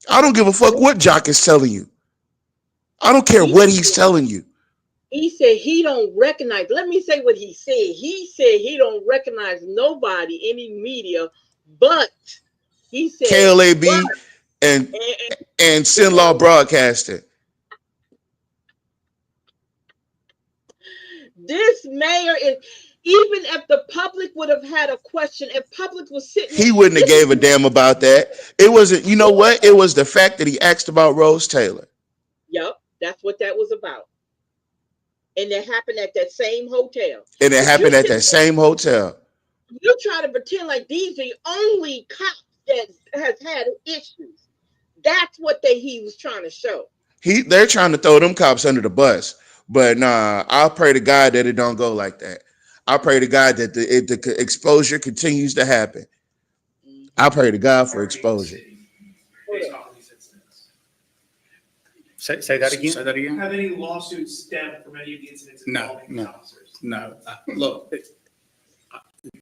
I don't give a fuck what Jock is telling you. I don't care what he's telling you. He said he don't recognize. Let me say what he said. He said he don't recognize nobody, any media, but he said KLAB and Sinlaw Broadcasting. This mayor is, even if the public would have had a question, if public was sitting, he wouldn't have gave a damn about that. It wasn't, you know what? It was the fact that he asked about Rose Taylor. Yep, that's what that was about. And it happened at that same hotel. You try to pretend like these are the only cops that has had issues. That's what he was trying to show. They're trying to throw them cops under the bus. But nah, I pray to God that it don't go like that. I pray to God that the exposure continues to happen. I pray to God for exposure. Based off of these incidents. Say that again? Say that again? Have any lawsuits stemmed from any of the incidents involving these officers? No. Look,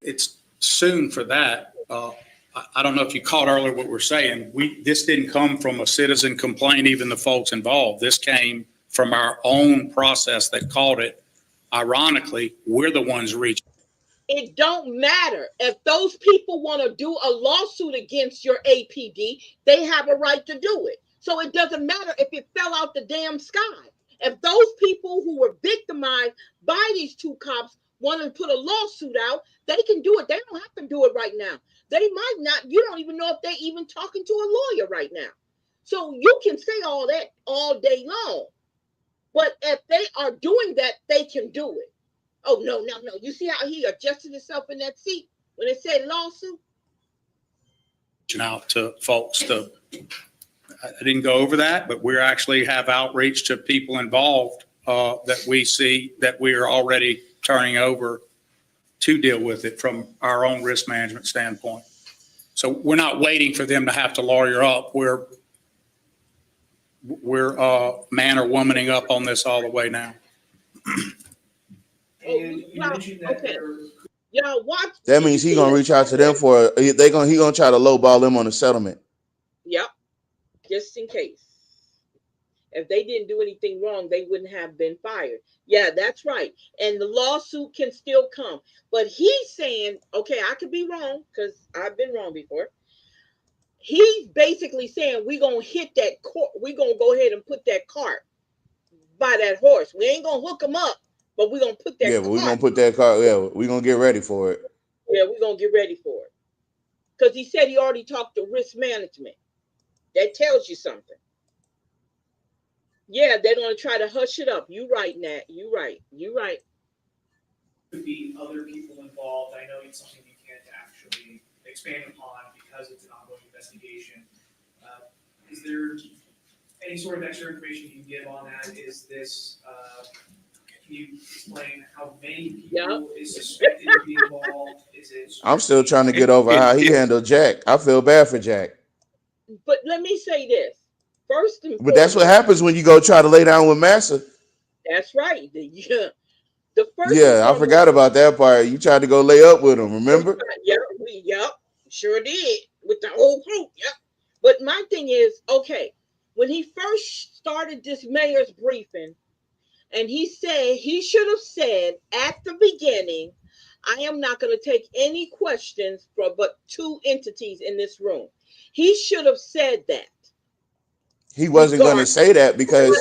it's soon for that. I don't know if you caught earlier what we're saying. This didn't come from a citizen complaint, even the folks involved. This came from our own process that caught it. Ironically, we're the ones reaching. It don't matter. If those people want to do a lawsuit against your APD, they have a right to do it. So it doesn't matter if it fell out the damn sky. If those people who were victimized by these two cops want to put a lawsuit out, they can do it. They don't have to do it right now. They might not. You don't even know if they're even talking to a lawyer right now. So you can say all that all day long. But if they are doing that, they can do it. Oh, no. You see how he adjusted himself in that seat when it said lawsuit? Out to folks I didn't go over that, but we actually have outreach to people involved that we see that we are already turning over to deal with it from our own risk management standpoint. So we're not waiting for them to have to lawyer up. We're man or womaning up on this all the way now. And you mentioned that Y'all watch. That means he gonna reach out to them for he gonna try to lowball them on a settlement. Yep. Just in case. If they didn't do anything wrong, they wouldn't have been fired. Yeah, that's right. And the lawsuit can still come. But he's saying, okay, I could be wrong because I've been wrong before. He's basically saying we're going to hit that court. We're going to go ahead and put that cart by that horse. We ain't going to hook him up, but we're going to put that Yeah, but we're going to put that cart. Yeah, we're going to get ready for it. Yeah, we're going to get ready for it. Because he said he already talked to risk management. That tells you something. Yeah, they're going to try to hush it up. You right, Nat. You right. Could be other people involved. I know it's something you can't actually expand upon because it's an ongoing investigation. Is there any sort of extra information you can give on that? Is this, can you explain how many people is suspected to be involved? Is it? I'm still trying to get over how he handled Jack. I feel bad for Jack. But let me say this. First and But that's what happens when you go try to lay down with Massa. That's right. The first. Yeah, I forgot about that part. You tried to go lay up with him, remember? Yep, sure did with the whole group. Yep. But my thing is, okay, when he first started this mayor's briefing, and he said he should have said at the beginning, I am not going to take any questions from but two entities in this room. He should have said that. He wasn't going to say that because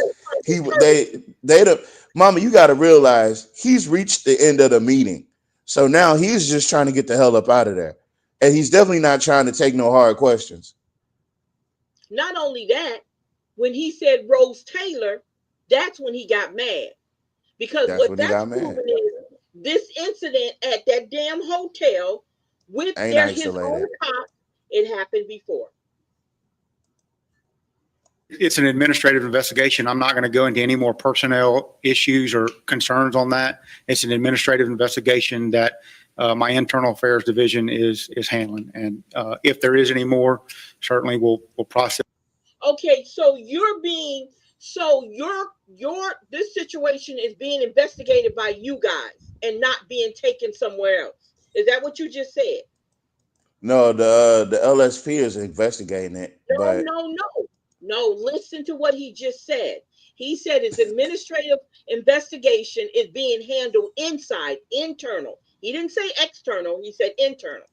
Mama, you got to realize he's reached the end of the meeting. So now he's just trying to get the hell up out of there. And he's definitely not trying to take no hard questions. Not only that, when he said Rose Taylor, that's when he got mad. Because what that's proven is this incident at that damn hotel with his own cop, it happened before. It's an administrative investigation. I'm not going to go into any more personnel issues or concerns on that. It's an administrative investigation that my internal affairs division is handling. And if there is any more, certainly we'll process. Okay, so this situation is being investigated by you guys and not being taken somewhere else. Is that what you just said? No, the LSP is investigating it. No, listen to what he just said. He said his administrative investigation is being handled internal. He didn't say external, he said internal.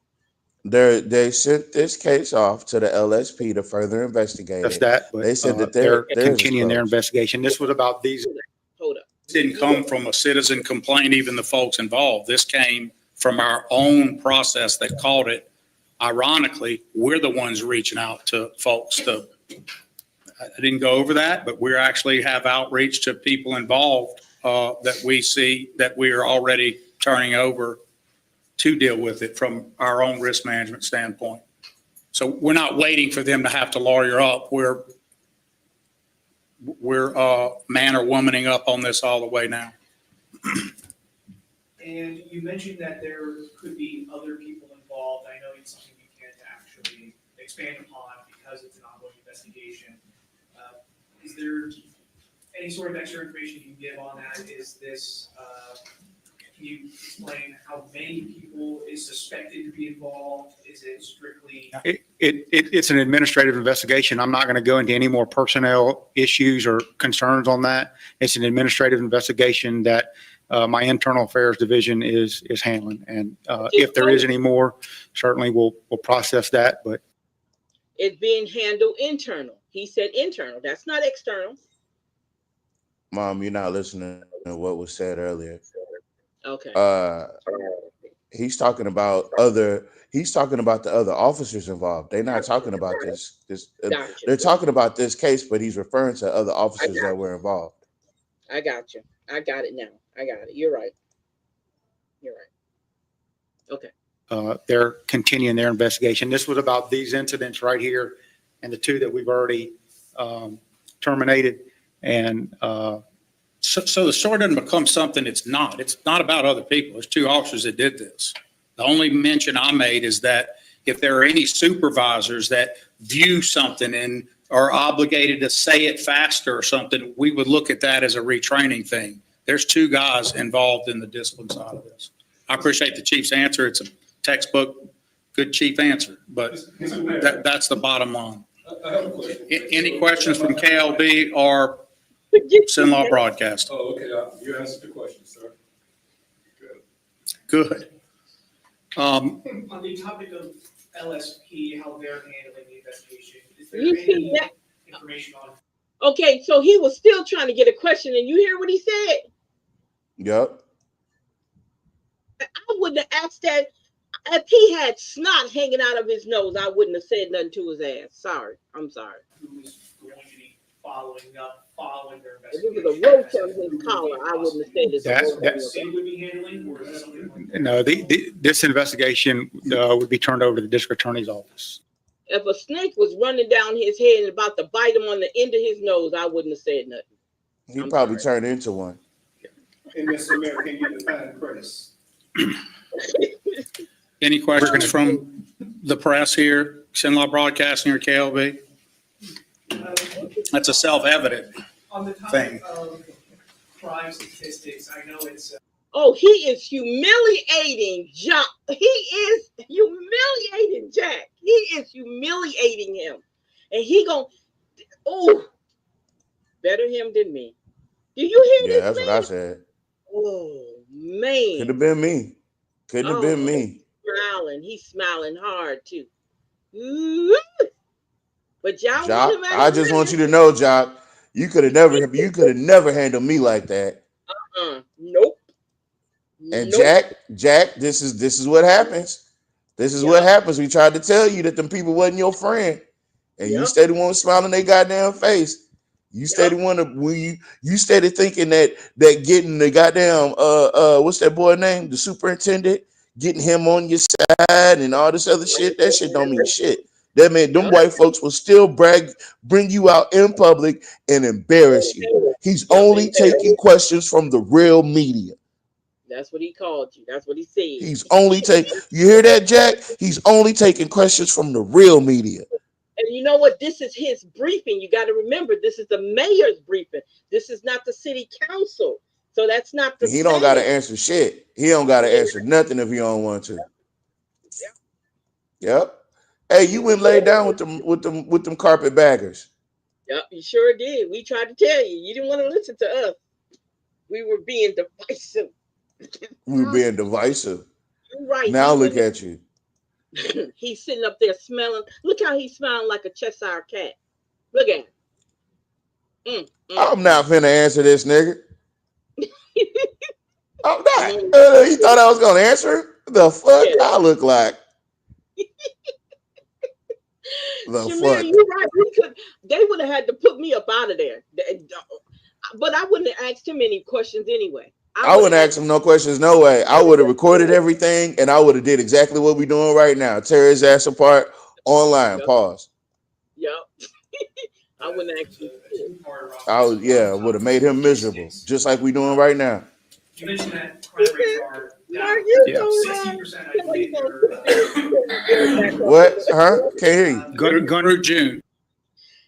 They sent this case off to the LSP to further investigate That's that, but they said that they're continuing their investigation. This was about these. Hold up. This didn't come from a citizen complaint, even the folks involved. This came from our own process that caught it. Ironically, we're the ones reaching out to folks I didn't go over that, but we actually have outreach to people involved that we see that we are already turning over to deal with it from our own risk management standpoint. So we're not waiting for them to have to lawyer up. We're we're man or womaning up on this all the way now. And you mentioned that there could be other people involved. I know it's something you can't actually expand upon because it's an ongoing investigation. Is there any sort of extra information you can give on that? Is this, can you explain how many people is suspected to be involved? Is it strictly? It's an administrative investigation. I'm not going to go into any more personnel issues or concerns on that. It's an administrative investigation that my internal affairs division is handling. And if there is any more, certainly we'll process that. But it's being handled internal. He said internal. That's not external. Mom, you're not listening to what was said earlier. Okay. He's talking about the other officers involved. They're not talking about this. Gotcha. They're talking about this case, but he's referring to other officers that were involved. I got you. I got it now. I got it. You're right. Okay. they're continuing their investigation. This was about these incidents right here and the two that we've already terminated. And So the story doesn't become something it's not. It's not about other people. There's two officers that did this. The only mention I made is that if there are any supervisors that view something and are obligated to say it faster or something, we would look at that as a retraining thing. There's two guys involved in the discipline side of this. I appreciate the chief's answer. It's a textbook, good chief answer, but that's the bottom line. I have a question. Any questions from KLB or Sinlaw Broadcast? Oh, okay. You answered the question, sir. Good. On the topic of LSP, how they're handling the investigation, is there You any see that? information on? Okay, so he was still trying to get a question, and you hear what he said? Yep. I wouldn't have asked that. If he had snot hanging out of his nose, I wouldn't have said nothing to his ass. Sorry. I'm sorry. Who's going to be following their If it investigation? was a roach on his collar, I wouldn't have said this. The city would be handling, or is it something? no, this investigation would be turned over to the district attorney's office. If a snake was running down his head and about to bite him on the end of his nose, I wouldn't have said nothing. He probably turned into one. In this American, you define Chris. Any questions from the press here, Sinlaw Broadcasting or KLB? That's a self-evident. On the Thing. topic of crime statistics, I know it's. Oh, he is humiliating Jack. He is humiliating Jack. He is humiliating him. And he better him than me. Do you hear Yeah, this, that's man? what I said. Oh, man. Could have been me. Could have been me. He's smiling hard too. Ooh. But y'all Jock, want him I just want you to know, Jock, you could have never handled me like that. Nope. And Nope. Jack, this is what happens. This is what happens. We tried to tell you that them people wasn't your friend, and you steady want to smile in their goddamn face. You steady want to you steady thinking that getting the goddamn what's that boy name? The superintendent, getting him on your side and all this other shit. That shit don't mean shit. That meant them white folks will still bring you out in public and embarrass you. He's only taking questions from the real media. That's what he called you. That's what he said. He's only you hear that, Jack? He's only taking questions from the real media. And you know what? This is his briefing. You got to remember, this is the mayor's briefing. This is not the city council. So that's not the He don't got to answer shit. He don't got to answer nothing if he don't want to. Yep. Hey, you went lay down with them carpetbaggers. Yep, you sure did. We tried to tell you. You didn't want to listen to us. We were being divisive. We were being divisive. You're right. Now look at you. He's sitting up there smelling. Look how he's smelling like a Cheshire cat. Look at him. I'm not finna answer this nigga. I'm not. You thought I was gonna answer? The fuck I look like? The Shamir, fuck? you're right. They would have had to put me up out of there. But I wouldn't have asked him any questions anyway. I wouldn't ask him no questions, no way. I would have recorded everything and I would have did exactly what we're doing right now. Tear his ass apart online. Yep. Pause. Yep. I wouldn't actually. Would have made him miserable, just like we doing right now. You mentioned that crime rates are Mark, down. you Yeah. told 60%, I believe, are, What? Huh? Can't hear you. Through June.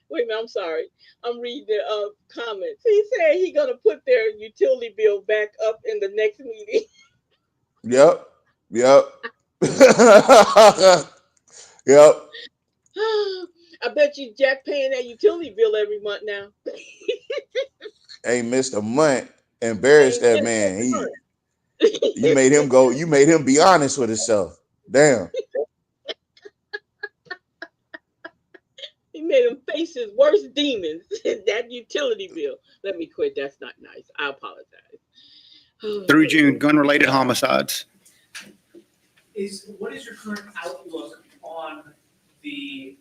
Wait a minute, I'm sorry. I'm reading the comments. He said he gonna put their utility bill back up in the next meeting. Yep. Yep. Yep. I bet you Jack paying that utility bill every month now. Ain't missed a month. Embarrassed that man. You made him go. You made him be honest with himself. Damn. He made him face his worst demons. That utility bill. Let me quit. That's not nice. I apologize. Through June, gun-related homicides. what is your current outlook on the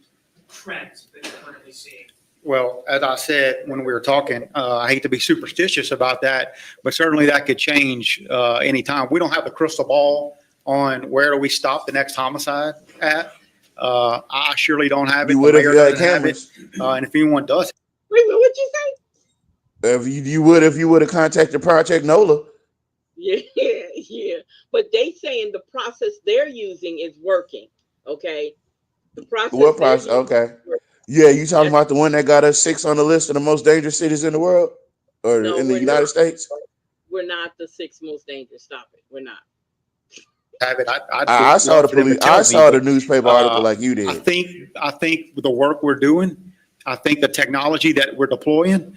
trends that you're currently seeing? Well, as I said when we were talking, I hate to be superstitious about that, but certainly that could change anytime. We don't have the crystal ball on where do we stop the next homicide at. I surely don't have it. You The would if mayor you had doesn't have cameras. it. And if anyone does, Wait a minute, what'd you say? If you would have contacted Project NOLA. Yeah, yeah. But they saying the process they're using is working. Okay. The process. What process? Okay. Yeah, you talking about the one that got us 6 on the list of the most dangerous cities in the world, or No, in the we're United not. States? We're not the 6th most dangerous. Stop it. We're not. have it. I saw the police. I saw the newspaper article like you did. I think with the work we're doing, I think the technology that we're deploying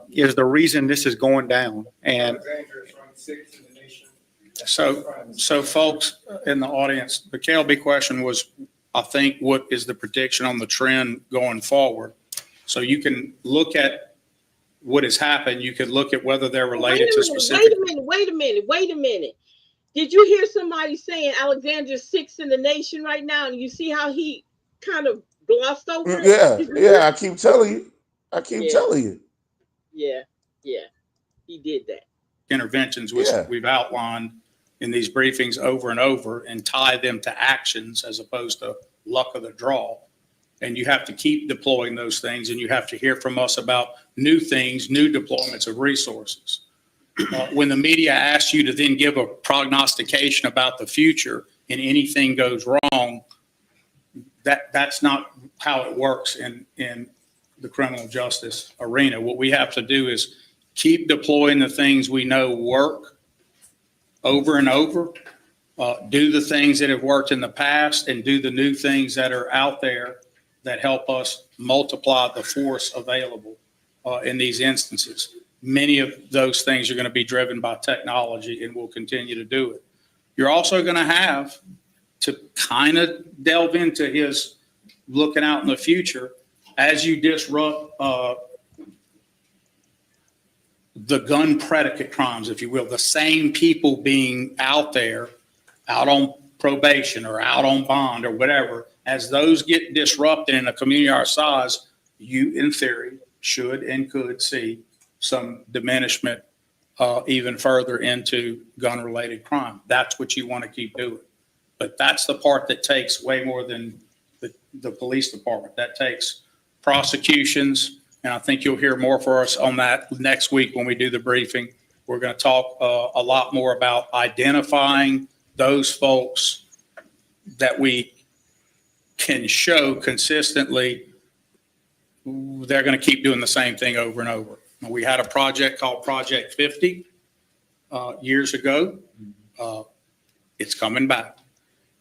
is the reason this is going down. And Alexandria is ranked 6th in the nation. So folks in the audience, the KLB question was, I think, what is the prediction on the trend going forward? So you can look at what has happened. You could look at whether they're related to specific. Wait a minute. Did you hear somebody saying Alexandria's 6th in the nation right now? And you see how he kind of glossed over it? Yeah. I keep telling you. Telling you. Yeah. He did that. Interventions, which we've outlined in these briefings over and over, and tie them to actions as opposed to luck of the draw. And you have to keep deploying those things, and you have to hear from us about new things, new deployments of resources. When the media asks you to then give a prognostication about the future and anything goes wrong, that's not how it works in the criminal justice arena. What we have to do is keep deploying the things we know work over and over, do the things that have worked in the past, and do the new things that are out there that help us multiply the force available in these instances. Many of those things are going to be driven by technology, and we'll continue to do it. You're also going to have to kind of delve into his looking out in the future as you disrupt the gun predicate crimes, if you will, the same people being out there, out on probation or out on bond or whatever. As those get disrupted in a community our size, you, in theory, should and could see some diminishment even further into gun-related crime. That's what you want to keep doing. But that's the part that takes way more than the police department. That takes prosecutions, and I think you'll hear more for us on that next week when we do the briefing. We're going to talk a lot more about identifying those folks that we can show consistently they're going to keep doing the same thing over and over. We had a project called Project 50 years ago. It's coming back.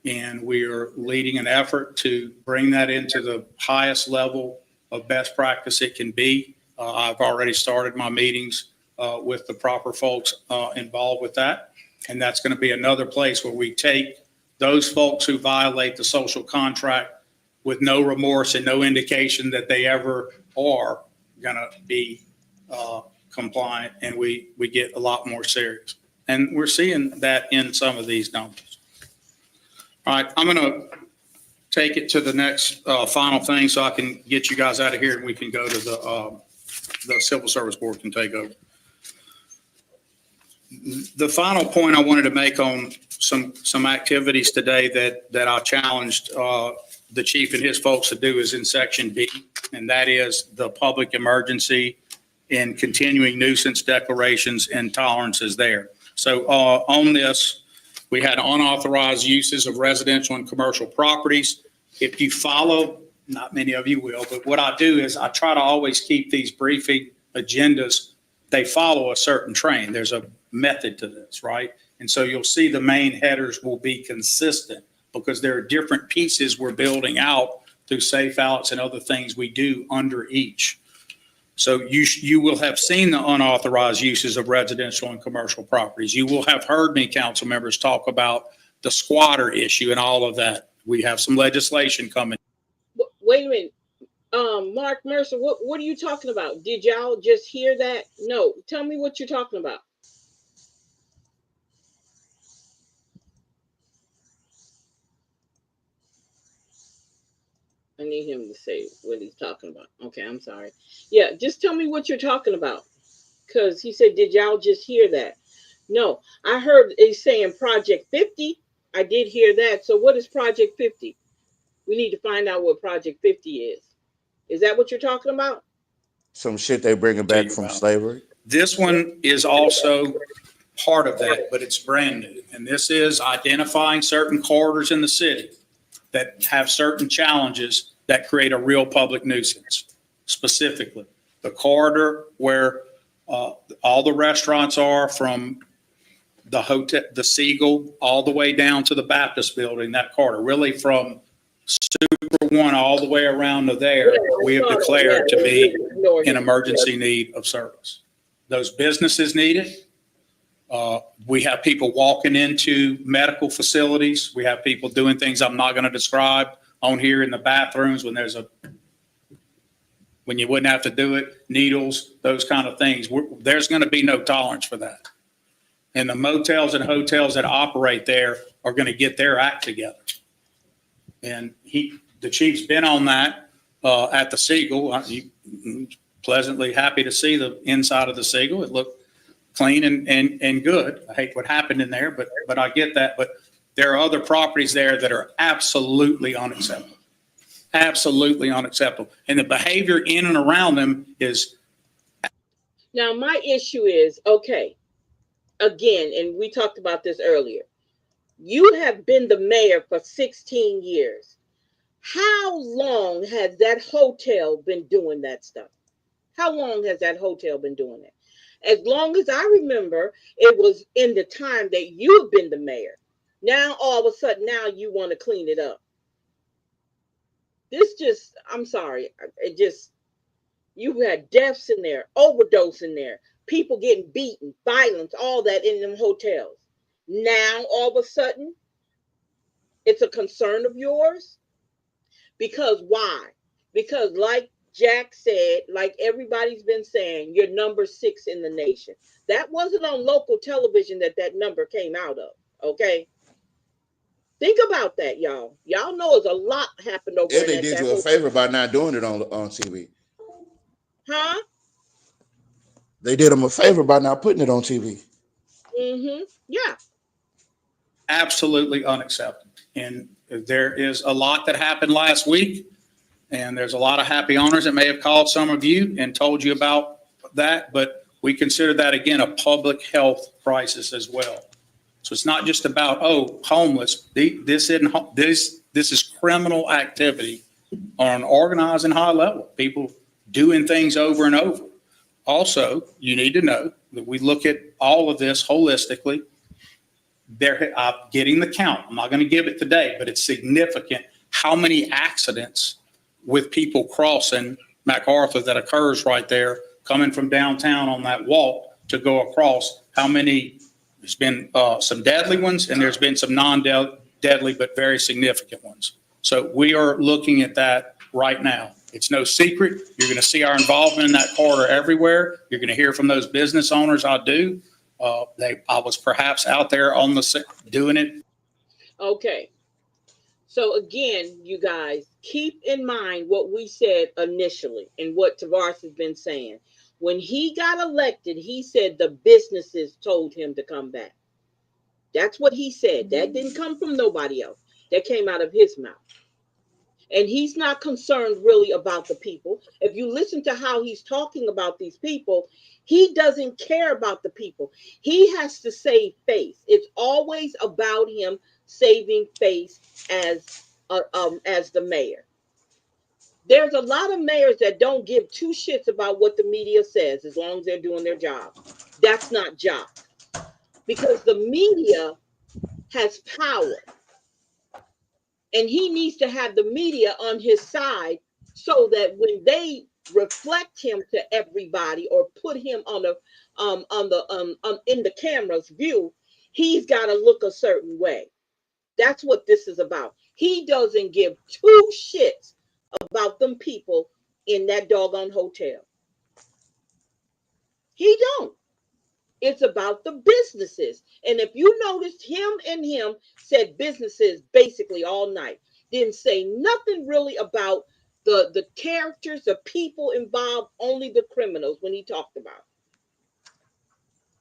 And we are leading an effort to bring that into the highest level of best practice it can be. I've already started my meetings with the proper folks involved with that. And that's going to be another place where we take those folks who violate the social contract with no remorse and no indication that they ever are going to be compliant, and we get a lot more serious. And we're seeing that in some of these numbers. All right, I'm going to take it to the next final thing so I can get you guys out of here and we can go to the Civil Service Board can take over. The final point I wanted to make on some activities today that I challenged the chief and his folks to do is in section B. and that is the public emergency and continuing nuisance declarations and tolerances there. So on this, we had unauthorized uses of residential and commercial properties. If you follow, not many of you will, but what I do is I try to always keep these briefing agendas. They follow a certain train. There's a method to this, right? And so you'll see the main headers will be consistent because there are different pieces we're building out through safe outs and other things we do under each. So you will have seen the unauthorized uses of residential and commercial properties. You will have heard me, council members, talk about the squatter issue and all of that. We have some legislation coming. Wait a minute. Mark Mercer, what are you talking about? Did y'all just hear that? No, tell me what you're talking about. I need him to say what he's talking about. Okay, I'm sorry. Yeah, just tell me what you're talking about. Because he said, did y'all just hear that? No, I heard he's saying Project 50. I did hear that. So what is Project 50? We need to find out what Project 50 is. Is that what you're talking about? Some shit they bringing back from slavery. This one is also part of that, but it's brand new. And this is identifying certain corridors in the city that have certain challenges that create a real public nuisance. Specifically, the corridor where all the restaurants are, from the hotel, the Seagull, all the way down to the Baptist building, that corridor, really from Super One all the way around to there, we have declared to be an emergency need of service. Those businesses need it. We have people walking into medical facilities. We have people doing things I'm not going to describe on here in the bathrooms when when you wouldn't have to do it, needles, those kind of things. There's going to be no tolerance for that. And the motels and hotels that operate there are going to get their act together. And the chief's been on that at the Seagull. Pleasantly happy to see the inside of the Seagull. It looked clean and good. I hate what happened in there, but I get that. But there are other properties there that are absolutely unacceptable. Absolutely unacceptable. And the behavior in and around them is. Now, my issue is, okay, again, and we talked about this earlier. You have been the mayor for 16 years. How long has that hotel been doing that stuff? How long has that hotel been doing it? As long as I remember, it was in the time that you've been the mayor. Now, all of a sudden, now you want to clean it up. This just, I'm sorry, it just, you had deaths in there, overdose in there, people getting beaten, violence, all that in them hotels. Now, all of a sudden, it's a concern of yours? Because why? Because like Jack said, like everybody's been saying, you're number 6 in the nation. That wasn't on local television that number came out of, okay? Think about that, y'all. Y'all know there's a lot happened over there. And they did you a favor by not doing it on TV. Huh? They did them a favor by not putting it on TV. Mm-hmm. Yeah. Absolutely unacceptable. And there is a lot that happened last week. And there's a lot of happy owners that may have called some of you and told you about that. But we consider that, again, a public health crisis as well. So it's not just about, homeless. This is criminal activity on an organized and high level. People doing things over and over. Also, you need to know that we look at all of this holistically. I'm getting the count. I'm not going to give it today, but it's significant how many accidents with people crossing MacArthur that occurs right there, coming from downtown on that walk to go across. How many? There's been some deadly ones, and there's been some non-deadly but very significant ones. So we are looking at that right now. It's no secret. You're going to see our involvement in that corridor everywhere. You're going to hear from those business owners. I was perhaps out there on doing it. Okay. So again, you guys, keep in mind what we said initially and what Tavares has been saying. When he got elected, he said the businesses told him to come back. That's what he said. That didn't come from nobody else. That came out of his mouth. And he's not concerned really about the people. If you listen to how he's talking about these people, he doesn't care about the people. He has to save face. It's always about him saving face as the mayor. There's a lot of mayors that don't give two shits about what the media says as long as they're doing their job. That's not job. Because the media has power. And he needs to have the media on his side so that when they reflect him to everybody or put him on in the camera's view, he's got to look a certain way. That's what this is about. He doesn't give two shits about them people in that doggone hotel. He don't. It's about the businesses. And if you noticed, him said businesses basically all night. Didn't say nothing really about the characters, the people involved, only the criminals when he talked about.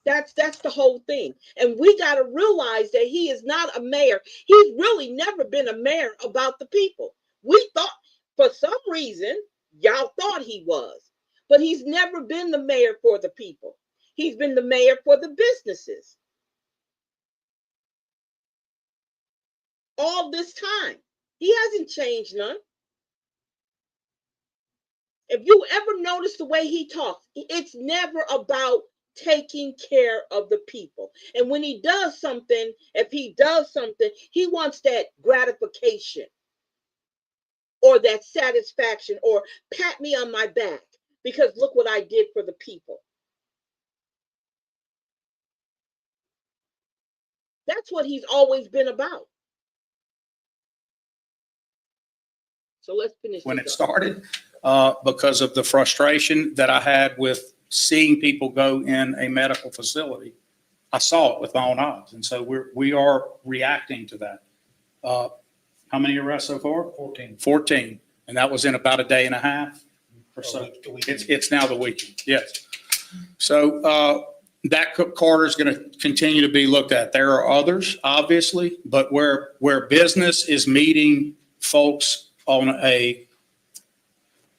That's the whole thing. And we got to realize that he is not a mayor. He's really never been a mayor about the people. We thought, for some reason, y'all thought he was. But he's never been the mayor for the people. He's been the mayor for the businesses. All this time. He hasn't changed none. If you ever notice the way he talks, it's never about taking care of the people. And when he does something, if he does something, he wants that gratification or that satisfaction or pat me on my back because look what I did for the people. That's what he's always been about. So let's finish when this it up. started, because of the frustration that I had with seeing people go in a medical facility. I saw it with my own eyes. And so we are reacting to that. How many arrests so far? 14. And that was in about a day and a half or so. It's now the weekend. Yes. So that corridor is going to continue to be looked at. There are others, obviously, but where business is meeting folks on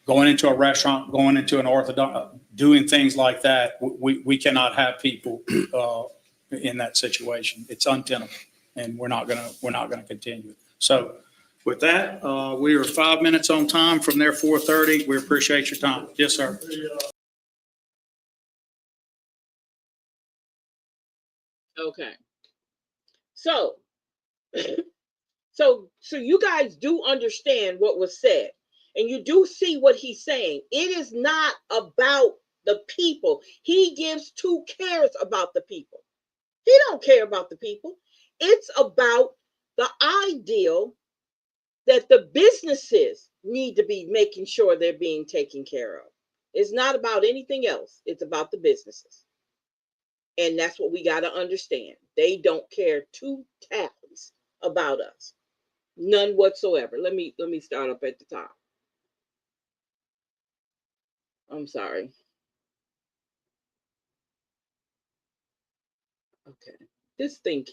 going into a restaurant, going into an orthodontist, doing things like that, we cannot have people in that situation. It's untenable, and we're not gonna continue it. So with that, we are 5 minutes on time from there 4:30. We appreciate your time. Yes, sir. Okay. So So you guys do understand what was said, and you do see what he's saying. It is not about the people. He gives two cares about the people. He don't care about the people. It's about the ideal that the businesses need to be making sure they're being taken care of. It's not about anything else. It's about the businesses. And that's what we got to understand. They don't care two taps about us. None whatsoever. Let me start up at the top. I'm sorry. Okay. This thing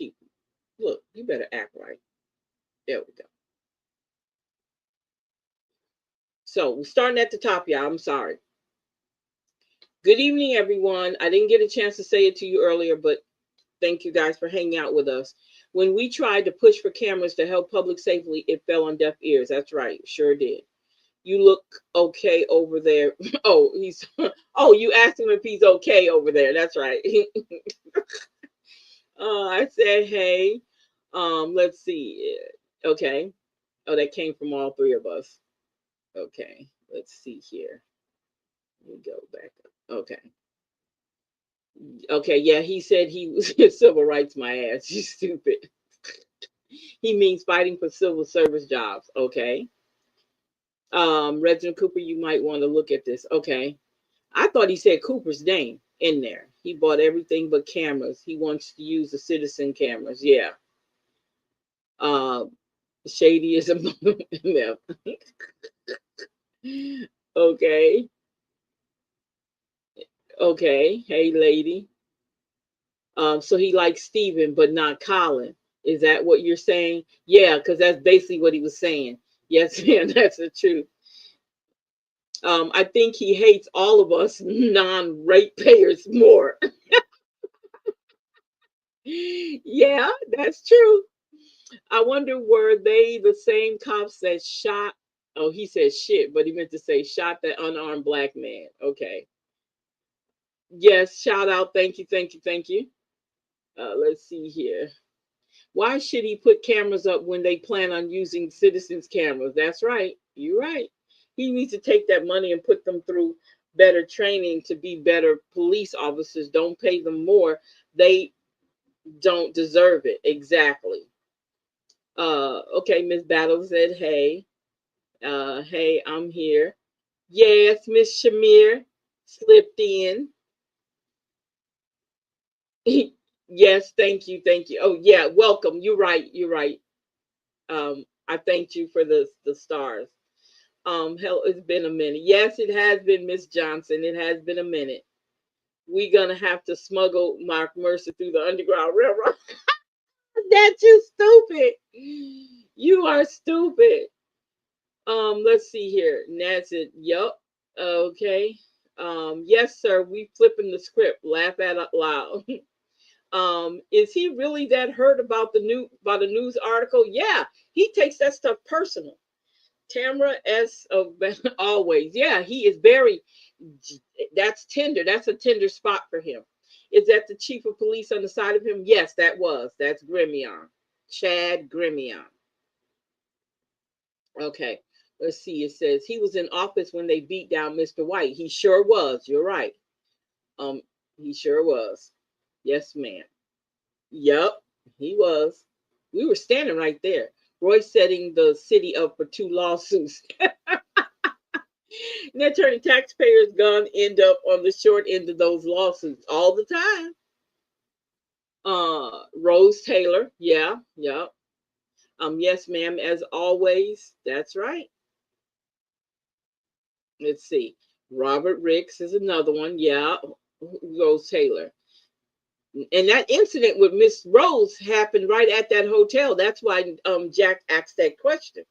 look, you better act right. There we go. So we're starting at the top, y'all. I'm sorry. Good evening, everyone. I didn't get a chance to say it to you earlier, but thank you guys for hanging out with us. When we tried to push for cameras to help public safely, it fell on deaf ears. That's right. Sure did. You look okay over there. Oh, you asked him if he's okay over there. That's right. I said, hey, let's see. Okay. Oh, that came from all three of us. Okay. Let's see here. Let me go back up. Okay. Okay. Yeah, he said he was civil rights my ass. You stupid. He means fighting for civil service jobs. Okay. Reginald Cooper, you might want to look at this. Okay. I thought he said Cooper's name in there. He bought everything but cameras. He wants to use the citizen cameras. Yeah. Shady is among them. Okay. Okay. Hey, lady. So he likes Stephen, but not Colin. Is that what you're saying? Yeah, because that's basically what he was saying. Yes, man, that's the truth. I think he hates all of us non-ratepayers more. Yeah, that's true. I wonder were they the same cops that shot? Oh, he said shit, but he meant to say shot that unarmed black man. Okay. Yes, shout out. Thank you, thank you, thank you. Let's see here. Why should he put cameras up when they plan on using citizens' cameras? That's right. You're right. He needs to take that money and put them through better training to be better police officers. Don't pay them more. They don't deserve it. Exactly. Okay, Miss Battle said, hey. Hey, I'm here. Yes, Miss Shamir slipped in. Yes, thank you, thank you. Oh yeah, welcome. You're right, you're right. I thanked you for the stars. Hell, it's been a minute. Yes, it has been, Miss Johnson. It has been a minute. We're gonna have to smuggle Mark Mercer through the Underground Railroad. That's just stupid. You are stupid. Let's see here. Nat said, yup. Okay. Yes, sir. We flipping the script. Laugh at it loud. Is he really that hurt about the news article? Yeah, he takes that stuff personal. Tamara S. of always. Yeah, he is very. That's tender. That's a tender spot for him. Is that the chief of police on the side of him? Yes, that was. That's Grimion. Chad Grimion. Okay. Let's see. It says he was in office when they beat down Mr. White. He sure was. You're right. Um, he sure was. Yes, ma'am. Yep, he was. We were standing right there. Roy setting the city up for 2 lawsuits. Net turning taxpayers gonna end up on the short end of those lawsuits all the time. Rose Taylor, yeah, yeah. Yes, ma'am, as always. That's right. Let's see. Robert Ricks is another one. Yeah, Rose Taylor. And that incident with Miss Rose happened right at that hotel. That's why Jack asked that question.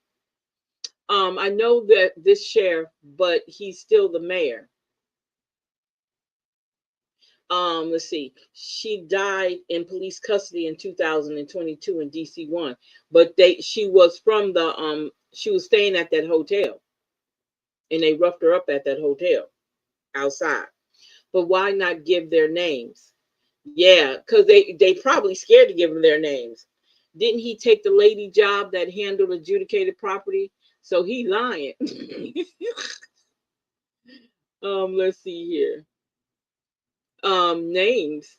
I know that this sheriff, but he's still the mayor. Let's see. She died in police custody in 2022 in DC 1, but she was from the she was staying at that hotel, and they roughed her up at that hotel outside. But why not give their names? Yeah, because they probably scared to give them their names. Didn't he take the lady job that handled adjudicated property? So he lying. Let's see here. Names.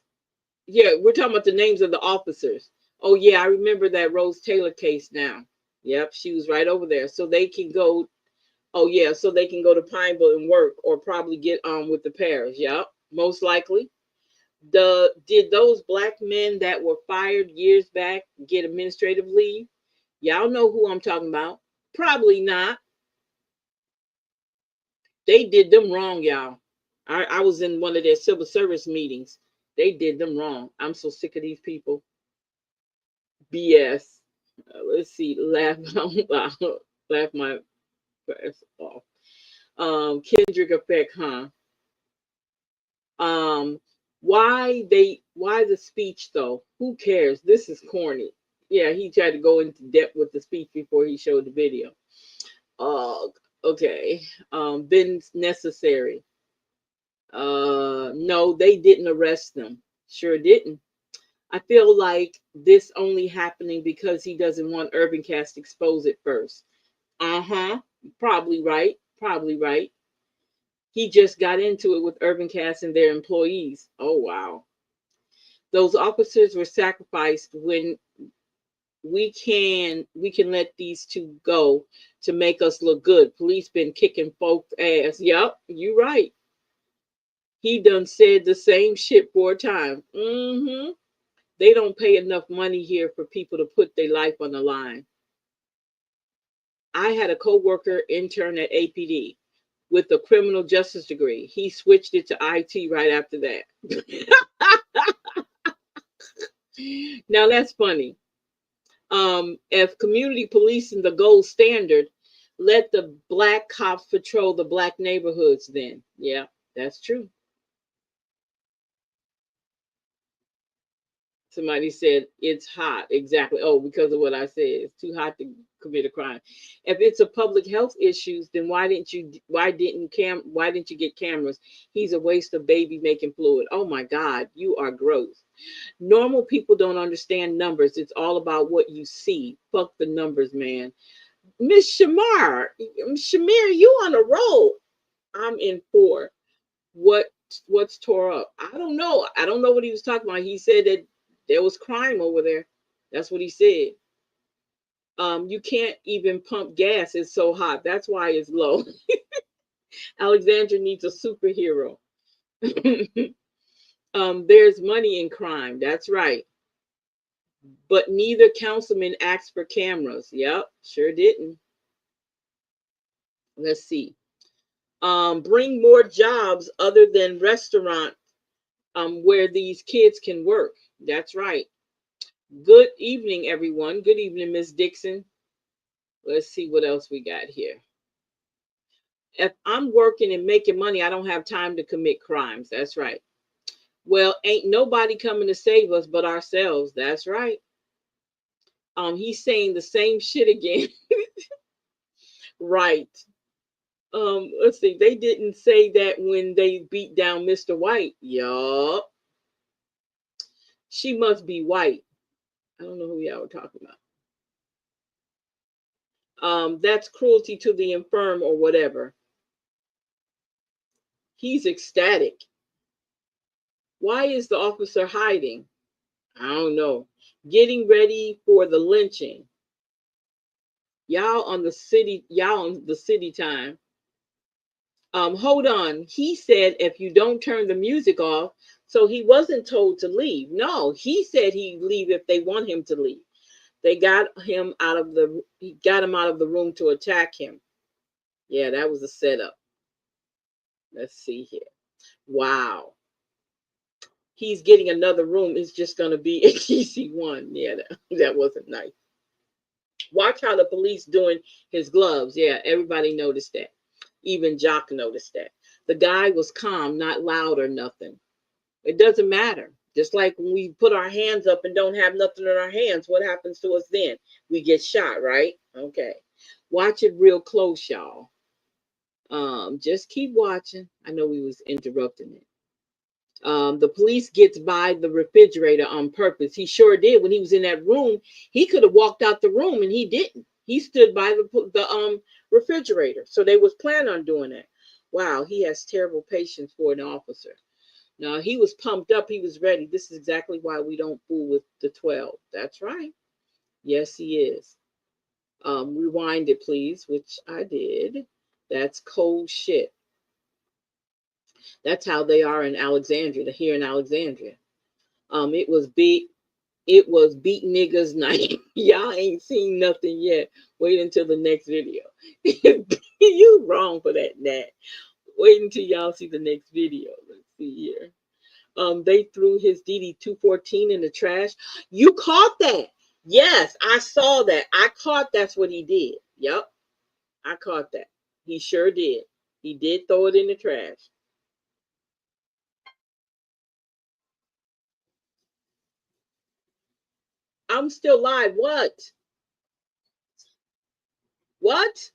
Yeah, we're talking about the names of the officers. Oh yeah, I remember that Rose Taylor case now. Yep, she was right over there. So they can go. Oh yeah, so they can go to Pineville and work, or probably get with the parish. Yep, most likely. Did those black men that were fired years back get administrative leave? Y'all know who I'm talking about. Probably not. They did them wrong, y'all. I was in one of their civil service meetings. They did them wrong. I'm so sick of these people. BS. Let's see. Laugh laugh my ass off. Kendrick effect, huh? Um, why the speech though? Who cares? This is corny. Yeah, he tried to go into depth with the speech before he showed the video. Okay. Been necessary. No, they didn't arrest them. Sure didn't. I feel like this only happening because he doesn't want Urban Cast exposed it first. Uh-huh. Probably right. Probably right. He just got into it with Urban Cast and their employees. Oh wow. Those officers were sacrificed when we can let these two go to make us look good. Police been kicking folks ass. Yep, you right. He done said the same shit 4 times. Mm-hmm. They don't pay enough money here for people to put their life on the line. I had a co-worker intern at APD with a criminal justice degree. He switched it to IT right after that. Now that's funny. If community policing the gold standard, let the black cops patrol the black neighborhoods then. Yeah, that's true. Somebody said it's hot. Exactly. Oh, because of what I said. It's too hot to commit a crime. If it's a public health issues, then why didn't you get cameras? He's a waste of baby making fluid. Oh my God, you are gross. Normal people don't understand numbers. It's all about what you see. Fuck the numbers, man. Miss Shamir, you on a roll. I'm in 4. What's tore up? I don't know. I don't know what he was talking about. He said that there was crime over there. That's what he said. You can't even pump gas. It's so hot. That's why it's low. Alexandria needs a superhero. There's money in crime. That's right. But neither councilman asked for cameras. Yep, sure didn't. Let's see. Bring more jobs other than restaurant where these kids can work. That's right. Good evening, everyone. Good evening, Miss Dixon. Let's see what else we got here. If I'm working and making money, I don't have time to commit crimes. That's right. Well, ain't nobody coming to save us but ourselves. That's right. He's saying the same shit again. Right. Let's see. They didn't say that when they beat down Mr. White. Yup. She must be white. I don't know who y'all were talking about. That's cruelty to the infirm or whatever. He's ecstatic. Why is the officer hiding? I don't know. Getting ready for the lynching. Y'all on the city time. Hold on. He said if you don't turn the music off, so he wasn't told to leave. No, he said he'd leave if they want him to leave. They got him out of the room to attack him. Yeah, that was a setup. Let's see here. Wow. He's getting another room. It's just going to be a TC1. Yeah, that wasn't nice. Watch how the police doing his gloves. Yeah, everybody noticed that. Even Jock noticed that. The guy was calm, not loud or nothing. It doesn't matter. Just like when we put our hands up and don't have nothing in our hands, what happens to us then? We get shot, right? Okay. Watch it real close, y'all. Just keep watching. I know we was interrupting it. The police gets by the refrigerator on purpose. He sure did. When he was in that room, he could have walked out the room and he didn't. He stood by the refrigerator. So they was planning on doing that. Wow, he has terrible patience for an officer. Now, he was pumped up. He was ready. This is exactly why we don't fool with the 12. That's right. Yes, he is. Rewind it, please, which I did. That's cold shit. That's how they are in Alexandria, here in Alexandria. It was beat niggas night. Y'all ain't seen nothing yet. Wait until the next video. You wrong for that, Nat. Wait until y'all see the next video. Let's see here. They threw his DD 214 in the trash. You caught that? Yes, I saw that. I caught that's what he did. Yep, I caught that. He sure did. He did throw it in the trash. I'm still live. What? What?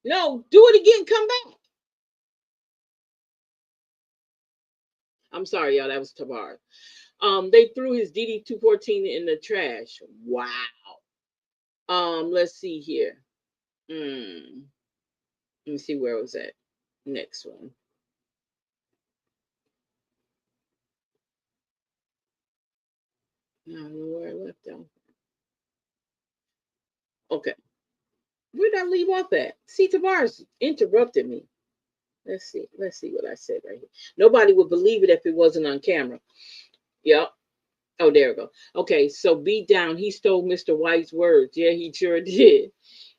No, do it again. Come back. I'm sorry, y'all. That was Tavar. They threw his DD 214 in the trash. Wow. Let's see here. Let me see where it was at. Next one. I don't know where I left off. Okay. Where did I leave off at? See, Tavares interrupted me. Let's see what I said right here. Nobody would believe it if it wasn't on camera. Yep. Oh, there we go. Okay, so beat down. He stole Mr. White's words. Yeah, he sure did.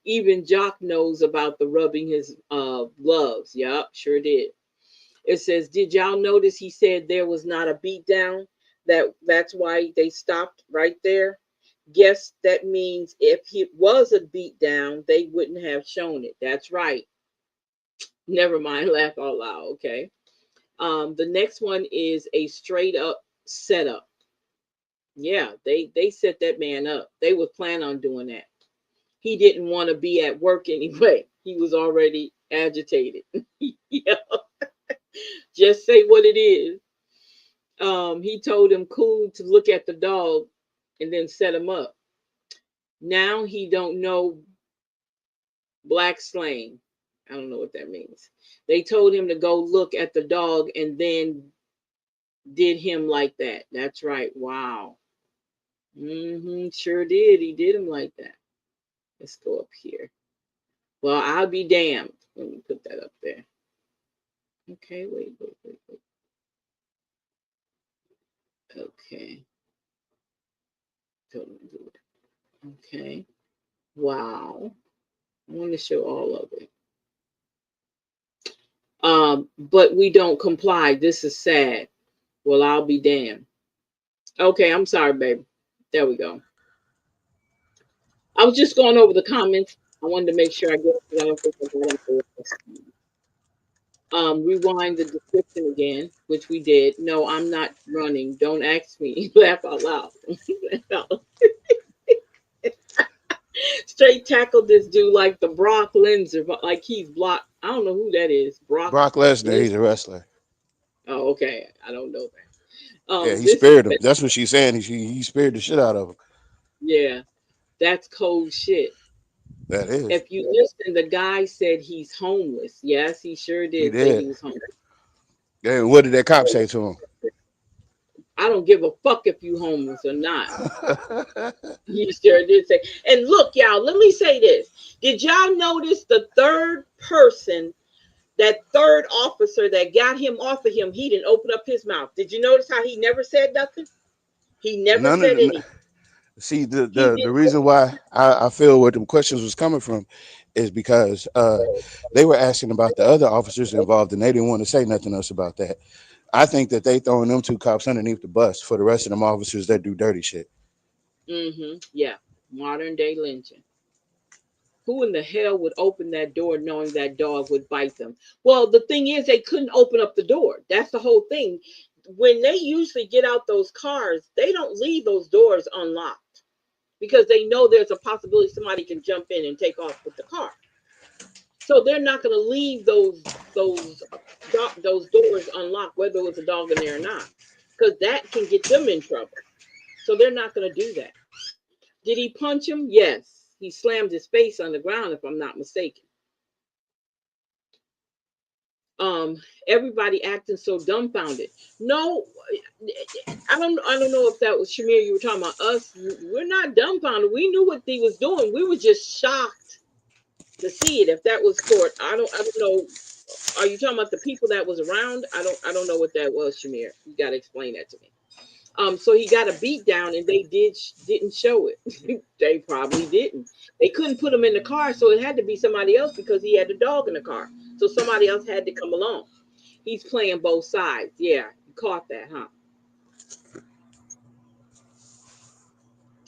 Even Jock knows about the rubbing his gloves. Yep, sure did. It says, did y'all notice he said there was not a beat down? That's why they stopped right there. Guess that means if it was a beat down, they wouldn't have shown it. That's right. Never mind, laugh out loud. Okay. The next one is a straight up setup. Yeah, they set that man up. They would plan on doing that. He didn't want to be at work anyway. He was already agitated. Yeah, just say what it is. He told him cool to look at the dog and then set him up. Now he don't know black slang. I don't know what that means. They told him to go look at the dog and then did him like that. That's right. Wow. Sure did. He did him like that. Let's go up here. Well, I'll be damned. Let me put that up there. Okay, wait. Okay. Don't do it. Okay. Wow. I want to show all of it. But we don't comply. This is sad. Well, I'll be damned. Okay, I'm sorry, baby. There we go. I was just going over the comments. I wanted to make sure I get it. I don't think I got it. Rewind the description again, which we did. No, I'm not running. Don't ask me. Laugh out loud. Laugh out. Straight tackled this dude like the Brock Lesnar, but like he's blocked. I don't know who that is. Brock Lesnar, he's a wrestler. Oh, okay. I don't know that. Yeah, he spared him. That's what she's saying. He spared the shit out of him. Yeah, that's cold shit. That is. If you listen, the guy said he's homeless. Yes, he sure did say he was homeless. Yeah, what did that cop say to him? I don't give a fuck if you homeless or not. He sure did say. And look, y'all, let me say this. Did y'all notice the third person, that third officer that got him off of him, he didn't open up his mouth. Did you notice how he never said nothing? He never said anything. See, the reason why I feel where the questions was coming from is because they were asking about the other officers involved and they didn't want to say nothing else about that. I think that they throwing them two cops underneath the bus for the rest of them officers that do dirty shit. Yeah. Modern day lynching. Who in the hell would open that door knowing that dog would bite them? Well, the thing is, they couldn't open up the door. That's the whole thing. When they usually get out those cars, they don't leave those doors unlocked because they know there's a possibility somebody can jump in and take off with the car. So they're not going to leave those doors unlocked, whether it was a dog in there or not, because that can get them in trouble. So they're not going to do that. Did he punch him? Yes. He slammed his face on the ground, if I'm not mistaken. Everybody acting so dumbfounded. No, I don't know if that was Shamir. You were talking about us. We're not dumbfounded. We knew what he was doing. We were just shocked to see it. If that was court, I don't know. Are you talking about the people that was around? I don't know what that was, Shamir. You got to explain that to me. So he got a beat down, and they didn't show it. They probably didn't. They couldn't put him in the car, so it had to be somebody else because he had a dog in the car. So somebody else had to come along. He's playing both sides. Yeah, you caught that, huh?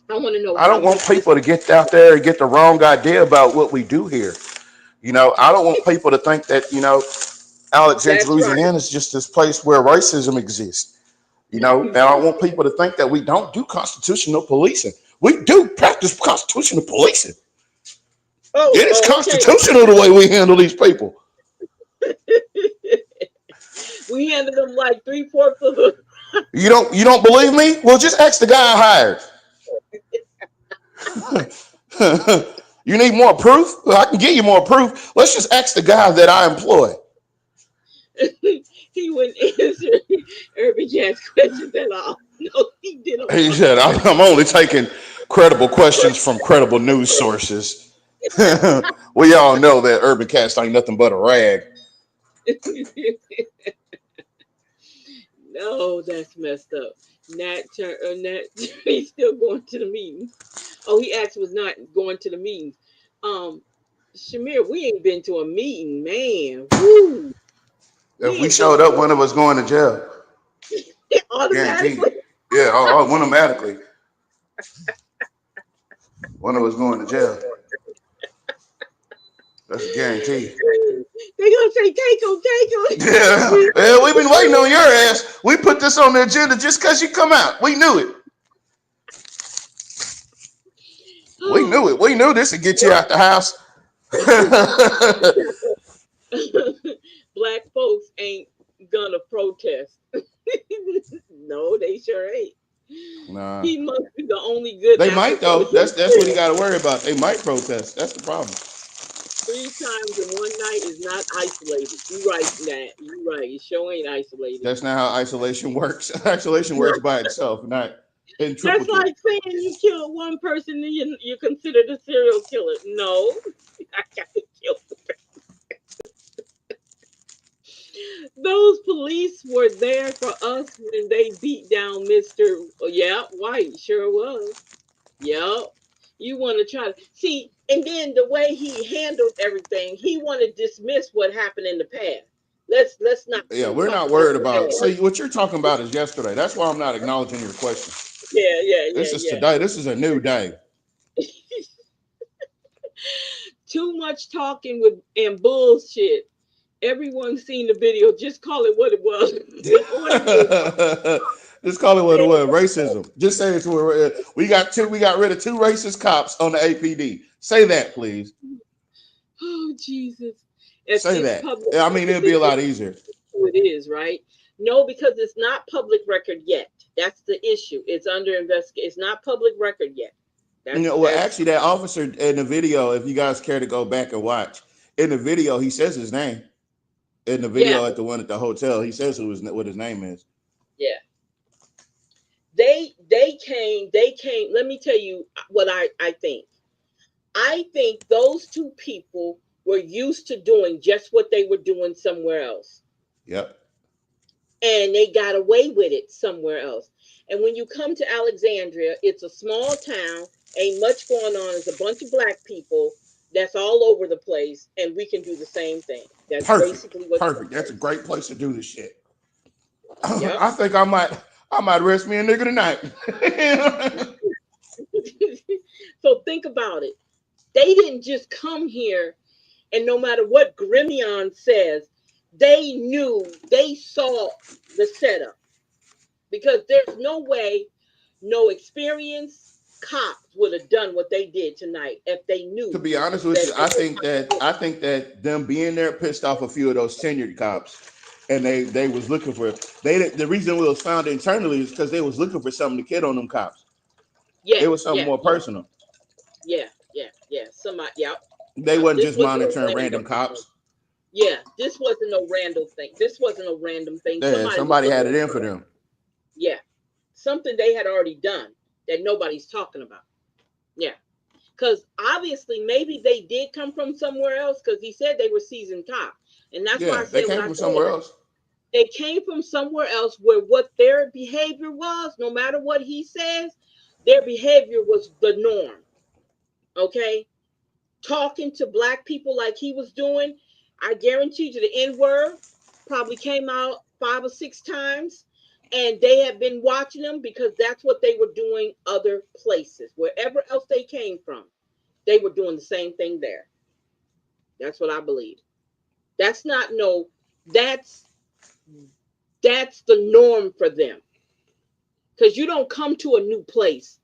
I want to know. I don't want people to get out there and get the wrong idea about what we do here. You know, I don't want people to think that, Alexandria, Louisiana is just this place where racism exists. And I don't want people to think that we don't do constitutional policing. We do practice constitutional policing. It is constitutional the way we handle these people. We handle them like 3/4 of the. You don't believe me? Well, just ask the guy I hired. You need more proof? Well, I can give you more proof. Let's just ask the guy that I employ. He wouldn't answer Urban Jack's questions at all. No, he didn't. He said, I'm only taking credible questions from credible news sources. We all know that Urban Cast ain't nothing but a rag. No, that's messed up. Nat, he's still going to the meetings. Oh, he actually was not going to the meetings. Shamir, we ain't been to a meeting, man. Woo. If we showed up, one of us going to jail. Automatically. Yeah, automatically. One of us going to jail. That's a guarantee. They gonna say, take him, take him. Yeah, we've been waiting on your ass. We put this on the agenda just because you come out. We knew it. We knew it. We knew this would get you out the house. Black folks ain't gonna protest. No, they sure ain't. Nah. He must be the only good. They might though. That's what he got to worry about. They might protest. That's the problem. 3 times in one night is not isolated. You right, Nat. You right. It sure ain't isolated. That's not how isolation works. Isolation works by itself, not in That's triplicate. like saying you kill one person and you're considered a serial killer. No, I gotta kill. Those police were there for us when they beat down Mr. Yeah, White. Sure was. Yep. You want to try to see, and then the way he handled everything, he want to dismiss what happened in the past. Let's not. Yeah, we're talk not about worried the about. past. See, what you're talking about is yesterday. That's why I'm not acknowledging your question. This is Yeah. today. This is a new day. Too much talking with and bullshit. Everyone's seen the video. Just call it what it was. Just call it what it was. Racism. Just say it's what we got two. We got rid of 2 racist cops on the APD. Say that, please. Oh Jesus! Say that. I mean, it'd be a lot easier. It is, right? No, because it's not public record yet. That's the issue. It's under investigation. It's not public record yet. Well, actually, that officer in the video, if you guys care to go back and watch, in the video, he says his name. In the video at the one at the hotel, he says what his name is. Yeah. They came. Let me tell you what I think. I think those 2 people were used to doing just what they were doing somewhere else. Yep. And they got away with it somewhere else. And when you come to Alexandria, it's a small town, ain't much going on. It's a bunch of black people that's all over the place, and we can do the same thing. That's basically what. Perfect. That's a great place to do this shit. Yep. I think I might arrest me a nigga tonight. So think about it. They didn't just come here, and no matter what Grimion says, they knew, they saw the setup. Because there's no way, no experienced cops would have done what they did tonight if they knew. To be honest with you, I think that them being there pissed off a few of those tenured cops, and they was looking for the reason it was found internally is because they was looking for something to kid on them cops. Yeah, it was something more personal. Yeah. Somebody, yeah. They wasn't just monitoring random cops. Yeah, this wasn't no random thing. This wasn't a random thing. Yeah, somebody had it in for them. Yeah, something they had already done that nobody's talking about. Yeah, because obviously maybe they did come from somewhere else, because he said they were seasoned cops, and that's why I said they came from somewhere else. They came from somewhere else where what their behavior was, no matter what he says, their behavior was the norm. Okay, talking to black people like he was doing, I guarantee you the N-word probably came out 5 or 6 times. And they have been watching them because that's what they were doing other places. Wherever else they came from, they were doing the same thing there. That's what I believe. That's not that's the norm for them. Because you don't come to a new place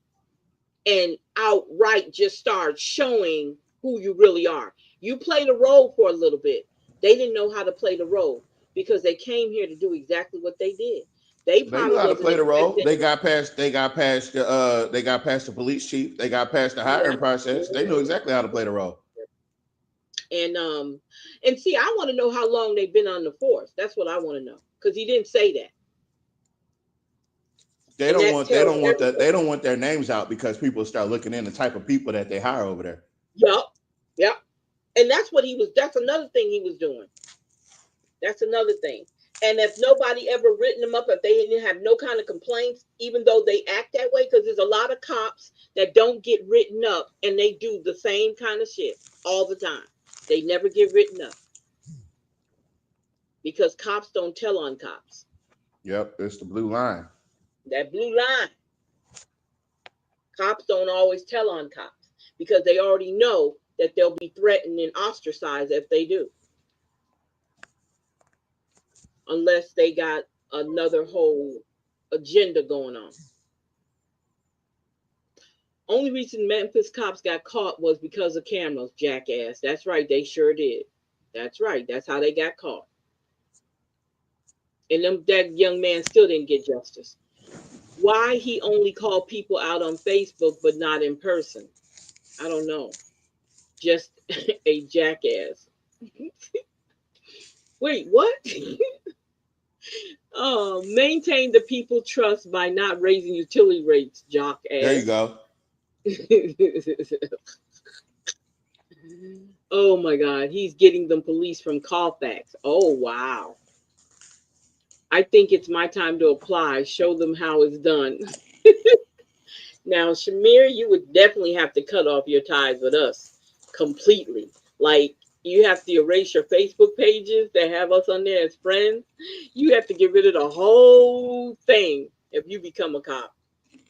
and outright just start showing who you really are. You play the role for a little bit. They didn't know how to play the role because they came here to do exactly what they did. They knew how to play the role. They got past the police chief. They got past the hiring process. They knew exactly how to play the role. And see, I want to know how long they've been on the force. That's what I want to know, because he didn't say that. They don't want their names out because people start looking in the type of people that they hire over there. Yep. And that's another thing he was doing. That's another thing. And if nobody ever written them up, if they didn't have no kind of complaints, even though they act that way, because there's a lot of cops that don't get written up and they do the same kind of shit all the time. They never get written up because cops don't tell on cops. Yep, it's the blue line. That blue line. Cops don't always tell on cops because they already know that they'll be threatened and ostracized if they do. Unless they got another whole agenda going on. Only reason Memphis cops got caught was because of cameras, jackass. That's right, they sure did. That's right, that's how they got caught. And that young man still didn't get justice. Why he only called people out on Facebook but not in person? I don't know. Just a jackass. Wait, what? Oh, maintain the people trust by not raising utility rates, jock ass. There you go. Oh my God, he's getting them police from Colfax. Oh wow. I think it's my time to apply. Show them how it's done. Now, Shamir, you would definitely have to cut off your ties with us completely. Like, you have to erase your Facebook pages that have us on there as friends. You have to get rid of the whole thing if you become a cop.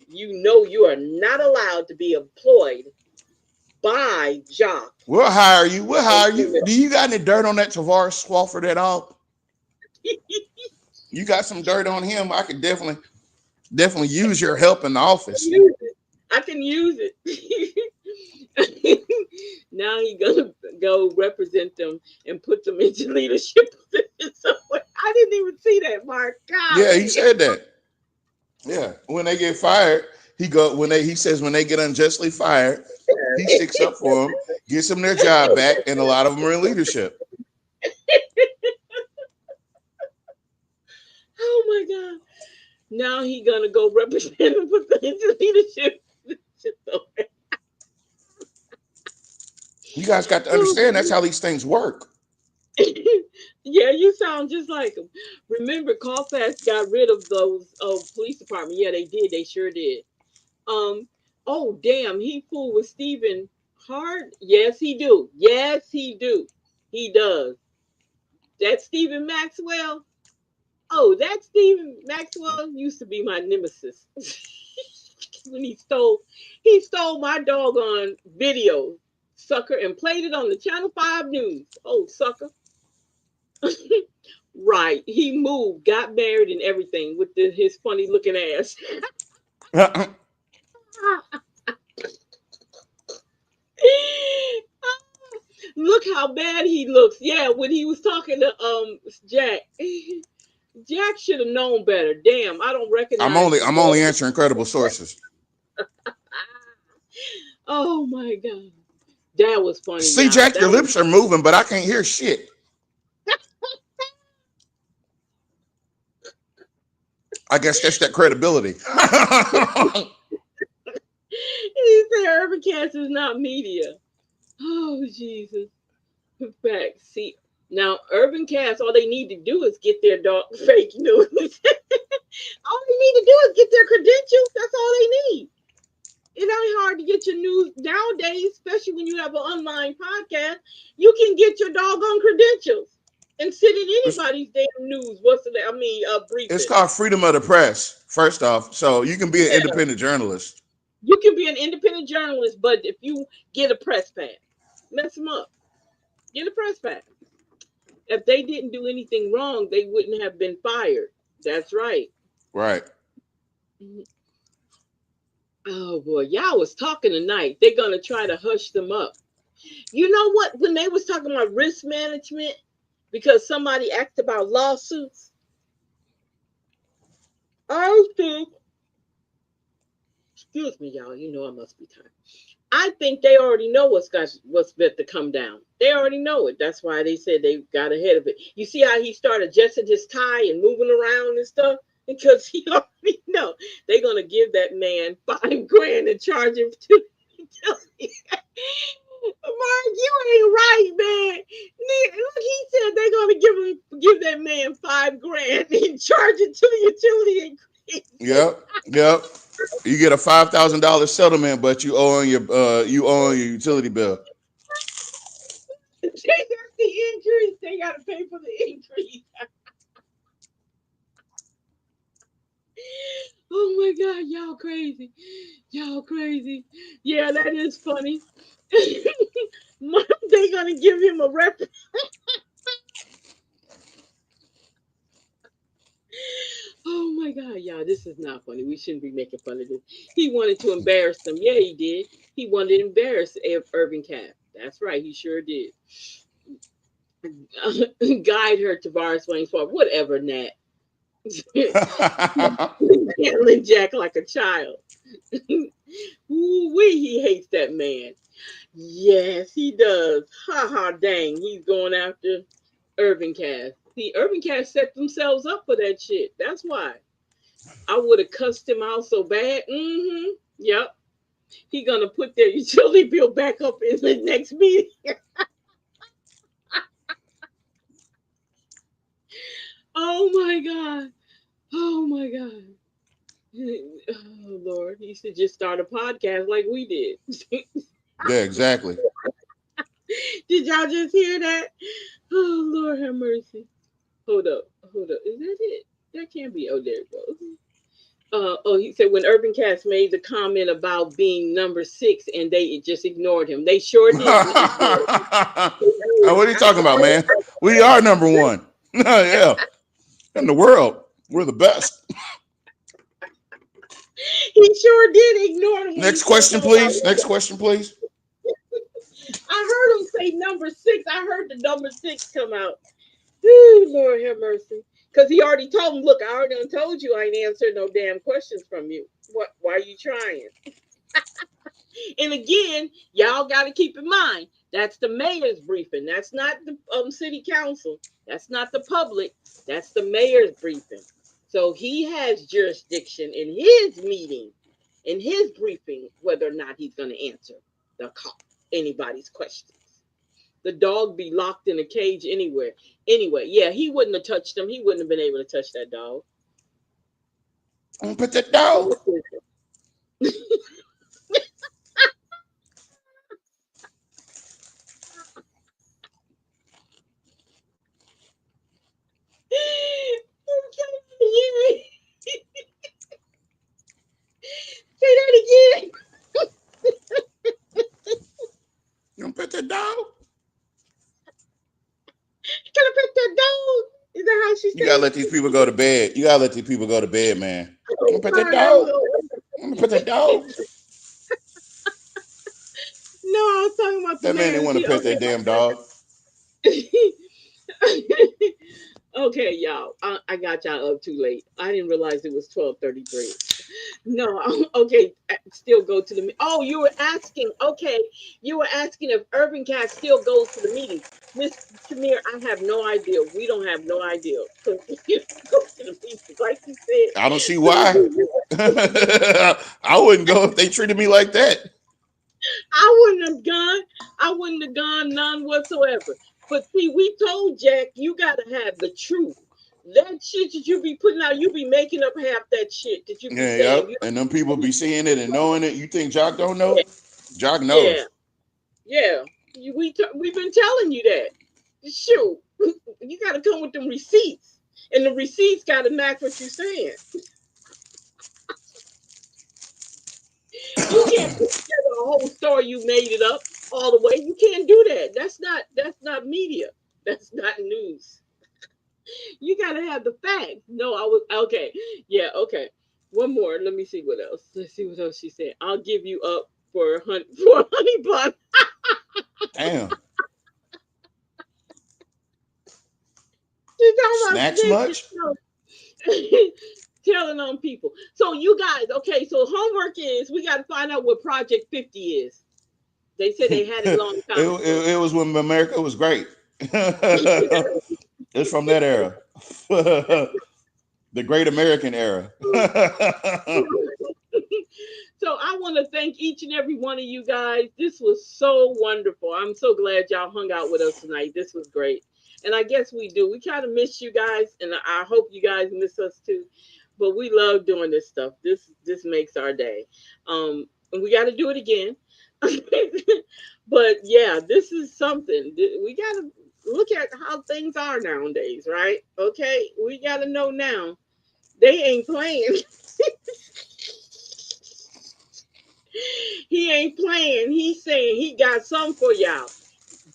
You know you are not allowed to be employed by Jock. We'll hire you. We'll hire you. Do you got any dirt on that Tavares Swafford at all? You got some dirt on him? I could definitely use your help in the office. I can use it. Now he's gonna go represent them and put them into leadership positions somewhere. I didn't even see that, Mark. God. Yeah, he said that. Yeah, when they get fired, he says when they get unjustly fired, he sticks up for them, gets them their job back, and a lot of them are in leadership. Oh my God. Now he gonna go represent and put them into leadership. You guys got to understand that's how these things work. Yeah, you sound just like him. Remember, Colfax got rid of those police department. Yeah, they did. They sure did. Oh damn, he fooled with Stephen Hart. Yes, he do. Yes, he do. He does. That Stephen Maxwell. Oh, that Stephen Maxwell used to be my nemesis. When he stole my doggone video, sucker, and played it on the Channel 5 News. Oh, sucker. Right. He moved, got married, and everything with his funny looking ass. Look how bad he looks. Yeah, when he was talking to Jack. Jack should have known better. Damn, I don't recognize. I'm only answering credible sources. Oh my God. That was funny. See, y'all. Jack, your lips are moving, but I can't hear shit. I guess that's that credibility. He said Urban Cast is not media. Oh, Jesus. Back. See, now Urban Cast, all they need to do is get their fake news. All they need to do is get their credentials. That's all they need. It ain't hard to get your news nowadays, especially when you have an online podcast. You can get your doggone credentials and sit in anybody's damn news. Briefing. It's called freedom of the press, first off. So you can be an independent journalist. You can be an independent journalist, but if you get a press pass, mess them up. Get a press pass. If they didn't do anything wrong, they wouldn't have been fired. That's right. Right. Oh boy, y'all was talking tonight. They're gonna try to hush them up. You know what? When they was talking about risk management, because somebody asked about lawsuits, I think, excuse me, y'all. You know I must be tired. I think they already know what's about to come down. They already know it. That's why they said they got ahead of it. You see how he started adjusting his tie and moving around and stuff? Because he already know they're going to give that man $5,000 and charge him to Mark, you ain't right, man. Look, he said they're going to give that man $5,000 and charge it to the utility increase. Yep. You get a $5,000 settlement, but you owe on your utility bill. They got the increase. They got to pay for the increase. Oh my God, y'all crazy. Y'all crazy. Yeah, that is funny. They gonna give him a rep. Oh my God, y'all, this is not funny. We shouldn't be making fun of this. He wanted to embarrass them. Yeah, he did. He wanted to embarrass Irving Cap. That's right, he sure did. Guide her to Boris Wayne's farm. Whatever, Nat. Handling Jack like a child. Ooh-wee, he hates that man. Yes, he does. Ha ha, dang. He's going after Irving Cass. See, Irving Cass set themselves up for that shit. That's why. I would have cussed him out so bad. Mm-hmm. Yep. He gonna put their utility bill back up in the next meeting. Oh my God. Oh my God. Oh Lord. He should just start a podcast like we did. Yeah, exactly. Did y'all just hear that? Oh Lord have mercy. Hold up. Hold up. Is that it? That can't be. Oh, there it goes. He said when Urban Cats made the comment about being number 6 and they just ignored him. They sure did. What are you talking about, man? We are number one. Yeah, in the world, we're the best. He sure did ignore him. Next question, please. Next question, please. I heard him say number 6. I heard the number 6 come out. Ooh, Lord have mercy. Because he already told him, look, I already told you I ain't answered no damn questions from you. What? Why are you trying? And again, y'all got to keep in mind, that's the mayor's briefing. That's not the city council. That's not the public. That's the mayor's briefing. So he has jurisdiction in his meeting, in his briefing, whether or not he's going to answer the call, anybody's questions. The dog be locked in a cage anywhere. Anyway, yeah, he wouldn't have touched him. He wouldn't have been able to touch that dog. Put the dog. Say that again. You put the dog. Can I pet that dog? Is that how she said? You gotta let these people go to bed. You gotta let these people go to bed, man. I'm gonna put that Sorry, dog. I'm gonna put that dog. No, I was talking about the That man mayor. didn't want to pet that damn dog. Okay, y'all. I got y'all up too late. I didn't realize it was 12:33. No, okay. Still go to the. Oh, you were asking. Okay, you were asking if Urban Cat still goes to the meetings. Miss Shamir, I have no idea. We don't have no idea. So you go to the meetings, like you I don't see said. why. I wouldn't go if they treated me like that. I wouldn't have gone. I wouldn't have gone none whatsoever. But see, we told Jack, you gotta have the truth. That shit that you be putting out, you be making up half that shit that you be Yeah, saying. yep. And them people be seeing it and knowing it. You think Jock don't Yeah, know? Jock yeah, knows. yeah. We've been telling you that. Shoot, you gotta come with them receipts, and the receipts gotta match what you're saying. You can't put together a whole story. You made it up all the way. You can't do that. That's not media. That's not news. You gotta have the facts. No, I was okay. Yeah, okay. One more. Let me see what else. Let's see what else she said. I'll give you up for for a honey bun. Damn. She's talking about Snacks snitching. much? No. Telling on people. So you guys, okay, so homework is we gotta find out what Project 50 is. They said they had it a long time ago. It was when America was great. It's from that era. The Great American era. So I want to thank each and every one of you guys. This was so wonderful. I'm so glad y'all hung out with us tonight. This was great. And I guess we do. We kind of miss you guys, and I hope you guys miss us too. But we love doing this stuff. This makes our day. And we got to do it again. But yeah, this is something. We got to look at how things are nowadays, right? Okay, we got to know now. They ain't playing. He He ain't playing. He's saying he got something for y'all.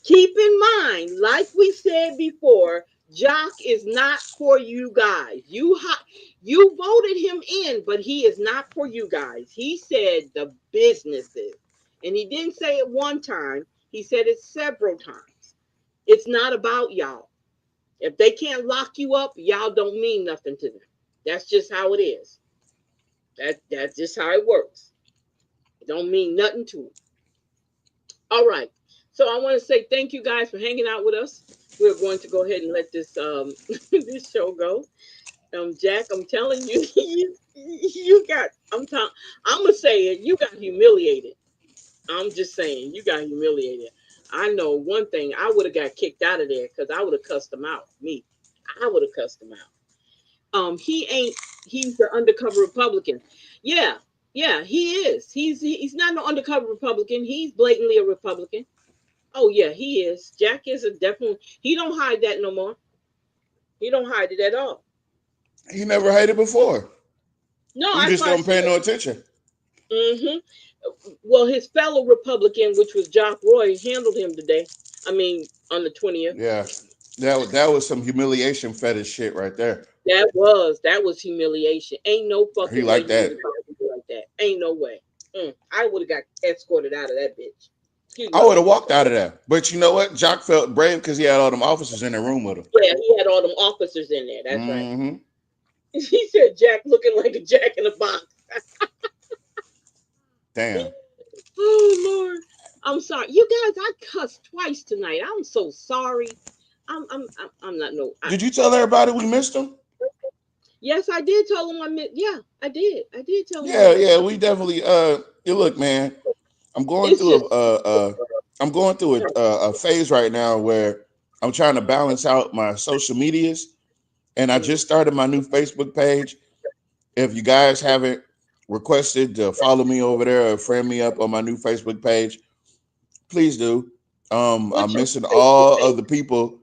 Keep in mind, like we said before, Jock is not for you guys. You voted him in, but he is not for you guys. He said the businesses, and he didn't say it one time. He said it several times. It's not about y'all. If they can't lock you up, y'all don't mean nothing to them. That's just how it is. That's just how it works. It don't mean nothing to them. All right. So I want to say thank you guys for hanging out with us. We're going to go ahead and let this this show go. Jack, I'm telling you, you got. I'm gonna say it. You got humiliated. I'm just saying, you got humiliated. I know one thing. I would have got kicked out of there because I would have cussed him out. Me, I would have cussed him out. He ain't. He's the undercover Republican. Yeah, yeah, he is. He's not no undercover Republican. He's blatantly a Republican. Oh yeah, he is. Jack is a definitely. He don't hide that no more. He don't hide it at all. He never hated before. No, You just don't pay no attention. Mm-hmm. Well, his fellow Republican, which was Jock Roy, handled him today. I mean, on the 20th. Yeah, that was some humiliation fetish shit right there. That was humiliation. Ain't no He fucking way like you would that. have talked to me like that. Ain't no way. I would have got escorted out of that bitch. Excuse I my would have language. walked out of there. But you know what? Jock felt brave because he had all them officers in the room with him. Yeah, he had all them officers in there. That's right. Mm-hmm. He said Jack looking like a jack in a box. Damn. Oh Lord, I'm sorry, you guys. I cussed twice tonight. I'm so sorry. I'm not no. Did you tell everybody we missed him? Yes, I did tell him I missed. Yeah, I did. I did tell him I Yeah, missed. yeah. We definitely. You look, man. I'm going It's through just a phase right now where I'm trying to balance out my social medias, and I just started my new Facebook page. If you guys haven't requested to follow me over there or friend me up on my new Facebook page, please do. I'm what's your missing Facebook all page? of the people.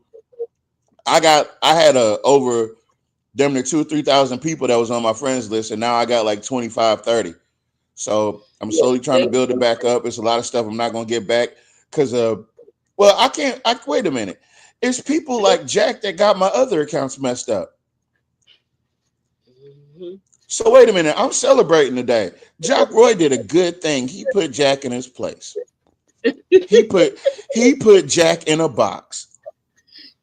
I had over damn near 2,000 or 3,000 people that was on my friends list, and now I got like 25, 30. So I'm Yeah, slowly trying to build it back up. It's a lot of stuff I'm not gonna get back because well, I can't. Wait a minute. It's people like Jack that got my other accounts messed up. mm-hmm. So wait a minute. I'm celebrating today. Jack Roy did a good thing. He put Jack in his place. He put Jack in a box.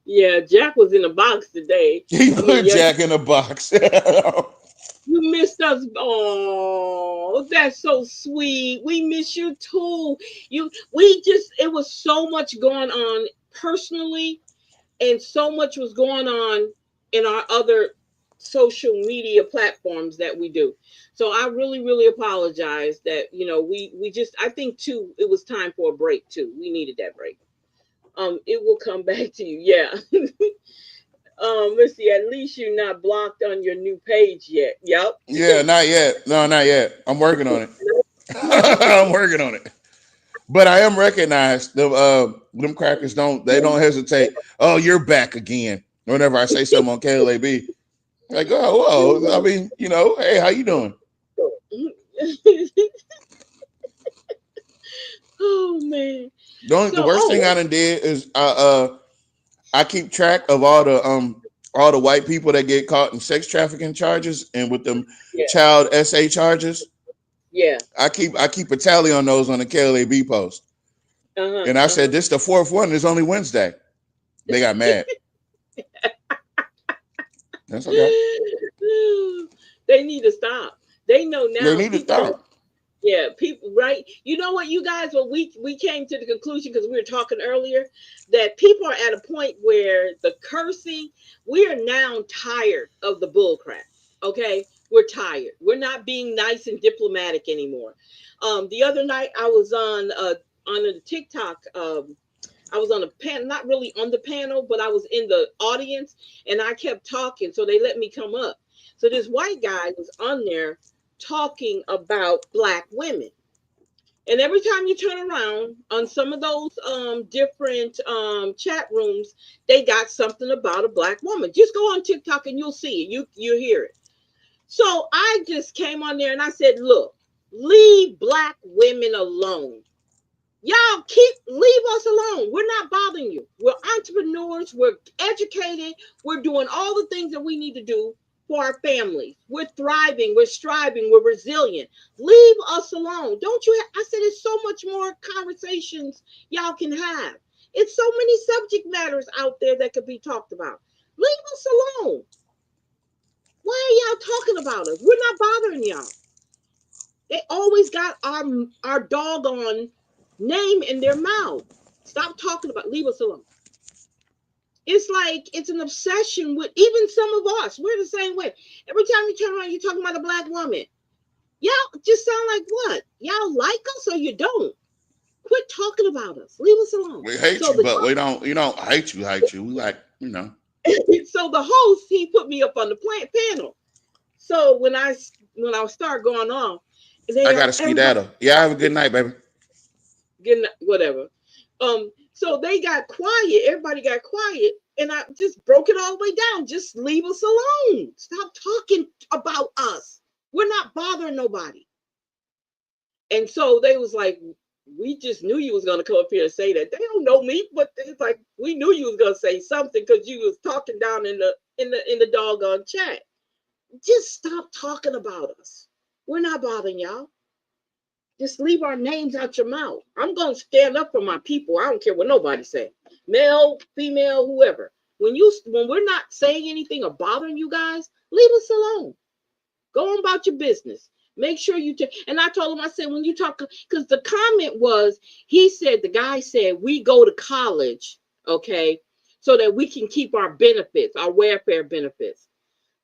Yeah, Jack was in a box today. He I mean, put yeah, Jack in a box. you missed us. Oh, that's so sweet. We miss you too. It was so much going on personally, and so much was going on in our other social media platforms that we do. So I really, really apologize that, we just, I think too, it was time for a break too. We needed that break. It will come back to you. Yeah. Let's see, at least you're not blocked on your new page yet. Yep. Yeah, not yet. No, not yet. I'm working on it. I'm working on it. But I am recognized. Them crackers don't hesitate. Oh, you're back again. Whenever I say something on KLAB, like, oh, whoa. I mean, hey, how you doing? Oh man. The So, worst thing I done did is I keep track of all the white people that get caught in sex trafficking charges and with them yeah, child SA charges. yeah. I keep a tally on those on the KLAB post. Uh-huh. And I said, this the fourth one. It's only Wednesday. They got mad. That's okay. They need to stop. They know They now need to people are, stop. yeah, people, right? You know what, you guys, well, we came to the conclusion because we were talking earlier that people are at a point where the cursing, we are now tired of the bull crap. Okay? We're tired. We're not being nice and diplomatic anymore. The other night I was on a TikTok. I was on a panel, not really on the panel, but I was in the audience and I kept talking. So they let me come up. So this white guy was on there talking about Black women. And every time you turn around on some of those different chat rooms, they got something about a Black woman. Just go on TikTok and you'll see it. You'll hear it. So I just came on there and I said, look, Leave Black women alone. Y'all leave us alone. We're not bothering you. We're entrepreneurs. We're educated. We're doing all the things that we need to do for our families. We're thriving. We're striving. We're resilient. Leave us alone. Don't you? I said there's so much more conversations y'all can have. It's so many subject matters out there that could be talked about. Leave us alone. Why are y'all talking about us? We're not bothering y'all. They always got our doggone name in their mouth. Stop talking about. Leave us alone. It's like it's an obsession with even some of us. We're the same way. Every time you turn around, you're talking about a Black woman. Y'all just sound like what? Y'all like us or you don't? Quit talking about us. Leave us alone. We hate So you, but we don't. You know, hate you. We like, you know. So the host, he put me up on the panel. So when I start going on, I got a skedaddle. Yeah, have a good night, baby. Good, whatever. So they got quiet. Everybody got quiet, and I just broke it all the way down. Just leave us alone. Stop talking about us. We're not bothering nobody. And so they was like, we just knew you was gonna come up here and say that. They don't know me, but it's like we knew you was gonna say something because you was talking down in the doggone chat. Just stop talking about us. We're not bothering y'all. Just leave our names out your mouth. I'm going to stand up for my people. I don't care what nobody say. Male, female, whoever. When we're not saying anything or bothering you guys, leave us alone. Go on about your business. Make sure you and I told him, I said, when you talk, because the comment was, the guy said, we go to college, okay, so that we can keep our benefits, our welfare benefits.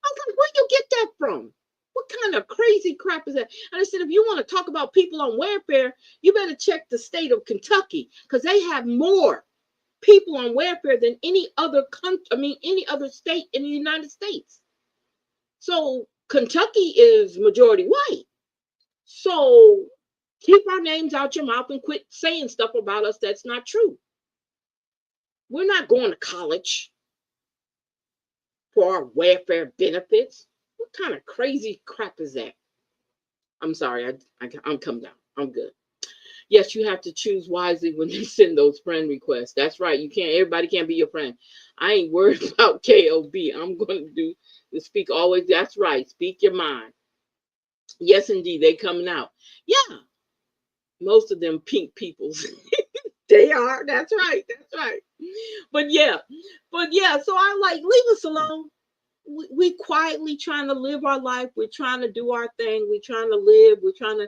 I was like, where'd you get that from? What kind of crazy crap is that? And I said, if you want to talk about people on welfare, you better check the state of Kentucky, because they have more people on welfare than any other country, any other state in the United States. So Kentucky is majority white. So keep our names out your mouth and quit saying stuff about us that's not true. We're not going to college for our welfare benefits. What kind of crazy crap is that? I'm sorry, I'm come down. I'm good. Yes, you have to choose wisely when you send those friend requests. That's right. Everybody can't be your friend. I ain't worried about KOB. I'm going to do the speak always. That's right. Speak your mind. Yes, indeed. They coming out. Yeah. Most of them pink peoples. They are. That's right. That's right. But yeah. So I like, leave us alone. We quietly trying to live our life. We're trying to do our thing. We're trying to live. We're trying to,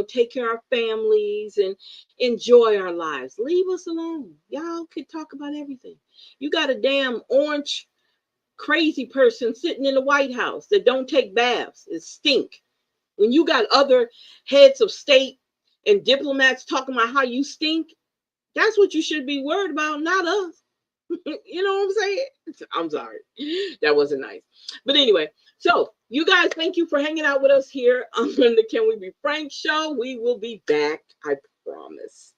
take care of our families and enjoy our lives. Leave us alone. Y'all could talk about everything. You got a damn orange crazy person sitting in the White House that don't take baths. It stink. When you got other heads of state and diplomats talking about how you stink, that's what you should be worried about, not us. You know what I'm saying? I'm sorry. That wasn't nice. But anyway, so you guys, thank you for hanging out with us here on the Can We Be Frank show. We will be back, I promise.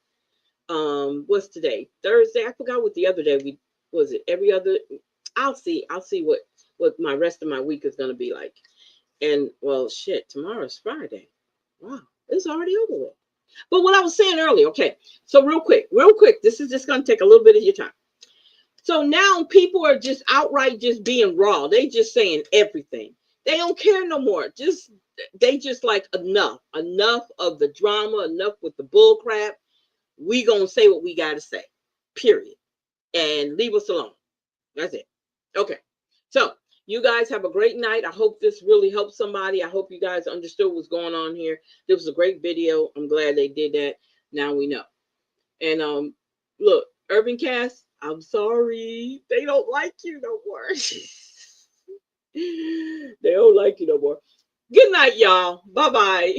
What's today? Thursday? I forgot what the other day was it every other. I'll see what my rest of my week is going to be like. And well, shit, tomorrow's Friday. Wow, it's already over with. But what I was saying earlier, okay, so real quick, this is just going to take a little bit of your time. So now people are just outright just being raw. They just saying everything. They don't care no more. They just like enough of the drama, enough with the bull crap. We gonna say what we gotta say, period. And leave us alone. That's it. Okay. So you guys have a great night. I hope this really helped somebody. I hope you guys understood what's going on here. This was a great video. I'm glad they did that. Now we know. And look, Urban Cast, I'm sorry. They don't like you no more. They don't like you no more. Good night, y'all. Bye-bye.